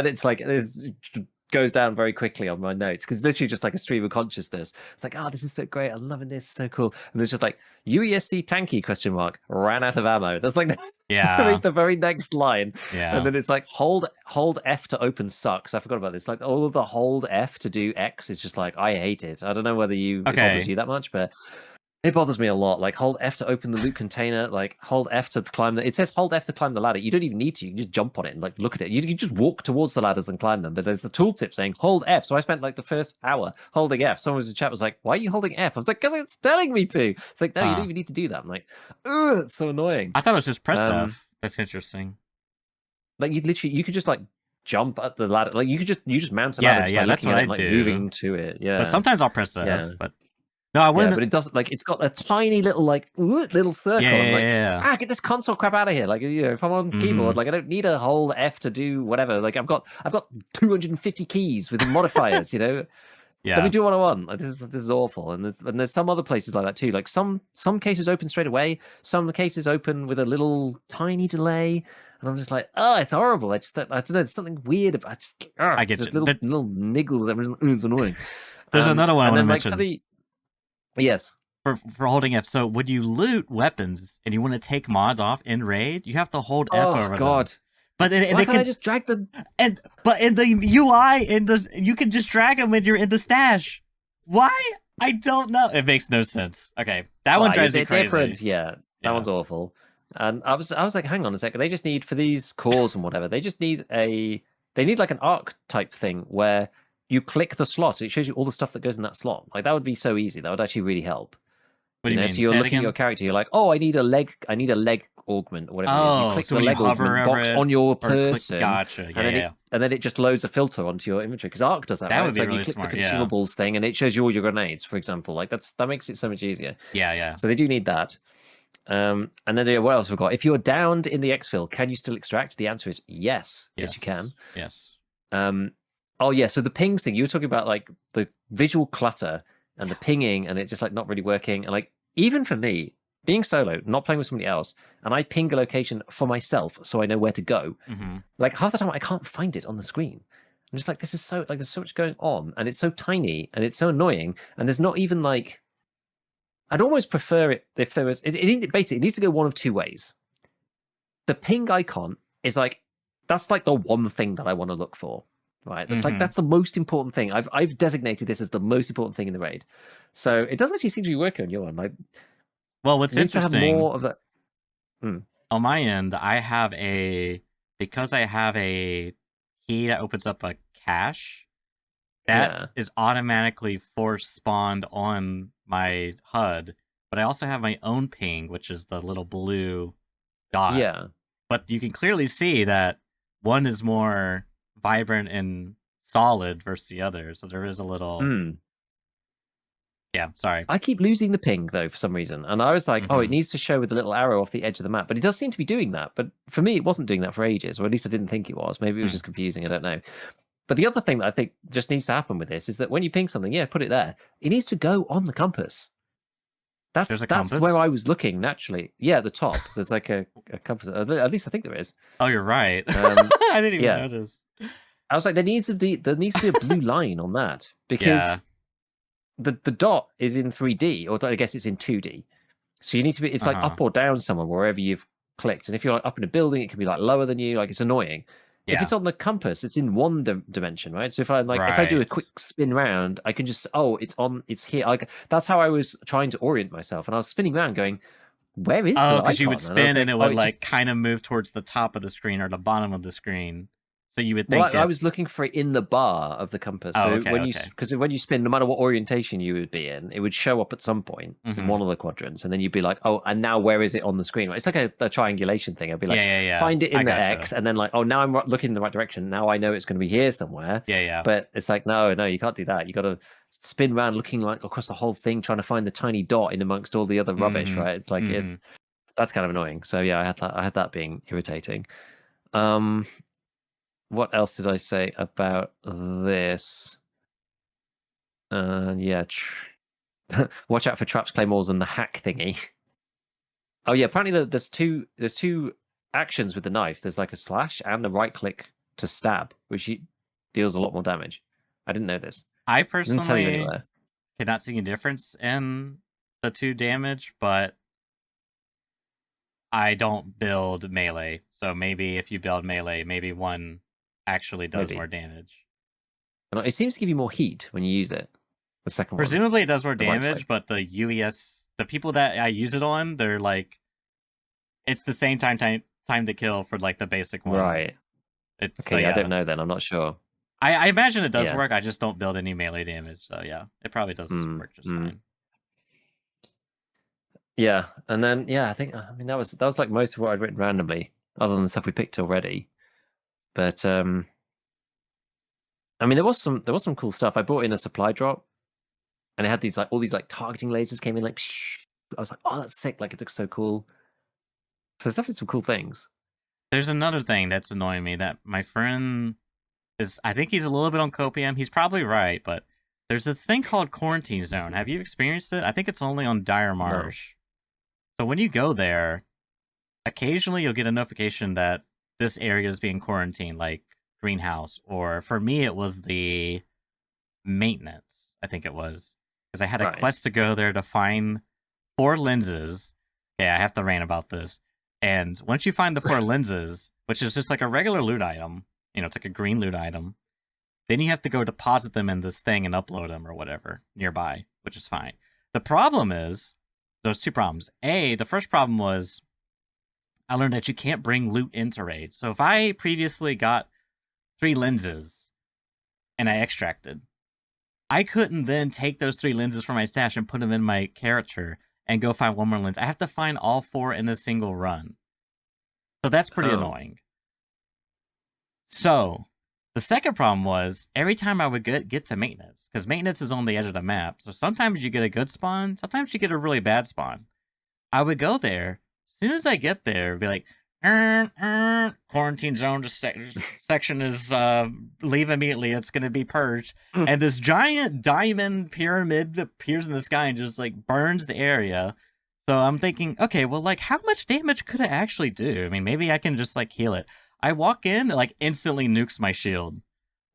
it's like it goes down very quickly on my notes because literally just like a stream of consciousness. It's like, oh, this is so great, I'm loving this, so cool. And there's just like UESC tanky question mark ran out of ammo. That's like Yeah. the very next line, and Yeah. then it's like hold F to open sucks. I forgot about this. Like all of the hold F to do X is just like I hate it. I don't know whether it bothers Okay. you that much, but it bothers me a lot. Like hold F to open the loot container. Like hold F to climb the. It says hold F to climb the ladder. You don't even need to. You can just jump on it and like look at it. You just walk towards the ladders and climb them. But there's a tooltip saying hold F. So I spent like the first hour holding F. Someone in the chat was like, "Why are you holding F?" I was like, "Because it's telling me to." It's like, no, you don't Huh. even need to do that. I'm like, ugh, it's so annoying. I thought it was just press Um, F. That's interesting. like you could just like jump at the ladder. Like you just mount a ladder just by Yeah, that's looking what at it I and like do. moving to it. But Yeah, sometimes I'll press yeah. F, but no, I Yeah, wouldn't. but it doesn't like it's got a tiny little like little Yeah, circle. I'm yeah, like, yeah. get this console crap out of here. Like, if I'm on Mm-hmm. keyboard, like I don't need a whole F to do whatever. Like I've got 250 keys with modifiers. Let me Yeah. do what I want. Like this is awful. And there's some other places like that too. Like some cases open straight away. Some cases open with a little tiny delay. And I'm just like, oh, it's horrible. I don't know. There's something weird about just, I get just you. little niggles. It's annoying. There's another one I And want to then like for mention the yes. for holding F. So when you loot weapons and you want to take mods off in raid, you have to hold F Oh over them. God. But and Why it can't I can just drag them? but in the UI you can just drag them when you're in the stash. Why? I don't know. It makes no sense. Okay, that one Why? drives me They're different. crazy. Yeah, that Yeah. one's awful. And I was like, hang on a second. They just need for these cores and whatever. They need like an arc type thing where you click the slot. It shows you all the stuff that goes in that slot. Like that would be so easy. That would actually really help. What do you So mean? you're Say that looking at your again. character, you're like, oh, I need a leg augment or whatever it is. You Oh, click so the when you leg hover augment over box it on your or click, person, gotcha. Yeah, yeah, yeah. and then it just loads a filter onto your inventory. Because Arc does that, That right? would It's be like you really click the smart. Yeah, consumables thing, and it shows you all your grenades, for example. Like that makes it so much easier. yeah, yeah. So they do need that. And then what else have we got? If you're downed in the exfil, can you still extract? The answer is yes. Yes, you can. Yes, yes. Oh yeah, so the pings thing, you were talking about like the visual clutter and the pinging and it just like not really working. And like even for me, being solo, not playing with somebody else, and I ping a location for myself so I know where to go. Mm-hmm. Like half the time I can't find it on the screen. I'm just like, this is so like there's so much going on and it's so tiny and it's so annoying. And there's not even like I'd almost prefer it if there was basically it needs to go one of two ways. The ping icon is like that's like the one thing that I want to look for. Right. Mm-hmm. That's the most important thing. I've designated this as the most important thing in the raid. So it does actually seem to be working on your one. Like Well, what's it needs to have interesting more of that. on my end, because I have a key that opens up a cache that Yeah. is automatically force spawned on my HUD, but I also have my own ping, which is the little blue dot. Yeah. But you can clearly see that one is more vibrant and solid versus the other. So there is a little. Yeah, sorry. I keep losing the ping though for some reason, and I was like, "Oh, it Mm-hmm. needs to show with a little arrow off the edge of the map." But it does seem to be doing that. But for me, it wasn't doing that for ages, or at least I didn't think it was. Maybe it was just confusing. I don't know. But the other thing that I think just needs to happen with this is that when you ping something, yeah, put it there. It needs to go on the compass. There's a That's where compass. I was looking naturally. Yeah, at the top, there's like a compass. At least I think there is. Oh, you're right. I didn't even Yeah, notice. I was like, there needs to be a blue line on that Yeah. because the dot is in 3D, or I guess it's in 2D. So you need to be. It's like Uh-huh. up or down somewhere wherever you've clicked. And if you're like up in a building, it can be like lower than you. Like it's annoying. If Yeah. it's on the compass, it's in one dimension, right? So if I do a Right. quick spin round, I can just it's here. Like that's how I was trying to orient myself, and I was spinning around, going, "Where is Oh, the because you would icon?" And I was spin and like, it "Oh, would it just." like kind of move towards the top of the screen or the bottom of the screen. So you would Well, think I was it's. looking for it in the bar of the compass. Oh, So okay, okay. because when you spin, no matter what orientation you would be in, it would show up at some point in Mm-hmm. one of the quadrants, and then you'd be like, "Oh, and now where is it on the screen?" It's like a triangulation thing. I'd be Yeah, like, yeah, yeah. "Find it I in the gotcha. X," and then like, "Oh, now I'm looking in the right direction. Now I know it's going to be here somewhere." Yeah, yeah. But it's like, no, you can't do that. You got to spin around, looking like across the whole thing, trying to find the tiny dot in amongst all the other rubbish. Mm-hmm. Right? It's like Mm-hmm. that's kind of annoying. So yeah, I had that being irritating. Um, what else did I say about this? Yeah, watch out for traps, claymores, and the hack thingy. Oh yeah, apparently there's two actions with the knife. There's like a slash and the right click to stab, which deals a lot more damage. I didn't know this. I It didn't tell you personally anywhere. cannot see a difference in the two damage, but I don't build melee. So maybe if you build melee, maybe one actually does more Maybe. damage. And it seems to give you more heat when you use it. The second one, Presumably it does more the right damage, click. but the UES, the people that I use it on, they're like, it's the same time to kill for like the basic one. Right. It's so Okay, I don't yeah. know then. I'm not sure. I imagine it does Yeah. work. I just don't build any melee damage, so yeah, it probably does Mm, work just mm. fine. Yeah, and then yeah, I mean that was like most of what I'd written randomly, other than the stuff we picked already. But I mean there was some cool stuff. I brought in a supply drop, and it had these like all these like targeting lasers came in like. Psh! I was like, oh, that's sick! Like it looks so cool. So there's definitely some cool things. There's another thing that's annoying me that my friend is. I think he's a little bit on copium. He's probably right, but there's a thing called quarantine zone. Have you experienced it? I think it's only on Dire No, Marsh. So when you go there, occasionally you'll get a notification that this area is being quarantined, like greenhouse, or for me it was the maintenance. I think it was because I had a right, quest to go there to find 4 lenses. Okay, I have to rant about this. And once you find the 4 lenses, which is just like a regular loot item, it's like a green loot item, then you have to go deposit them in this thing and upload them or whatever nearby, which is fine. The problem is, there's 2 problems. The first problem was I learned that you can't bring loot into raid. So if I previously got 3 lenses and I extracted, I couldn't then take those 3 lenses from my stash and put them in my character and go find one more lens. I have to find all 4 in a single run. So that's pretty Oh. annoying. So the second problem was every time I would get to maintenance, because maintenance is on the edge of the map. So sometimes you get a good spawn, sometimes you get a really bad spawn. I would go there. As soon as I get there, be like, quarantine zone section is leave immediately. It's going to be purged. And this giant diamond pyramid appears in the sky and just like burns the area. So I'm thinking, okay, well, like, how much damage could it actually do? I mean, maybe I can just like heal it. I walk in, it like instantly nukes my shield.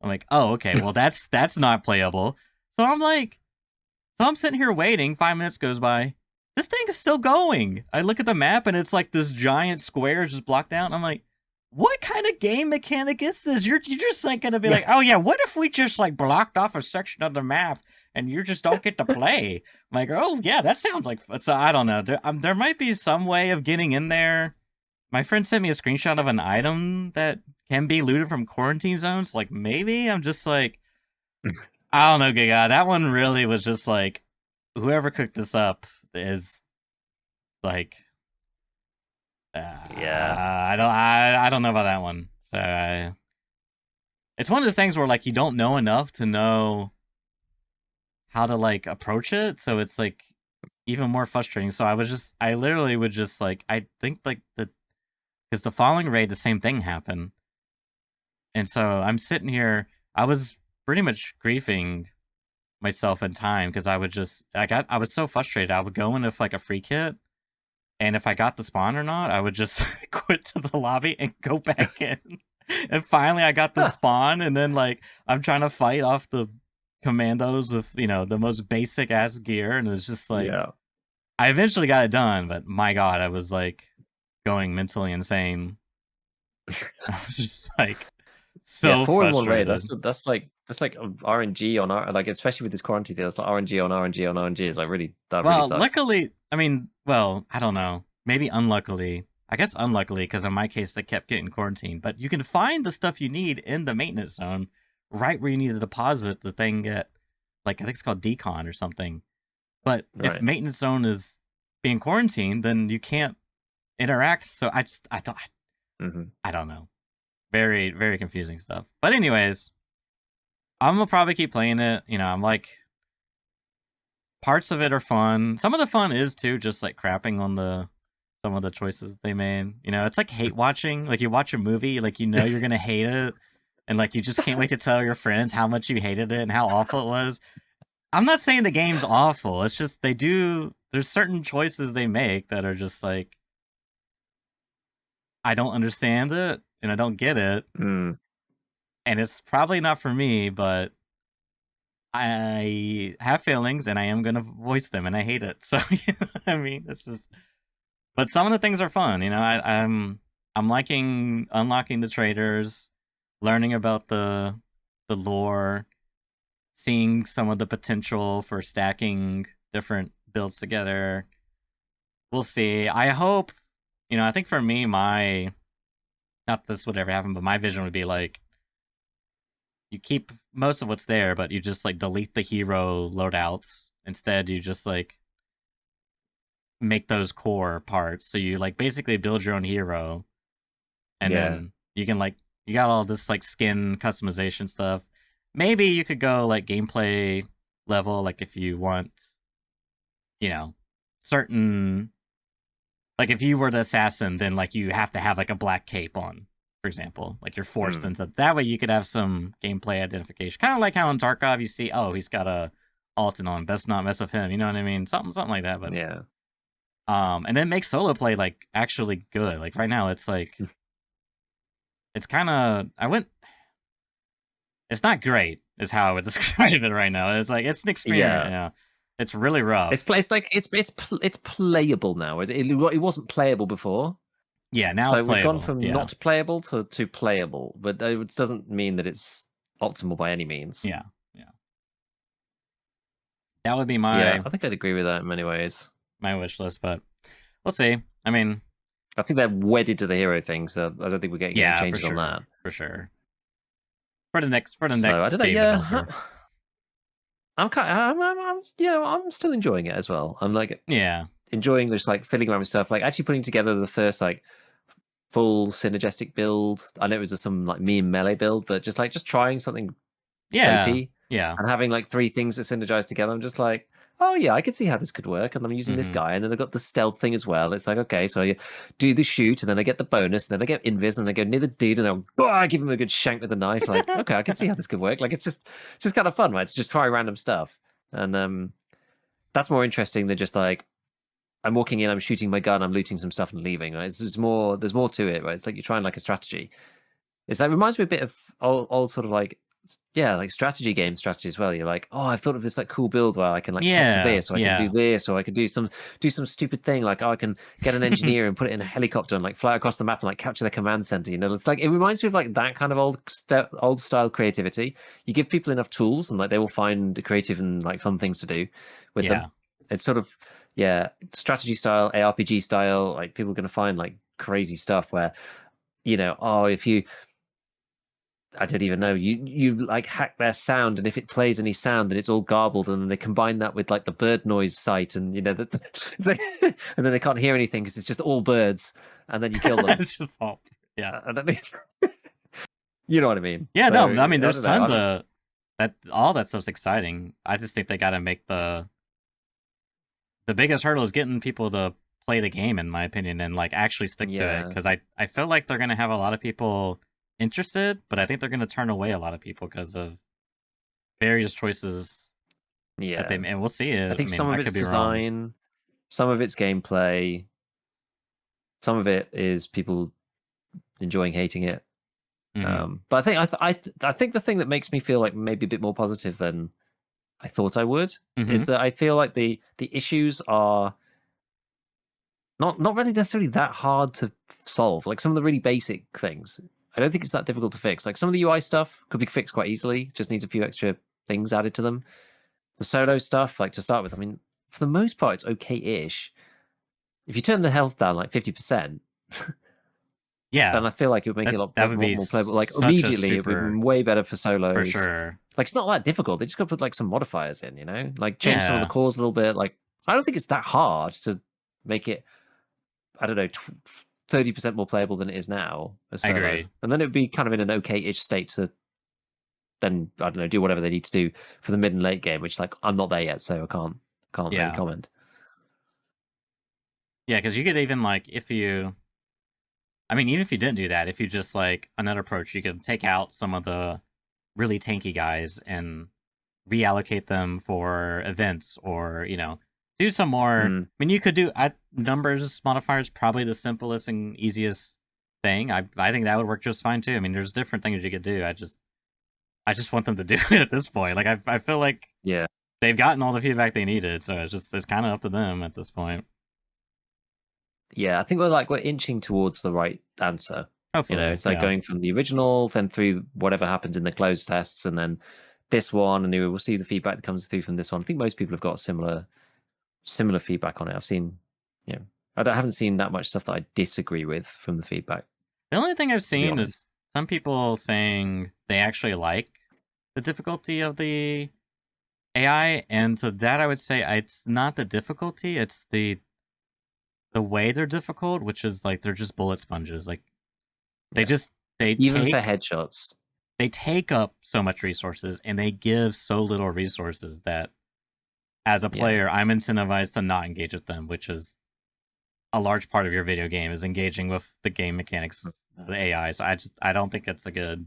I'm like, oh, okay, well, that's not playable. So I'm sitting here waiting. 5 minutes goes by. This thing is still going. I look at the map and it's like this giant square just blocked out. And I'm like, what kind of game mechanic is this? You're just like gonna be like, oh yeah, what if we just like blocked off a section of the map and you just don't get to play? I'm like, oh yeah, that sounds like so. I don't know. There might be some way of getting in there. My friend sent me a screenshot of an item that can be looted from quarantine zones. Like maybe I'm just like, I don't know, Giga. That one really was just like, whoever cooked this up is like, Yeah. I don't know about that one. So it's one of those things where like you don't know enough to know how to like approach it. So it's like even more frustrating. So I literally would just like, I think like because the following raid, the same thing happened. And so I'm sitting here, I was pretty much griefing myself in time because I was so frustrated. I would go in with like a free kit, and if I got the spawn or not, I would just quit to the lobby and go back in. And finally I got the spawn, and then like I'm trying to fight off the commandos with, the most basic ass gear, and it's just like Yeah. I eventually got it done, but my god, I was like going mentally insane. I was just like so 4-in-1 raid. frustrated. That's like RNG on like, especially with this quarantine thing. That's like RNG on RNG on RNG. It's like that really Well, sucks. luckily, I mean, well, I don't know. Maybe unluckily. I guess unluckily, because in my case, they kept getting quarantined. But you can find the stuff you need in the maintenance zone right where you need to deposit the thing at, like, I think it's called decon or something. But if Right. maintenance zone is being quarantined, then you can't interact. So I don't know. Very, very confusing stuff. But anyways, I'm gonna probably keep playing it. I'm like, parts of it are fun. Some of the fun is too just like crapping on some of the choices they made. It's like hate watching. Like you watch a movie, like you're gonna hate it, and like you just can't wait to tell your friends how much you hated it and how awful it was. I'm not saying the game's awful. It's just there's certain choices they make that are just like, I don't understand it and I don't get it. Mm. And it's probably not for me, but I have feelings and I am gonna voice them and I hate it. So I mean, it's just. But some of the things are fun, I'm liking unlocking the traders, learning about the lore, seeing some of the potential for stacking different builds together. We'll see. I hope, I think for me, not this would ever happen, but my vision would be like, you keep most of what's there, but you just like delete the hero loadouts. Instead, you just like make those core parts. So you like basically build your own hero, and Yeah. then you can like you got all this like skin customization stuff. Maybe you could go like gameplay level, like if you want, certain, like if you were the assassin, then like you have to have like a black cape on, for example, like you're forced into that way. You could have some gameplay identification, kind of like how in Tarkov you see, oh, he's got a Alton on, best not mess with him. You know what I mean? Something like that. But Yeah. and then make solo play like actually good. Like right now, it's like it's kind of it's not great, is how I would describe it right now. It's like it's an experience. Yeah. Yeah, it's really rough. It's playable now. It wasn't playable before. Yeah, now So it's we've gone playable. from Yeah, not playable to playable, but it doesn't mean that it's optimal by any means. yeah, yeah. That would be Yeah, my I think I'd agree with that in many ways. my wish list, but we'll see. I mean, I think they're wedded to the hero thing, so I don't think we're getting any yeah, for changes sure, on that. for sure. For the next So I don't know. game Yeah, developer. I'm still enjoying it as well. I'm like, Yeah, enjoying just like fiddling around with stuff, like actually putting together the first like full synergistic build. I know it was some like me and melee build, but just trying something OP Yeah. Yeah. and having like 3 things that synergize together. I'm just like, oh yeah, I could see how this could work. And I'm using this Hmm. guy, and then I got the stealth thing as well. It's like, okay, so I do the shoot, and then I get the bonus, and then I get invis, and then I go near the dude, and I give him a good shank with a knife. Like, okay, I can see how this could work. Like, it's just kind of fun, right? It's just try random stuff, and that's more interesting than just like I'm walking in, I'm shooting my gun, I'm looting some stuff and leaving. Right? There's more to it, right? It's like you're trying like a strategy. It's like, it reminds me a bit of old sort of like, yeah, like strategy game strategy as well. You're like, oh, I've thought of this like cool build where I can like tech to Yeah. this, or I can do Yeah. this, or I can do some stupid thing like, oh, I can get an engineer and put it in a helicopter and like fly across the map and like capture the command center. You know, it's like it reminds me of like that kind of old style creativity. You give people enough tools and like they will find creative and like fun things to do with them. Yeah. It's sort of, yeah, strategy style, ARPG style. Like people are going to find like crazy stuff where, you know, oh, if you, I don't even know. You like hack their sound, and if it plays any sound, then it's all garbled, and then they combine that with like the bird noise site, and you know that, it's like, and then they can't hear anything because it's just all birds, and then you kill them. It's just all. Yeah. I don't think you know what I mean. Yeah. So No. I mean, I there's don't know. tons of that. All that stuff's exciting. I just think they got to make the biggest hurdle is getting people to play the game, in my opinion, and like actually stick to it. Yeah, Because I feel like they're gonna have a lot of people interested, but I think they're gonna turn away a lot of people because of various choices that they. yeah. And we'll see I it. I think mean, some I of could it's be wrong. design, some of it's gameplay, some of it is people enjoying hating it. Hmm. But I think I think the thing that makes me feel like maybe a bit more positive than I thought I would is Hmm. that I feel like the issues are not really necessarily that hard to solve. Like some of the really basic things, I don't think it's that difficult to fix. Like some of the UI stuff could be fixed quite easily. Just needs a few extra things added to them. The solo stuff, like to start with, I mean, for the most part, it's okay-ish. If you turn the health down like 50%, Yeah, then I feel like it would make it a that would be more playable. Like such a immediately, it would be super way better for for solos. sure. Like it's not that difficult. They just got to put like some modifiers in, you know, like change some of the Yeah, cores a little bit. Like I don't think it's that hard to make it. I don't know, 30% more playable than it is now as I solo, agree. and then it would be kind of in an okay-ish state to then I don't know do whatever they need to do for the mid and late game. Which like I'm not there yet, so I can't really Yeah, comment. yeah, because you could even like if you. I mean, even if you didn't do that, if you just like another approach, you could take out some of the really tanky guys and reallocate them for events, or do some more. Mm, I mean, you could do numbers modifiers, probably the simplest and easiest thing. I think that would work just fine too. I mean, there's different things you could do. I just want them to do it at this point. Like I feel like yeah, they've gotten all the feedback they needed, so it's kind of up to them at this point. yeah. I think we're inching towards the right answer. You know, Hopefully, it's like yeah. going from the original, then through whatever happens in the closed tests, and then this one, and then we'll see the feedback that comes through from this one. I think most people have got similar feedback on it. I've seen, you know, haven't seen that much stuff that I disagree with from the feedback, The only thing I've to be seen honest. is some people saying they actually like the difficulty of the AI, and to that I would say it's not the difficulty, it's the way they're difficult, which is like they're just bullet sponges. Like they Yeah, just they even for take headshots. they take up so much resources and they give so little resources that as a Yeah, player I'm incentivized to not engage with them, which is a large part of your video game is engaging with the game mechanics, the AI. So I don't think it's a good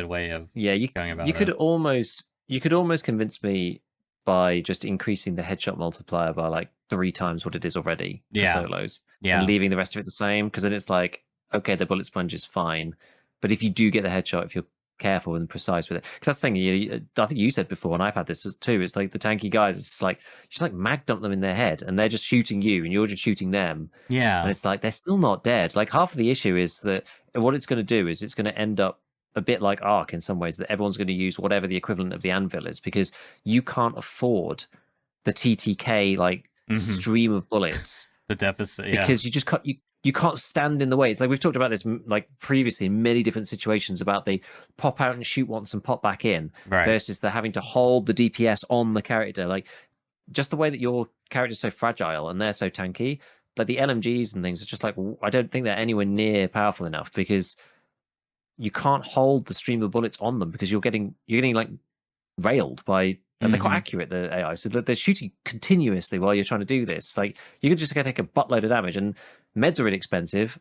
way of yeah. going You about could it. almost convince me by just increasing the headshot multiplier by like 3 times what it is already for Yeah. solos, and Yeah. leaving the rest of it the same. Because then it's like, okay, the bullet sponge is fine, but if you do get the headshot, if you're careful and precise with it, because that's the thing. I think you said before, and I've had this too. It's like the tanky guys. It's like you just like mag dump them in their head, and they're just shooting you, and you're just shooting them, and Yeah. it's like they're still not dead. Like half of the issue is that what it's going to do is it's going to end up a bit like Ark in some ways, that everyone's going to use whatever the equivalent of the anvil is, because you can't afford the TTK like Mhm. stream of bullets, The deficit, yeah. because you just can't you can't stand in the way. It's like we've talked about this like previously in many different situations about the pop out and shoot once and pop back in Right. versus the having to hold the DPS on the character. Like just the way that your character's so fragile and they're so tanky, like the LMGs and things are just like, I don't think they're anywhere near powerful enough because you can't hold the stream of bullets on them because you're getting like railed by, and they're quite accurate, the AI, so they're shooting continuously while you're trying to do this. Like you could just take a buttload of damage, and meds are inexpensive.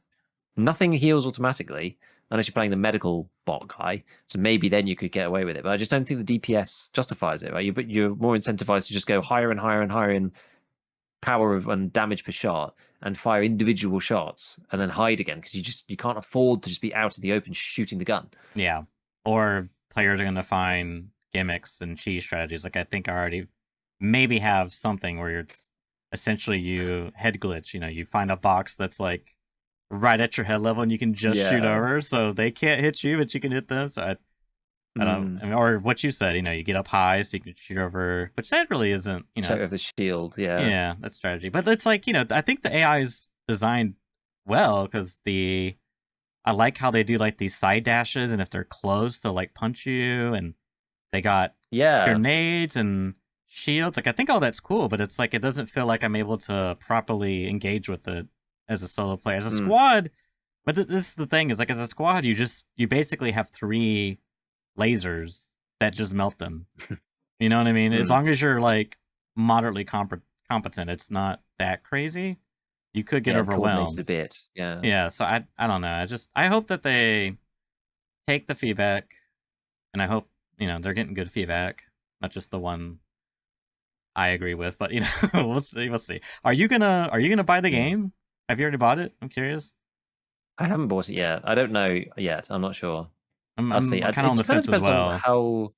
Nothing heals automatically unless you're playing the medical bot guy. So maybe then you could get away with it. But I just don't think the DPS justifies it, right? You're more incentivized to just go higher and higher and higher in power of and damage per shot and fire individual shots and then hide again because you can't afford to just be out in the open shooting the gun. Yeah. Or players are going to find gimmicks and cheese strategies. Like I think I already maybe have something where it's essentially you head glitch. You find a box that's like right at your head level and you can just shoot over, so they can't hit you, but you can hit them. So I don't. I mean, or what you said. You get up high so you can shoot over, which that really isn't. Shoot over the shield. Yeah, that's strategy. But it's like I think the AI is designed well because I like how they do like these side dashes, and if they're close, they'll like punch you, and they got grenades and shields. Like I think all that's cool, but it's like it doesn't feel like I'm able to properly engage with it as a solo player. As a squad, but this is the thing is like as a squad, you basically have 3 lasers that just melt them. You know what I mean? As long as you're like moderately competent, it's not that crazy. You could get overwhelmed a bit. Yeah, so I don't know. I hope that they take the feedback, and I hope they're getting good feedback, not just the one I agree with. But we'll see. Are you gonna buy the game? Have you already bought it? I'm curious. I haven't bought it yet. I don't know yet. I'm not sure. I'll see. It kind of on the fence as well.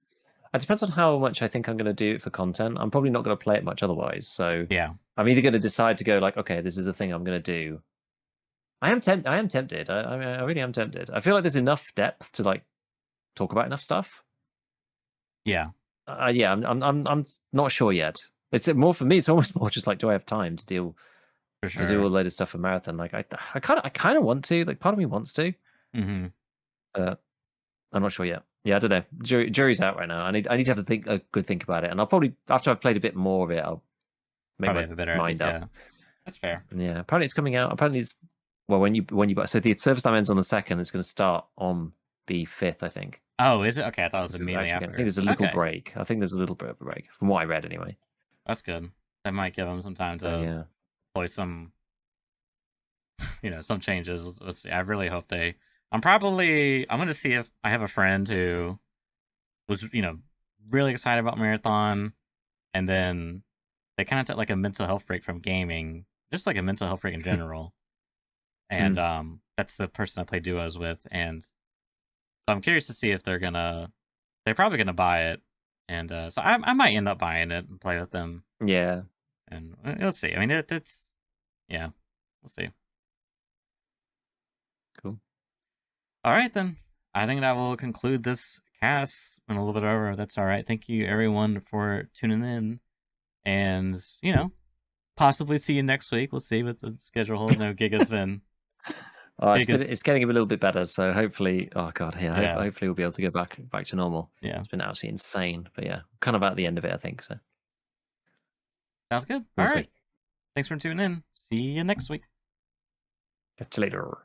It depends on how much I think I'm going to do it for content. I'm probably not going to play it much otherwise. So yeah, I'm either going to decide to go like, okay, this is the thing I'm going to do. I am tempted. I really am tempted. I feel like there's enough depth to like talk about enough stuff. Yeah. Yeah. I'm not sure yet. It's more for me. It's almost more just like, do I have time to deal to do a load of stuff for marathon? Like I kind of want to. Like part of me wants to. Mm-hmm. I'm not sure yet. Yeah, I don't know. Jury's out right now. I need to have a good think about it, and I'll probably after I've played a bit more of it, I'll make probably have a better mind idea. up. That's fair. Yeah, apparently it's coming out. Apparently it's when you buy. So the service time ends on the 2nd. It's going to start on the 5th, I think. Oh, is it? Okay, I thought it was immediately after. I think there's a little break. I think there's a little bit of a break from what I read, anyway. That's good. That might give them some time to play some, some changes. Let's see. I really hope they. I'm going to see if I have a friend who was, really excited about Marathon, and then they kind of took like a mental health break from gaming, just like a mental health break in general. And that's the person I play duos with, and so I'm curious to see if they're probably gonna buy it, and so I might end up buying it and play with them. Yeah, and let's see. I mean, it's we'll see. Cool. All right, then. I think that will conclude this cast. Went a little bit over. That's all right. Thank you, everyone, for tuning in. And, possibly see you next week. We'll see what the schedule holds. No, Giga's been... it's getting a little bit better. So hopefully... Oh, God, yeah. Hopefully we'll be able to go back to normal. Yeah. It's been absolutely insane. But yeah, kind of at the end of it, I think. So sounds good. All right. Thanks for tuning in. See you next week. Catch you later.